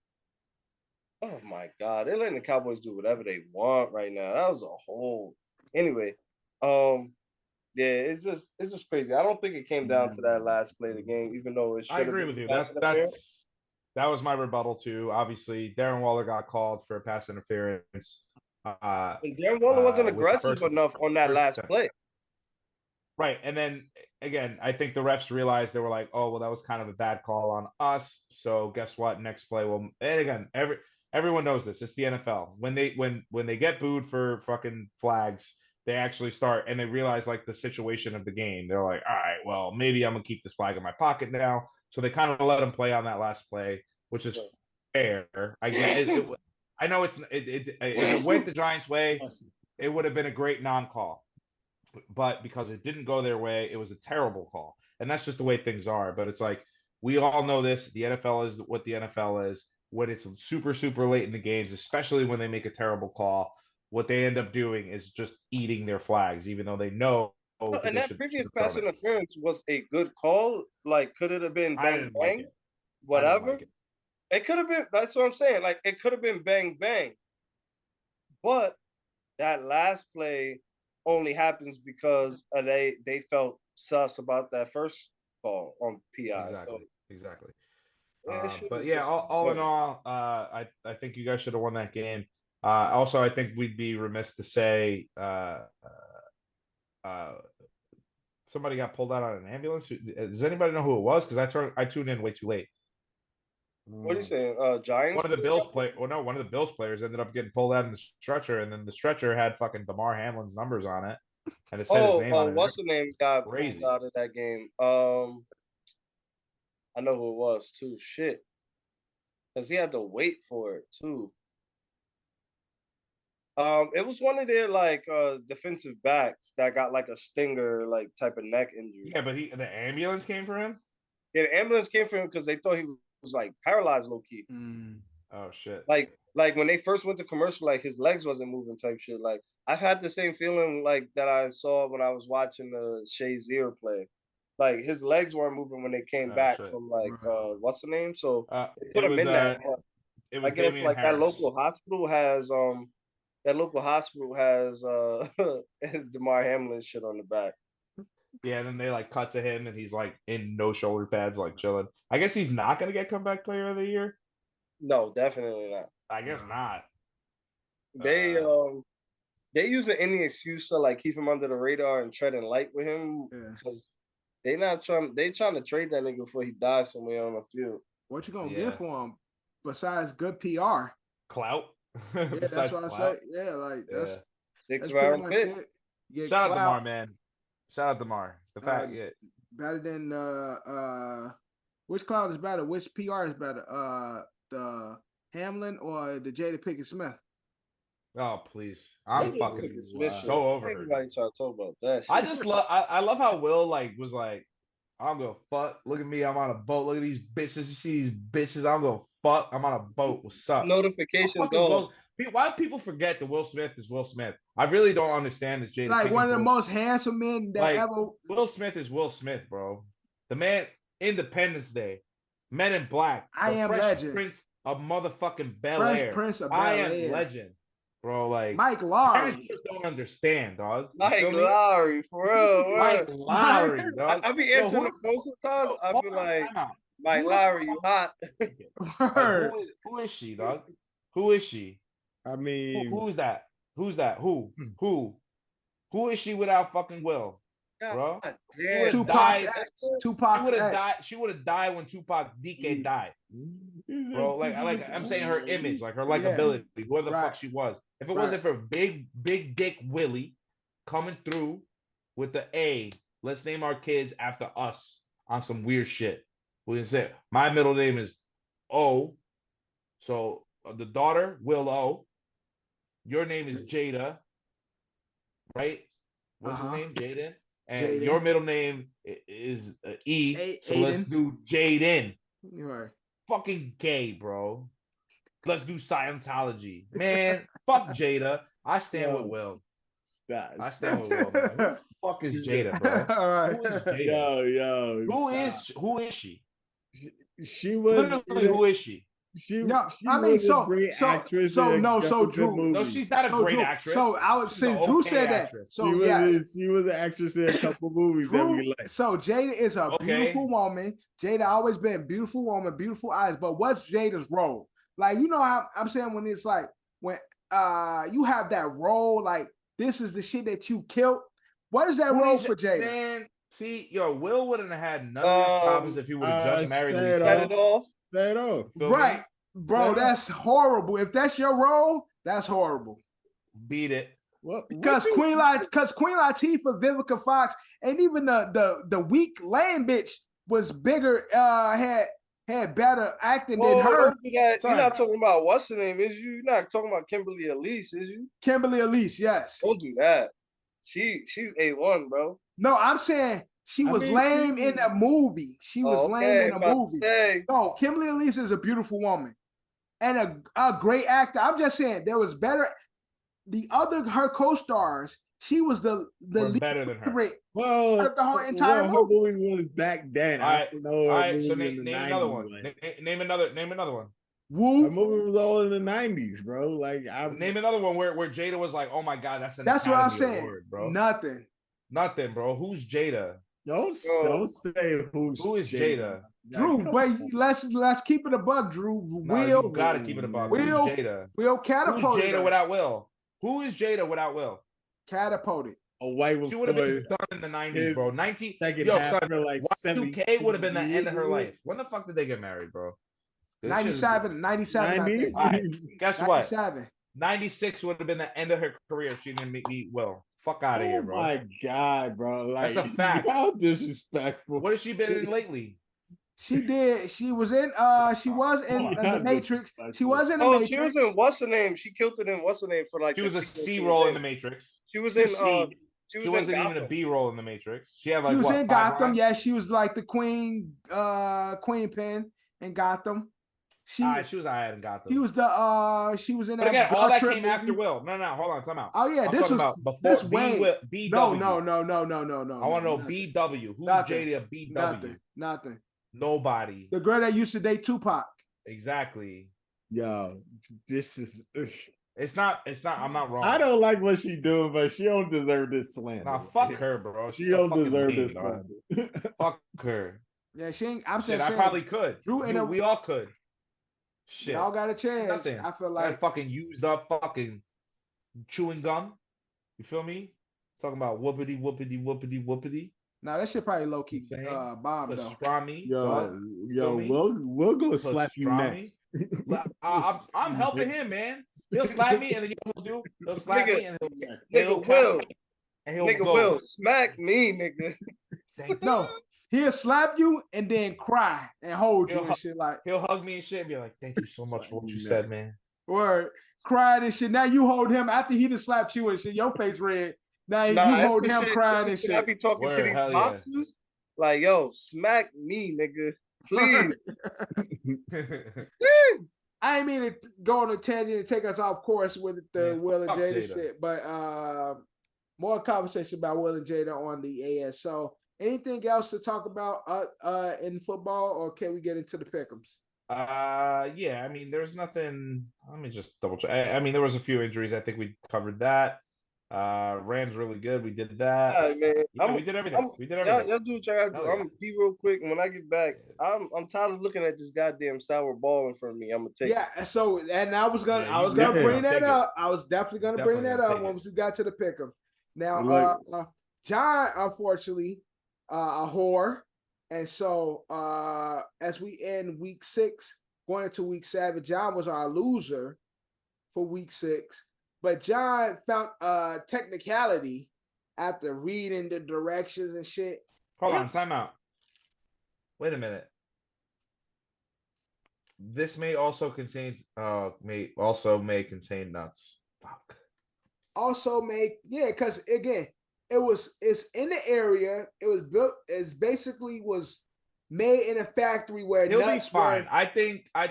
[SPEAKER 6] Oh my God, they're letting the Cowboys do whatever they want right now. That was a whole. Anyway, yeah, it's just crazy. I don't think it came down to that last play of the game, even though it should.
[SPEAKER 5] I agree with you. That was my rebuttal too. Obviously, Darren Waller got called for pass interference.
[SPEAKER 6] And Darren Waller wasn't aggressive enough on that last play.
[SPEAKER 5] Right. And then again, I think the refs realized they were like, oh, well, that was kind of a bad call on us. So guess what? Next play will, and again, everyone knows this. It's the NFL. When they get booed for fucking flags, they actually start and they realize like the situation of the game. They're like, all right, well, maybe I'm gonna keep this flag in my pocket now. So they kind of let him play on that last play, which is fair. I get it. I know if it went the Giants' way, it would have been a great non-call. But because it didn't go their way, it was a terrible call. And that's just the way things are. But it's like, we all know this. The NFL is what the NFL is. When it's super, super late in the games, especially when they make a terrible call, what they end up doing is just eating their flags, even though they know.
[SPEAKER 6] And that previous pass interference was a good call. Like, could it have been bang, bang? Whatever. It could have been. That's what I'm saying. Like, it could have been bang, bang. But that last play only happens because they felt sus about that first call on PI.
[SPEAKER 5] Exactly.
[SPEAKER 6] Yeah,
[SPEAKER 5] but yeah, all in all, I think you guys should have won that game. Also, I think we'd be remiss to say somebody got pulled out on an ambulance. Does anybody know who it was? Because I tuned in way too late.
[SPEAKER 6] What are you saying? Giants?
[SPEAKER 5] One of the Bills players ended up getting pulled out in the stretcher, and then the stretcher had fucking Damar Hamlin's numbers on it, and it said his name on it.
[SPEAKER 6] What's the name got pulled out of that game? I know who it was too. Shit. because he had to wait for it too. It was one of their like defensive backs that got like a stinger like type of neck injury.
[SPEAKER 5] Yeah, but the ambulance came for him.
[SPEAKER 6] Yeah, the ambulance came for him because they thought he was like paralyzed low key.
[SPEAKER 5] Oh shit.
[SPEAKER 6] Like when they first went to commercial, like his legs wasn't moving type shit. Like I've had the same feeling like that I saw when I was watching the Shazier play. Like his legs weren't moving when they came back from like what's the name? So they put him in that. I guess like that local hospital has DeMar Hamlin shit on the back.
[SPEAKER 5] Yeah, and then they like cut to him and he's like in no shoulder pads, like chilling. I guess he's not gonna get comeback player of the year.
[SPEAKER 6] No, definitely not.
[SPEAKER 5] I guess not.
[SPEAKER 6] They using any excuse to like keep him under the radar and treading light with him because they trying to trade that nigga before he dies somewhere on the field.
[SPEAKER 1] What you gonna get for him besides good PR?
[SPEAKER 5] Clout.
[SPEAKER 1] Yeah, that's what I say. Yeah, like that's
[SPEAKER 6] 6th round pick.
[SPEAKER 5] Shout out DeMar, man. Shout out DeMar. The fact,
[SPEAKER 1] better than which cloud is better? Which PR is better? The Hamlin or the Jada Pinkett Smith?
[SPEAKER 5] Oh please, I'm fucking so over her.
[SPEAKER 6] Everybody trying to talk about that shit.
[SPEAKER 5] I just love. I love how Will like was like, I'm gonna fuck. Look at me, I'm on a boat. Look at these bitches. You see these bitches? I'm gonna fuck. I'm on a boat. What's up?
[SPEAKER 6] Notifications on.
[SPEAKER 5] Why do people forget that Will Smith is Will Smith? I really don't understand this. Jada
[SPEAKER 1] like
[SPEAKER 5] Pinkett
[SPEAKER 1] one of the most handsome men that
[SPEAKER 5] like,
[SPEAKER 1] ever.
[SPEAKER 5] Will Smith is Will Smith, bro. The man, Independence Day, Men in Black,
[SPEAKER 1] I Am
[SPEAKER 5] Fresh
[SPEAKER 1] Legend,
[SPEAKER 5] Prince of motherfucking Bel
[SPEAKER 1] Fresh
[SPEAKER 5] Air,
[SPEAKER 1] Prince of Bel
[SPEAKER 5] I
[SPEAKER 1] Air,
[SPEAKER 5] Am Legend, bro. Like
[SPEAKER 1] Mike Lowry.
[SPEAKER 5] parents just don't understand, dog.
[SPEAKER 6] Mike Lowry, for real.
[SPEAKER 5] Mike Lowry, dog.
[SPEAKER 6] I be answering the phone sometimes. I be like, Mike Lowry, you hot?
[SPEAKER 5] Like, who is she, dog? Who is she?
[SPEAKER 2] I mean,
[SPEAKER 5] who's that? Who's that? Who is she without fucking Will, bro?
[SPEAKER 1] Tupac.
[SPEAKER 5] She would have died when Tupac DK died, bro. Like I'm saying, her image, like her likability, whoever the fuck she was. If it wasn't for big dick Willie coming through with the A, let's name our kids after us on some weird shit. We can say my middle name is O, so the daughter Willow. Your name is Jada, right? What's his name? Jaden. And
[SPEAKER 1] Jaden.
[SPEAKER 5] Your middle name is E. So let's do Jaden.
[SPEAKER 1] Right.
[SPEAKER 5] Fucking gay, bro. Let's do Scientology. Man, fuck Jada. I stand with Will. I stand with Will, man. Who the fuck is Jada, bro?
[SPEAKER 1] All right.
[SPEAKER 5] Who is Jada?
[SPEAKER 2] Yo.
[SPEAKER 5] Who is she?
[SPEAKER 2] She was
[SPEAKER 5] literally who is she?
[SPEAKER 2] She
[SPEAKER 1] no,
[SPEAKER 2] she
[SPEAKER 1] I mean,
[SPEAKER 2] was a great actress.
[SPEAKER 1] So Drew.
[SPEAKER 5] No, she's not a great actress.
[SPEAKER 1] So I would say Drew said
[SPEAKER 5] actress.
[SPEAKER 1] that. So
[SPEAKER 2] she was an actress in a couple movies that we like.
[SPEAKER 1] So Jada is a beautiful woman. Jada always been a beautiful woman, beautiful eyes. But what's Jada's role? Like, you know how I'm saying when it's like when you have that role, like this is the shit that you killed. What is that role for Jada?
[SPEAKER 5] Man, see, Will wouldn't have had none of these problems if he would have just married Lisa.
[SPEAKER 6] Set it off.
[SPEAKER 1] Right, bro. That's horrible. If that's your role, that's horrible.
[SPEAKER 5] Beat it.
[SPEAKER 1] Because Queen Latifah, Vivica Fox, and even the weak lame bitch was bigger. Had better acting than her.
[SPEAKER 6] You're not talking about what's her name, is you? You're not talking about Kimberly Elise, is you?
[SPEAKER 1] Kimberly Elise, yes.
[SPEAKER 6] Don't do that. She's A1, bro.
[SPEAKER 1] No, I'm saying she was lame in the movie. She was lame in the movie. No, Kimberly Elise is a beautiful woman and a great actor. I'm just saying there was better. Her co-stars, she was the lead
[SPEAKER 5] better than her.
[SPEAKER 1] Well, the whole entire movie.
[SPEAKER 2] Her movie was back then.
[SPEAKER 5] All right, so name another one. Name another one.
[SPEAKER 2] Woo. Her movie was all in the 90s, bro. Like,
[SPEAKER 5] name another one where Jada was like, oh my god, that's an
[SPEAKER 1] Academy what I'm saying,
[SPEAKER 5] award, bro.
[SPEAKER 1] Nothing,
[SPEAKER 5] bro. Who's Jada?
[SPEAKER 2] Don't say who is
[SPEAKER 5] Jada.
[SPEAKER 1] Drew, but let's keep it a buck, Drew.
[SPEAKER 5] You gotta keep it a buck. Who's Jada?
[SPEAKER 1] Will catapulted.
[SPEAKER 5] Who's Jada without Will? Who is Jada without Will?
[SPEAKER 1] Catapulted.
[SPEAKER 2] A white woman.
[SPEAKER 5] She would have been done in the 90s, bro. 19.
[SPEAKER 2] Like
[SPEAKER 5] Y2K would have been the end of her life. When the fuck did they get married, bro?
[SPEAKER 1] 97.
[SPEAKER 5] Guess what? 96 would have been the end of her career if she didn't meet Will. Fuck out of here, bro.
[SPEAKER 2] Oh my god, bro. Like,
[SPEAKER 5] that's a fact.
[SPEAKER 2] How disrespectful.
[SPEAKER 5] What has she been in lately?
[SPEAKER 1] She did. She was in. She was in The Matrix. She was in The Matrix.
[SPEAKER 6] She was in what's the name? She killed it in what's the name for like.
[SPEAKER 5] She was a C role in The Matrix.
[SPEAKER 6] She was in.
[SPEAKER 5] She wasn't even a B role in The Matrix. She had like
[SPEAKER 1] she was
[SPEAKER 5] what,
[SPEAKER 1] in
[SPEAKER 5] 5
[SPEAKER 1] Gotham.
[SPEAKER 5] lines?
[SPEAKER 1] Yeah, she was like the queen pin in Gotham.
[SPEAKER 5] She was in Gotham.
[SPEAKER 1] She was the she was in
[SPEAKER 5] but
[SPEAKER 1] that.
[SPEAKER 5] Again, all that came
[SPEAKER 1] movie.
[SPEAKER 5] after Will. No, hold on, time out.
[SPEAKER 1] Oh yeah,
[SPEAKER 5] I'm
[SPEAKER 1] this was
[SPEAKER 5] about before
[SPEAKER 1] this
[SPEAKER 5] B.
[SPEAKER 1] way.
[SPEAKER 5] BW.
[SPEAKER 1] No.
[SPEAKER 5] I want to know
[SPEAKER 1] nothing.
[SPEAKER 5] BW. Who's
[SPEAKER 1] Nothing.
[SPEAKER 5] Jada BW?
[SPEAKER 1] Nothing.
[SPEAKER 5] Nobody.
[SPEAKER 1] The girl that used to date Tupac.
[SPEAKER 5] Exactly.
[SPEAKER 2] Yo, this is.
[SPEAKER 5] It's not. I'm not wrong.
[SPEAKER 2] I don't like what she doing, but she don't deserve this slander.
[SPEAKER 5] Nah, fuck her, bro.
[SPEAKER 2] She don't deserve this slander.
[SPEAKER 5] Fuck her.
[SPEAKER 1] Yeah, she ain't. I'm
[SPEAKER 5] Shit,
[SPEAKER 1] just
[SPEAKER 5] I probably could. We all could. Shit.
[SPEAKER 1] Y'all got a chance.
[SPEAKER 5] Nothing.
[SPEAKER 1] I feel like
[SPEAKER 5] that fucking used up fucking chewing gum. You feel me? Talking about whoopity whoopity whoopity whoopity.
[SPEAKER 1] Nah, that shit probably low key bomb though.
[SPEAKER 5] Pastrami.
[SPEAKER 2] Yo, we'll go slap you next.
[SPEAKER 5] I'm helping him, man. He'll slap me, and then he'll slap me, and he'll
[SPEAKER 6] Will smack me, nigga.
[SPEAKER 1] No, he'll slap you and then cry and hold you and shit like.
[SPEAKER 5] He'll hug me and shit and be like, "Thank you so much for what you said, man."
[SPEAKER 1] Word, crying and shit. Now you hold him after he just slapped you and shit. Your face red. Now you hold him crying and shit.
[SPEAKER 6] I be talking to these boxers like, "Yo, smack me, nigga, please."
[SPEAKER 1] I ain't mean to go on a tangent and take us off course with the Will and Jada shit, but more conversation about Will and Jada on the AS. So, anything else to talk about in football, or can we get into the pick'ems?
[SPEAKER 5] Yeah. I mean, there's nothing. Let me just double check. I mean, there was a few injuries. I think we covered that. Rams really good. We did that.
[SPEAKER 6] All right, man.
[SPEAKER 5] We did everything.
[SPEAKER 6] Y'all do what y'all do. I'm gonna be real quick. And when I get back, I'm tired of looking at this goddamn sour ball in front of me. I'm gonna take it.
[SPEAKER 1] Yeah. So, and I was gonna bring that up. I was definitely gonna bring that up once we got to the pick'em. Now, John, unfortunately, a whore, and so as we end week 6, going into week 7, John was our loser for week 6. But John found technicality after reading the directions and shit.
[SPEAKER 5] Hold on, time out. Wait a minute. This may contain nuts. Fuck.
[SPEAKER 1] Also because again, it's in the area. It was built. It basically was made in a factory where
[SPEAKER 5] he'll be fine. I think. All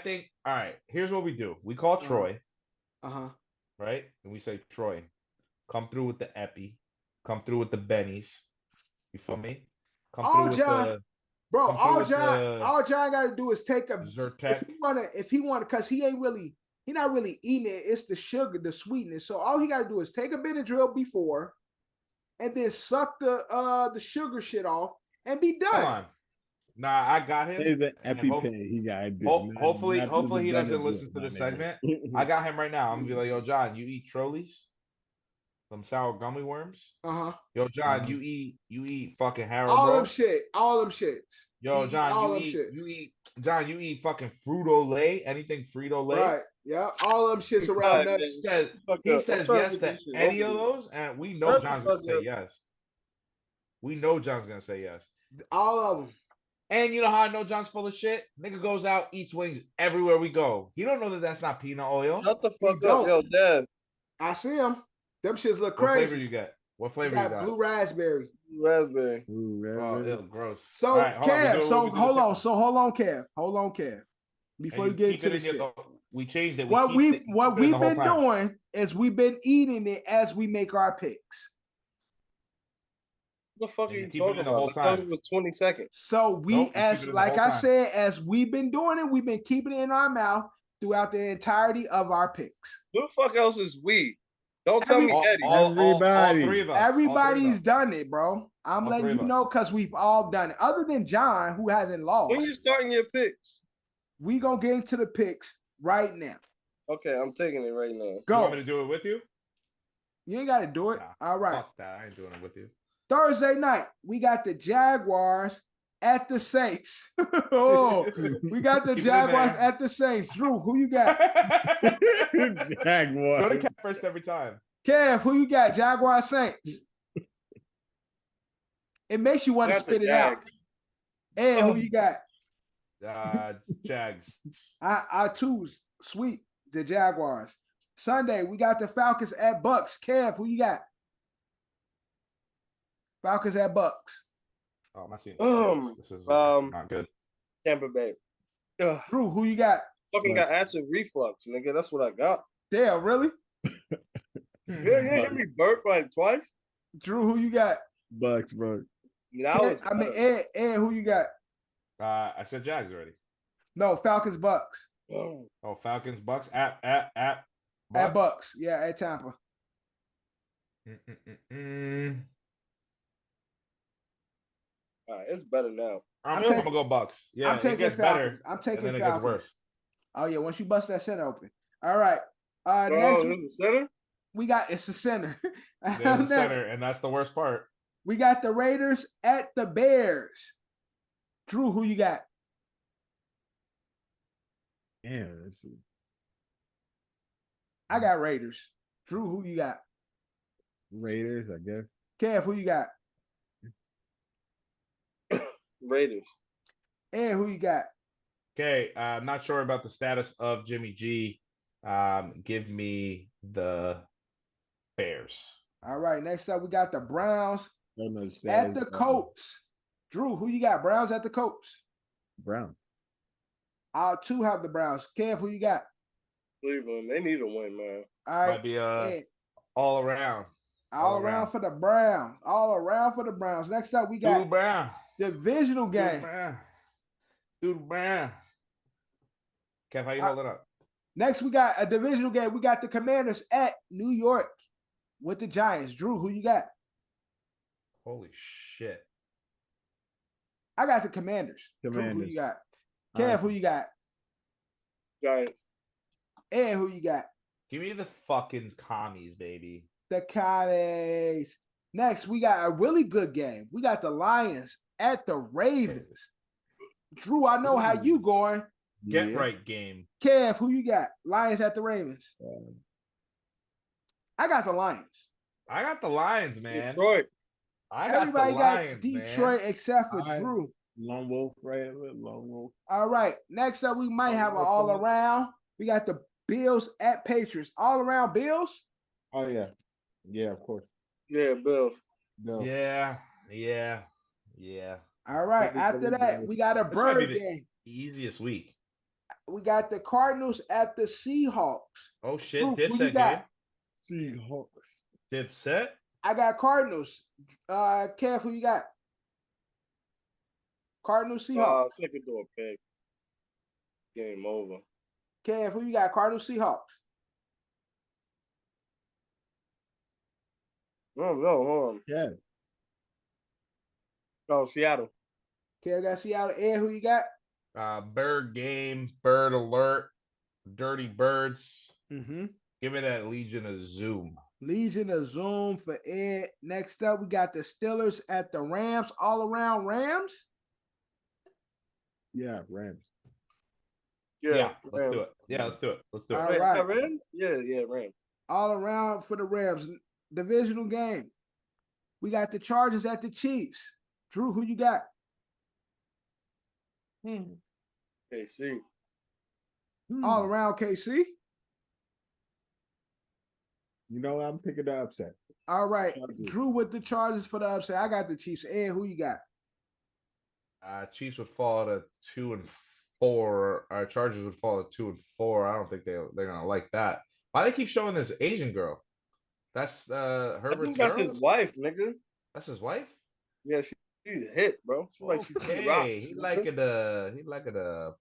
[SPEAKER 5] right. Here's what we do. We call Troy. Right? And we say, Troy, come through with the Epi. Come through with the Bennies. You feel me? Come through with the...
[SPEAKER 1] Bro, all John got to do is take a...
[SPEAKER 5] Zyrtec.
[SPEAKER 1] If he want to, because he not really eating it. It's the sugar, the sweetness. So all he got to do is take a Benadryl before and then suck the sugar shit off and be done.
[SPEAKER 5] Come on. Nah, I got him.
[SPEAKER 2] There's an EpiPen he got to do.
[SPEAKER 5] Hopefully he doesn't listen to this segment. I got him right now. I'm gonna be like, yo, John, you eat Trolleys? Some sour gummy worms? Yo, John, you eat fucking Haribo?
[SPEAKER 1] All them shits.
[SPEAKER 5] Yo, John, you eat fucking Frito-Lay? Anything Frito-Lay?
[SPEAKER 1] Right. Yeah, all them shits around that.
[SPEAKER 5] He says yes to any of those, and we know John's gonna say yes. We know John's gonna say yes.
[SPEAKER 1] All of them.
[SPEAKER 5] And you know how I know John's full of shit? Nigga goes out, eats wings everywhere we go. He don't know that that's not peanut oil.
[SPEAKER 6] Shut the fuck up, yo, Dad.
[SPEAKER 1] I see him. Them shits look crazy.
[SPEAKER 5] What flavor you got? What flavor you got?
[SPEAKER 1] Blue raspberry.
[SPEAKER 6] Raspberry.
[SPEAKER 5] Oh, ew, gross.
[SPEAKER 1] So, right, Kev, hold on, Kev. Hold on, Kev. Before you get into the shit.
[SPEAKER 5] We changed it.
[SPEAKER 1] What we've been doing is we've been eating it as we make our picks.
[SPEAKER 6] What the fuck are you talking about? I thought it was 20 seconds.
[SPEAKER 1] So I said, as we've been doing it, we've been keeping it in our mouth throughout the entirety of our picks.
[SPEAKER 6] Who the fuck else is we? Don't tell me Eddie.
[SPEAKER 5] All 3 of us.
[SPEAKER 1] Everybody's done it, bro. I'm letting you know because we've all done it. Other than John, who hasn't lost.
[SPEAKER 6] When you starting your picks?
[SPEAKER 1] We gonna get into the picks right now.
[SPEAKER 6] Okay, I'm taking it right now.
[SPEAKER 1] Go.
[SPEAKER 5] You want me to do it with you?
[SPEAKER 1] You ain't got to do it.
[SPEAKER 5] Nah,
[SPEAKER 1] all right.
[SPEAKER 5] Fuck that. I ain't doing it with you.
[SPEAKER 1] Thursday night, we got the Jaguars at the Saints. We got the Jaguars at the Saints. Drew, who you got?
[SPEAKER 2] Jaguars.
[SPEAKER 5] Go to Cap first every time.
[SPEAKER 1] Kev, who you got? Jaguars, Saints. It makes you want to spit it out. And who you got?
[SPEAKER 5] Jags.
[SPEAKER 1] I choose sweep the Jaguars. Sunday, we got the Falcons at Bucks. Kev, who you got? Falcons at Bucks.
[SPEAKER 5] Oh, am I seeing
[SPEAKER 6] This
[SPEAKER 5] is not good.
[SPEAKER 6] Tampa Bay. Ugh.
[SPEAKER 1] Drew, who you got?
[SPEAKER 6] Fucking got acid reflux, nigga. That's what I got.
[SPEAKER 1] Damn, really?
[SPEAKER 6] Yeah, hit me burp like twice.
[SPEAKER 1] Drew, who you got?
[SPEAKER 2] Bucks, bro.
[SPEAKER 1] Ed, who you got?
[SPEAKER 5] I said Jags already.
[SPEAKER 1] No, Falcons, Bucks.
[SPEAKER 6] Oh,
[SPEAKER 5] Falcons, Bucks at Bucks.
[SPEAKER 1] At Bucks. Yeah, at Tampa.
[SPEAKER 6] all right, it's better now.
[SPEAKER 5] I'm gonna go Bucks. Yeah,
[SPEAKER 1] I'm taking
[SPEAKER 5] it gets
[SPEAKER 1] Falcons.
[SPEAKER 5] better.
[SPEAKER 1] I'm taking
[SPEAKER 5] and then
[SPEAKER 1] Falcons.
[SPEAKER 5] It gets worse.
[SPEAKER 1] Oh yeah, once you bust that center open. All right.
[SPEAKER 6] Oh,
[SPEAKER 1] Next
[SPEAKER 6] this is center?
[SPEAKER 1] we got it's the center.
[SPEAKER 5] There's a center, and that's the worst part.
[SPEAKER 1] We got the Raiders at the Bears. Drew, who you got?
[SPEAKER 2] Yeah, let's see.
[SPEAKER 1] I got Raiders. Drew, who you got?
[SPEAKER 2] Raiders, I guess.
[SPEAKER 1] Kev, who you got?
[SPEAKER 6] Raiders.
[SPEAKER 1] And who you got?
[SPEAKER 5] Okay, I'm not sure about the status of Jimmy G. Give me the Bears.
[SPEAKER 1] All right. Next up, we got the Browns
[SPEAKER 2] Don't know the
[SPEAKER 1] at
[SPEAKER 2] status
[SPEAKER 1] the
[SPEAKER 2] of
[SPEAKER 1] Colts. Drew, who you got? Browns at the Colts.
[SPEAKER 2] Brown.
[SPEAKER 1] I'll too have the Browns. Kev, who you got?
[SPEAKER 6] Cleveland. They need a win, man.
[SPEAKER 1] All right.
[SPEAKER 5] Might be
[SPEAKER 1] Ed.
[SPEAKER 5] all around.
[SPEAKER 1] All around for the Browns. All around for the Browns. Next up, we got
[SPEAKER 5] Dude Brown.
[SPEAKER 1] divisional game.
[SPEAKER 5] Dude Brown. Kev, how you holding up?
[SPEAKER 1] Next, we got a divisional game. We got the Commanders at New York with the Giants. Drew, who you got?
[SPEAKER 5] Holy shit.
[SPEAKER 1] I got the Commanders. Drew, who
[SPEAKER 2] Commanders.
[SPEAKER 1] you got? Kev, who you got?
[SPEAKER 6] Giants.
[SPEAKER 1] And who you got?
[SPEAKER 5] Give me the fucking commies, baby.
[SPEAKER 1] The Commies. Next, we got a really good game. We got the Lions at the Ravens. Drew, I know how you going.
[SPEAKER 5] Get right game.
[SPEAKER 1] Kev, who you got? Lions at the Ravens. I got the Lions.
[SPEAKER 5] I got the Lions, man.
[SPEAKER 6] Detroit.
[SPEAKER 1] Everybody got Detroit
[SPEAKER 5] man.
[SPEAKER 1] except for Drew.
[SPEAKER 2] Lone Wolf, right? Lone Wolf.
[SPEAKER 1] All right. Next up, we might have an all around. We got the Bills at Patriots. All around Bills.
[SPEAKER 2] Oh yeah, yeah, of course.
[SPEAKER 6] Yeah, Bills.
[SPEAKER 2] Bills.
[SPEAKER 5] Yeah.
[SPEAKER 1] All right. After that, we got a
[SPEAKER 5] This might be
[SPEAKER 1] bird
[SPEAKER 5] the
[SPEAKER 1] game.
[SPEAKER 5] easiest week.
[SPEAKER 1] We got the Cardinals at the Seahawks.
[SPEAKER 5] Oh shit,
[SPEAKER 1] Drew, who you
[SPEAKER 5] Dipset
[SPEAKER 1] got?
[SPEAKER 5] game.
[SPEAKER 2] Seahawks.
[SPEAKER 5] Dipset.
[SPEAKER 1] I got Cardinals. Kev, who you got? Cardinals, Seahawks.
[SPEAKER 6] Second door pick. Game over.
[SPEAKER 1] Kev, who you got? Cardinals, Seahawks.
[SPEAKER 6] No, hold on.
[SPEAKER 2] Yeah.
[SPEAKER 6] Oh, Seattle.
[SPEAKER 1] Kev got Seattle. Ed, who you got?
[SPEAKER 5] Bird game, bird alert, dirty birds.
[SPEAKER 1] Mm-hmm.
[SPEAKER 5] Give me that Legion of Zoom.
[SPEAKER 1] Legion of Zoom for Ed. Next up, we got the Steelers at the Rams. All around Rams.
[SPEAKER 2] Yeah, Rams.
[SPEAKER 5] Yeah, let's do it. Yeah, let's do it. Let's do it.
[SPEAKER 1] All
[SPEAKER 6] Wait,
[SPEAKER 1] right.
[SPEAKER 6] Rams? Yeah, Rams.
[SPEAKER 1] All around for the Rams. Divisional game. We got the Chargers at the Chiefs. Drew, who you got?
[SPEAKER 6] KC.
[SPEAKER 1] All around KC.
[SPEAKER 2] You know, I'm picking the upset.
[SPEAKER 1] All right.
[SPEAKER 2] Chargers.
[SPEAKER 1] Drew with the Chargers for the upset. I got the Chiefs. Ed, who you got?
[SPEAKER 5] Chiefs would fall to 2-4. Our Chargers would fall to 2-4. I don't think they're gonna like that. Why they keep showing this Asian girl? That's
[SPEAKER 6] I
[SPEAKER 5] Herbert.
[SPEAKER 6] think that's his wife, nigga.
[SPEAKER 5] That's his wife.
[SPEAKER 6] Yeah, she's a hit, bro. She's like she's two rocks.
[SPEAKER 5] Okay, he like it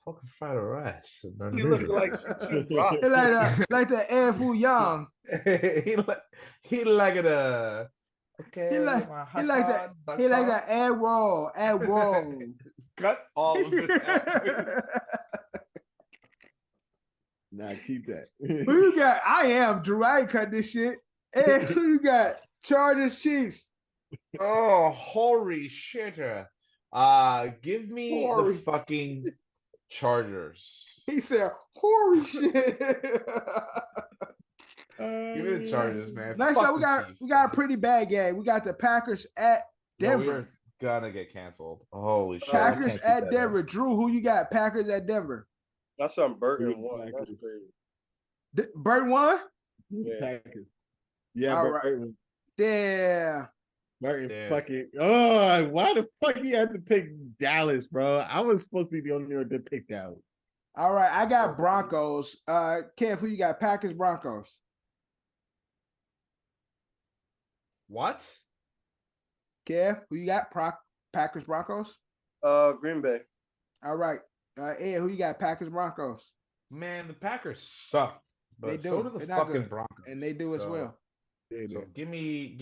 [SPEAKER 5] poker fried rice.
[SPEAKER 6] He look like she's two rocks.
[SPEAKER 1] He like the Ed Fu Young.
[SPEAKER 5] he like it okay.
[SPEAKER 1] He like that Ed Roll. Ed Roll.
[SPEAKER 5] Cut all of this out, please.
[SPEAKER 2] Nah, keep that.
[SPEAKER 1] Who you got? I am Drew. I ain't cut this shit. Ed, who you got? Chargers, Chiefs.
[SPEAKER 5] Oh, holy shitter. Give me the fucking Chargers.
[SPEAKER 1] He said, holy shit.
[SPEAKER 5] Give me the Chargers, man.
[SPEAKER 1] Next
[SPEAKER 5] Fuck
[SPEAKER 1] up,
[SPEAKER 5] the
[SPEAKER 1] we got a
[SPEAKER 5] Chiefs.
[SPEAKER 1] pretty bad game. We got the Packers at Denver.
[SPEAKER 5] gonna get canceled. Holy shit!
[SPEAKER 1] Packers at Denver. Drew, who you got? Packers at Denver.
[SPEAKER 6] That's something Burton won. That's crazy.
[SPEAKER 1] Burt won?
[SPEAKER 6] Yeah.
[SPEAKER 2] Packers. Yeah,
[SPEAKER 1] All right.
[SPEAKER 2] Burton.
[SPEAKER 1] Yeah.
[SPEAKER 2] Burton fucking. Oh, why the fuck you had to pick Dallas, bro? I was supposed to be the only one that picked Dallas.
[SPEAKER 1] All right, I got Broncos. Kev, who you got? Packers, Broncos.
[SPEAKER 5] What?
[SPEAKER 1] Kev, who you got? Packers, Broncos.
[SPEAKER 6] Green Bay.
[SPEAKER 1] All right, Ed, who you got? Packers, Broncos.
[SPEAKER 5] Man, the Packers suck. But
[SPEAKER 1] They do.
[SPEAKER 5] So do the
[SPEAKER 1] They're not
[SPEAKER 5] fucking
[SPEAKER 1] good.
[SPEAKER 5] Broncos.
[SPEAKER 1] And they do as well.
[SPEAKER 5] So give me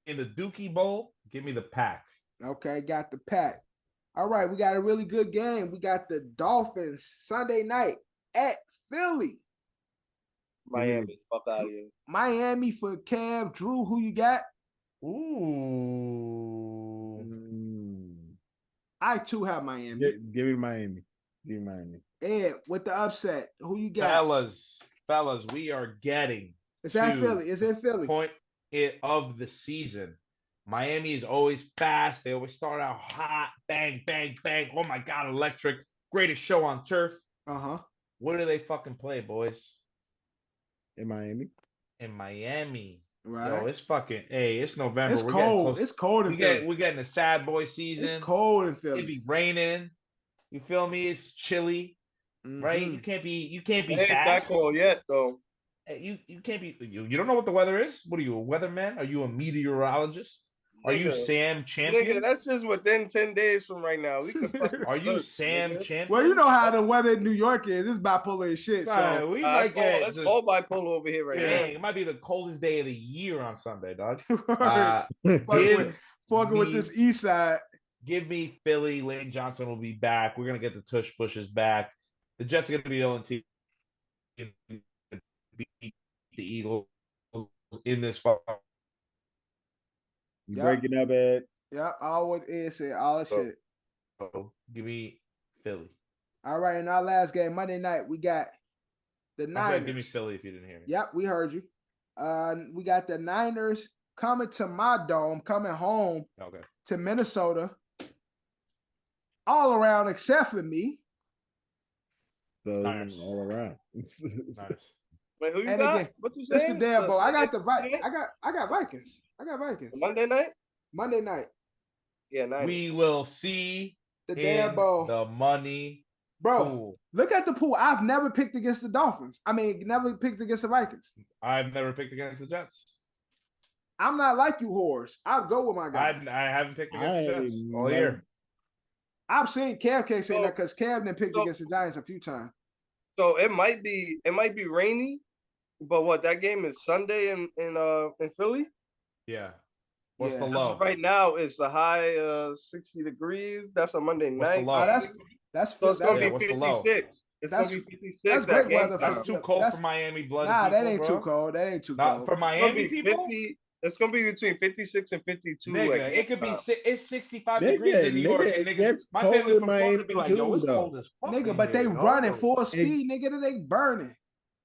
[SPEAKER 5] in the Dookie Bowl. Give me the Pack.
[SPEAKER 1] Okay, got the Pack. All right, we got a really good game. We got the Dolphins Sunday night at Philly.
[SPEAKER 6] Miami. Fuck out of here.
[SPEAKER 1] Miami for Kev. Drew, who you got?
[SPEAKER 5] Ooh.
[SPEAKER 1] I too have Miami.
[SPEAKER 2] Give me Miami. Give me Miami.
[SPEAKER 1] Ed, with the upset, who you got?
[SPEAKER 5] Fellas, we are getting
[SPEAKER 1] It's at Philly. It's in Philly.
[SPEAKER 5] Point of the season. Miami is always fast. They always start out hot. Bang, bang, bang. Oh my God, electric. Greatest show on turf.
[SPEAKER 1] Uh-huh.
[SPEAKER 5] Where do they fucking play, boys?
[SPEAKER 2] In Miami.
[SPEAKER 5] In Miami.
[SPEAKER 1] Right.
[SPEAKER 5] Yo, it's fucking, it's November.
[SPEAKER 1] It's cold. It's cold in Philly.
[SPEAKER 5] We're getting a sad boy season.
[SPEAKER 1] It's cold in Philly.
[SPEAKER 5] It be raining. You feel me? It's chilly. Right? You can't be
[SPEAKER 6] It ain't
[SPEAKER 5] fast.
[SPEAKER 6] that cold yet, though.
[SPEAKER 5] You can't be you don't know what the weather is? What are you, a weatherman? Are you a meteorologist? Are you Sam Champion?
[SPEAKER 6] Nigga, that's just within 10 days from right now. We can
[SPEAKER 5] Are you Sam Champion?
[SPEAKER 1] Well, you know how the weather in New York is. It's bipolar as shit.
[SPEAKER 5] Sorry,
[SPEAKER 1] So
[SPEAKER 5] we might get
[SPEAKER 6] it's all bipolar over here right now.
[SPEAKER 5] it might be the coldest day of the year on Sunday, dog.
[SPEAKER 1] Fucking with this east side.
[SPEAKER 5] Give me Philly. Lane Johnson will be back. We're gonna get the tush pushes back. The Jets are gonna be the only team to beat the Eagles in this fall.
[SPEAKER 2] You breaking up, Ed?
[SPEAKER 1] Yeah, all what Ed said, all the shit.
[SPEAKER 5] So give me Philly.
[SPEAKER 1] All right, in our last game, Monday night, we got the Niners.
[SPEAKER 5] I said give me Philly if you didn't hear me.
[SPEAKER 1] Yep, we heard you. We got the Niners coming to my dome, coming home to Minnesota. All around except for me.
[SPEAKER 2] So
[SPEAKER 5] Niners.
[SPEAKER 2] all around.
[SPEAKER 5] Niners.
[SPEAKER 6] Wait, who you
[SPEAKER 1] And
[SPEAKER 6] got?
[SPEAKER 1] again,
[SPEAKER 6] What you
[SPEAKER 1] It's
[SPEAKER 6] saying?
[SPEAKER 1] the damn bowl. I got the Vikings. I got Vikings.
[SPEAKER 6] Monday night?
[SPEAKER 1] Monday night.
[SPEAKER 6] Yeah, nice.
[SPEAKER 5] We will see
[SPEAKER 1] The damn bowl.
[SPEAKER 5] the money.
[SPEAKER 1] Bro,
[SPEAKER 5] pool.
[SPEAKER 1] look at the pool. I've never picked against the Dolphins. I mean, never picked against the Vikings.
[SPEAKER 5] I've never picked against the Jets.
[SPEAKER 1] I'm not like you, whores. I'll go with my guys.
[SPEAKER 5] I haven't picked against the Jets all year.
[SPEAKER 1] I've seen Cam can't say that because Cam done picked against the Giants a few times.
[SPEAKER 6] So it might be rainy, but what, that game is Sunday in Philly?
[SPEAKER 5] Yeah. What's
[SPEAKER 1] Yeah.
[SPEAKER 5] the low?
[SPEAKER 6] Right now it's the high 60 degrees. That's a Monday
[SPEAKER 5] What's the
[SPEAKER 6] night.
[SPEAKER 5] low?
[SPEAKER 6] So it's gonna be
[SPEAKER 5] what's the low?
[SPEAKER 6] 56. It's gonna be 56.
[SPEAKER 1] That's great weather.
[SPEAKER 5] That's too cold for Miami blood.
[SPEAKER 1] Nah, that
[SPEAKER 5] people,
[SPEAKER 1] ain't
[SPEAKER 5] bro.
[SPEAKER 1] too cold. That ain't too
[SPEAKER 5] Not
[SPEAKER 1] cold.
[SPEAKER 5] for Miami people.
[SPEAKER 6] It's gonna be between 56 and 52.
[SPEAKER 5] Nigga, it could be it's 65
[SPEAKER 2] Nigga,
[SPEAKER 5] degrees in New York,
[SPEAKER 2] nigga,
[SPEAKER 5] and
[SPEAKER 2] it
[SPEAKER 5] niggas,
[SPEAKER 2] gets
[SPEAKER 5] my
[SPEAKER 2] cold
[SPEAKER 5] family
[SPEAKER 2] in
[SPEAKER 5] from Florida be like,
[SPEAKER 2] Miami
[SPEAKER 5] yo, it's
[SPEAKER 2] too,
[SPEAKER 5] cold as fuck.
[SPEAKER 1] Nigga,
[SPEAKER 5] in
[SPEAKER 1] but they
[SPEAKER 5] here,
[SPEAKER 1] running
[SPEAKER 5] dog.
[SPEAKER 1] full speed, nigga. That they burning.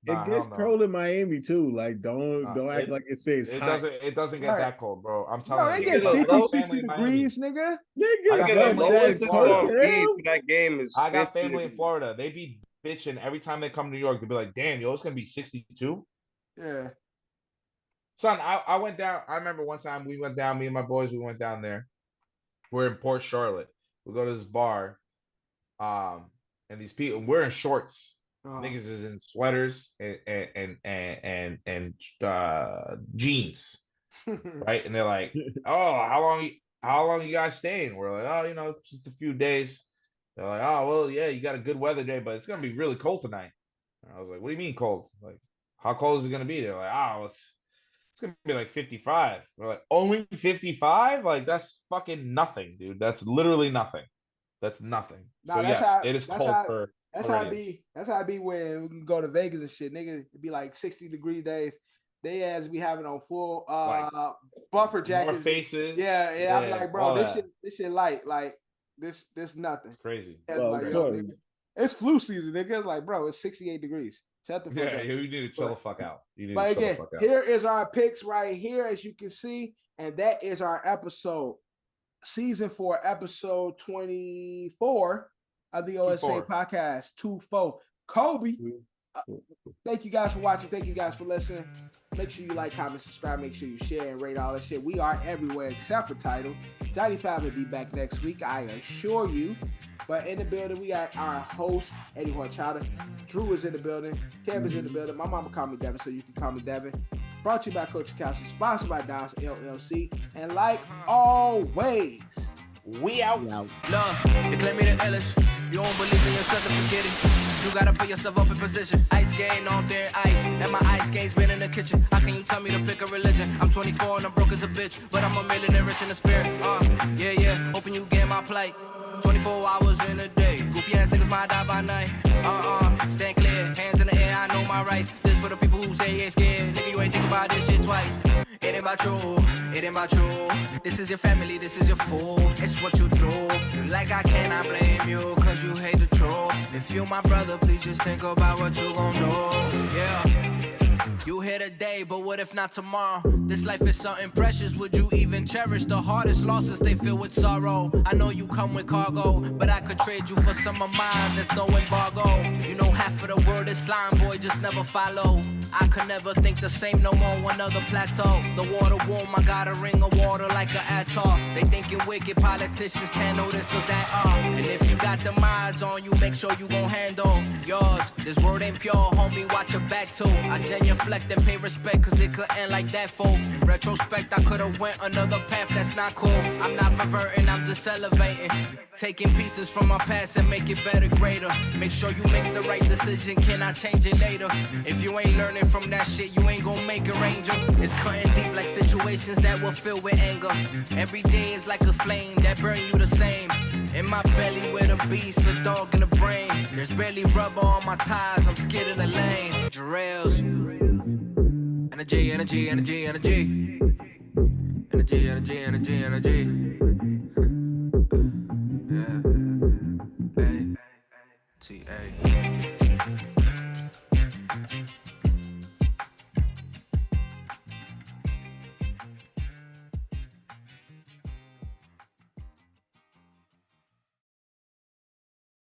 [SPEAKER 2] It
[SPEAKER 5] Nah,
[SPEAKER 2] gets
[SPEAKER 5] hell no.
[SPEAKER 2] cold in Miami too. Like, don't act like it says
[SPEAKER 5] It
[SPEAKER 2] hot.
[SPEAKER 5] doesn't get
[SPEAKER 1] Right.
[SPEAKER 5] that cold, bro. I'm
[SPEAKER 1] Bro,
[SPEAKER 5] telling
[SPEAKER 1] they
[SPEAKER 5] you.
[SPEAKER 1] get
[SPEAKER 6] Look,
[SPEAKER 1] 50,
[SPEAKER 6] bro,
[SPEAKER 1] 60 degrees, nigga.
[SPEAKER 2] Nigga,
[SPEAKER 5] I got
[SPEAKER 6] The
[SPEAKER 5] family
[SPEAKER 2] but
[SPEAKER 5] in
[SPEAKER 6] lowest
[SPEAKER 2] that's
[SPEAKER 6] it's
[SPEAKER 5] Florida.
[SPEAKER 2] cold,
[SPEAKER 6] gonna be
[SPEAKER 2] hell.
[SPEAKER 6] for that game is
[SPEAKER 5] I got
[SPEAKER 6] 50
[SPEAKER 5] family in
[SPEAKER 6] degrees.
[SPEAKER 5] Florida. They be bitching every time they come to New York. They be like, damn, yo, it's gonna be 62.
[SPEAKER 1] Yeah.
[SPEAKER 5] Son, I went down. I remember one time we went down, me and my boys, we went down there. We're in Port Charlotte. We go to this bar. And these people, we're in shorts. Niggas is in sweaters and jeans, right? And they're like, "Oh, how long you guys staying?" We're like, "Oh, just a few days." They're like, "Oh, well, yeah, you got a good weather day, but it's gonna be really cold tonight." And I was like, "What do you mean cold? Like, how cold is it gonna be?" They're like, "Oh, it's gonna be like 55." We're like, "Only 55? Like, that's fucking nothing, dude. That's literally nothing. That's nothing."
[SPEAKER 1] Nah,
[SPEAKER 5] So
[SPEAKER 1] that's
[SPEAKER 5] yes,
[SPEAKER 1] how-
[SPEAKER 5] it is
[SPEAKER 1] that's
[SPEAKER 5] cold
[SPEAKER 1] how-
[SPEAKER 5] for.
[SPEAKER 1] That's how it
[SPEAKER 5] Floridians.
[SPEAKER 1] be. That's how it be when we can go to Vegas and shit. Nigga, it'd be like 60-degree days. They as be having on full buffer jackets.
[SPEAKER 5] More faces.
[SPEAKER 1] Yeah. I'm like, bro,
[SPEAKER 5] all
[SPEAKER 1] this
[SPEAKER 5] that.
[SPEAKER 1] shit light. Like this nothing.
[SPEAKER 5] It's crazy.
[SPEAKER 1] It's
[SPEAKER 2] Well,
[SPEAKER 1] like,
[SPEAKER 2] of
[SPEAKER 1] yo,
[SPEAKER 2] course.
[SPEAKER 1] nigga, it's flu season, nigga. It's like, bro, it's 68 degrees. Shut the fuck
[SPEAKER 5] Yeah,
[SPEAKER 1] up.
[SPEAKER 5] you need to chill the fuck out. You need
[SPEAKER 1] But
[SPEAKER 5] to chill
[SPEAKER 1] again,
[SPEAKER 5] the fuck out.
[SPEAKER 1] here is our picks right here, as you can see, and that is our episode. season 4, episode 24 of the OSA podcast. 2-4. Kobe. Thank you guys for watching. Thank you guys for listening. Make sure you like, comment, subscribe. Make sure you share and rate all that shit. We are everywhere except for Tidal. Johnny Fab will be back next week, I assure you. But in the building, we got our host, Eddie Horchata. Drew is in the building. Kev is in the building. My mama called me Devin, so you can call me Devin. Brought to you by Coach Capsule, sponsored by Danis LLC. And like always,
[SPEAKER 5] we out.
[SPEAKER 3] Look, you claim me the illest. You don't believe in yourself, then forget it. You gotta put yourself up in position. Ice game on thin ice. And my ice game's been in the kitchen. How can you tell me to pick a religion? I'm 24 and I'm broke as a bitch. But I'm a millionaire rich in the spirit. Yeah. Hoping you get my plight. 24 hours in a day. Goofy ass niggas might die by night. Stand clear. Hands in the air, I know my rights. This for the people who say you ain't scared. Nigga, you ain't think about this shit twice. It ain't about you, it ain't about you. This is your family, this is your fool. It's what you do. Feel like I cannot blame you, cause you hate the truth. If you my brother, please just think about what you gon' do. Yeah. You here today, but what if not tomorrow? This life is something precious, would you even cherish? The hardest losses, they fill with sorrow. I know you come with cargo, but I could trade you for some of mine, there's no embargo. You know half of the word is slime, boy, just never follow. I could never think the same no more, one other plateau. The water warm, I got a ring of water like an atoll. They thinking wicked politicians can't notice us at all. And if you got them eyes on you, make sure you gon' handle yours. This word ain't pure, homie, watch your back too. I genuflect and pay respect, cause it could end like that, fool. In retrospect, I could've went another path that's not cool. I'm not reverting, I'm just elevating. Taking pieces from my past and make it better, greater. Make sure you make the right decision, can I change it later? If you ain't learning from that shit, you ain't gon' make a ranger. It's cutting deep like situations that will fill with anger. Every day is like a flame that burn you the same. In my belly with a beast, a dog in the brain. There's barely rubber on my tires, I'm scared of the lane. Jerellz. Energy.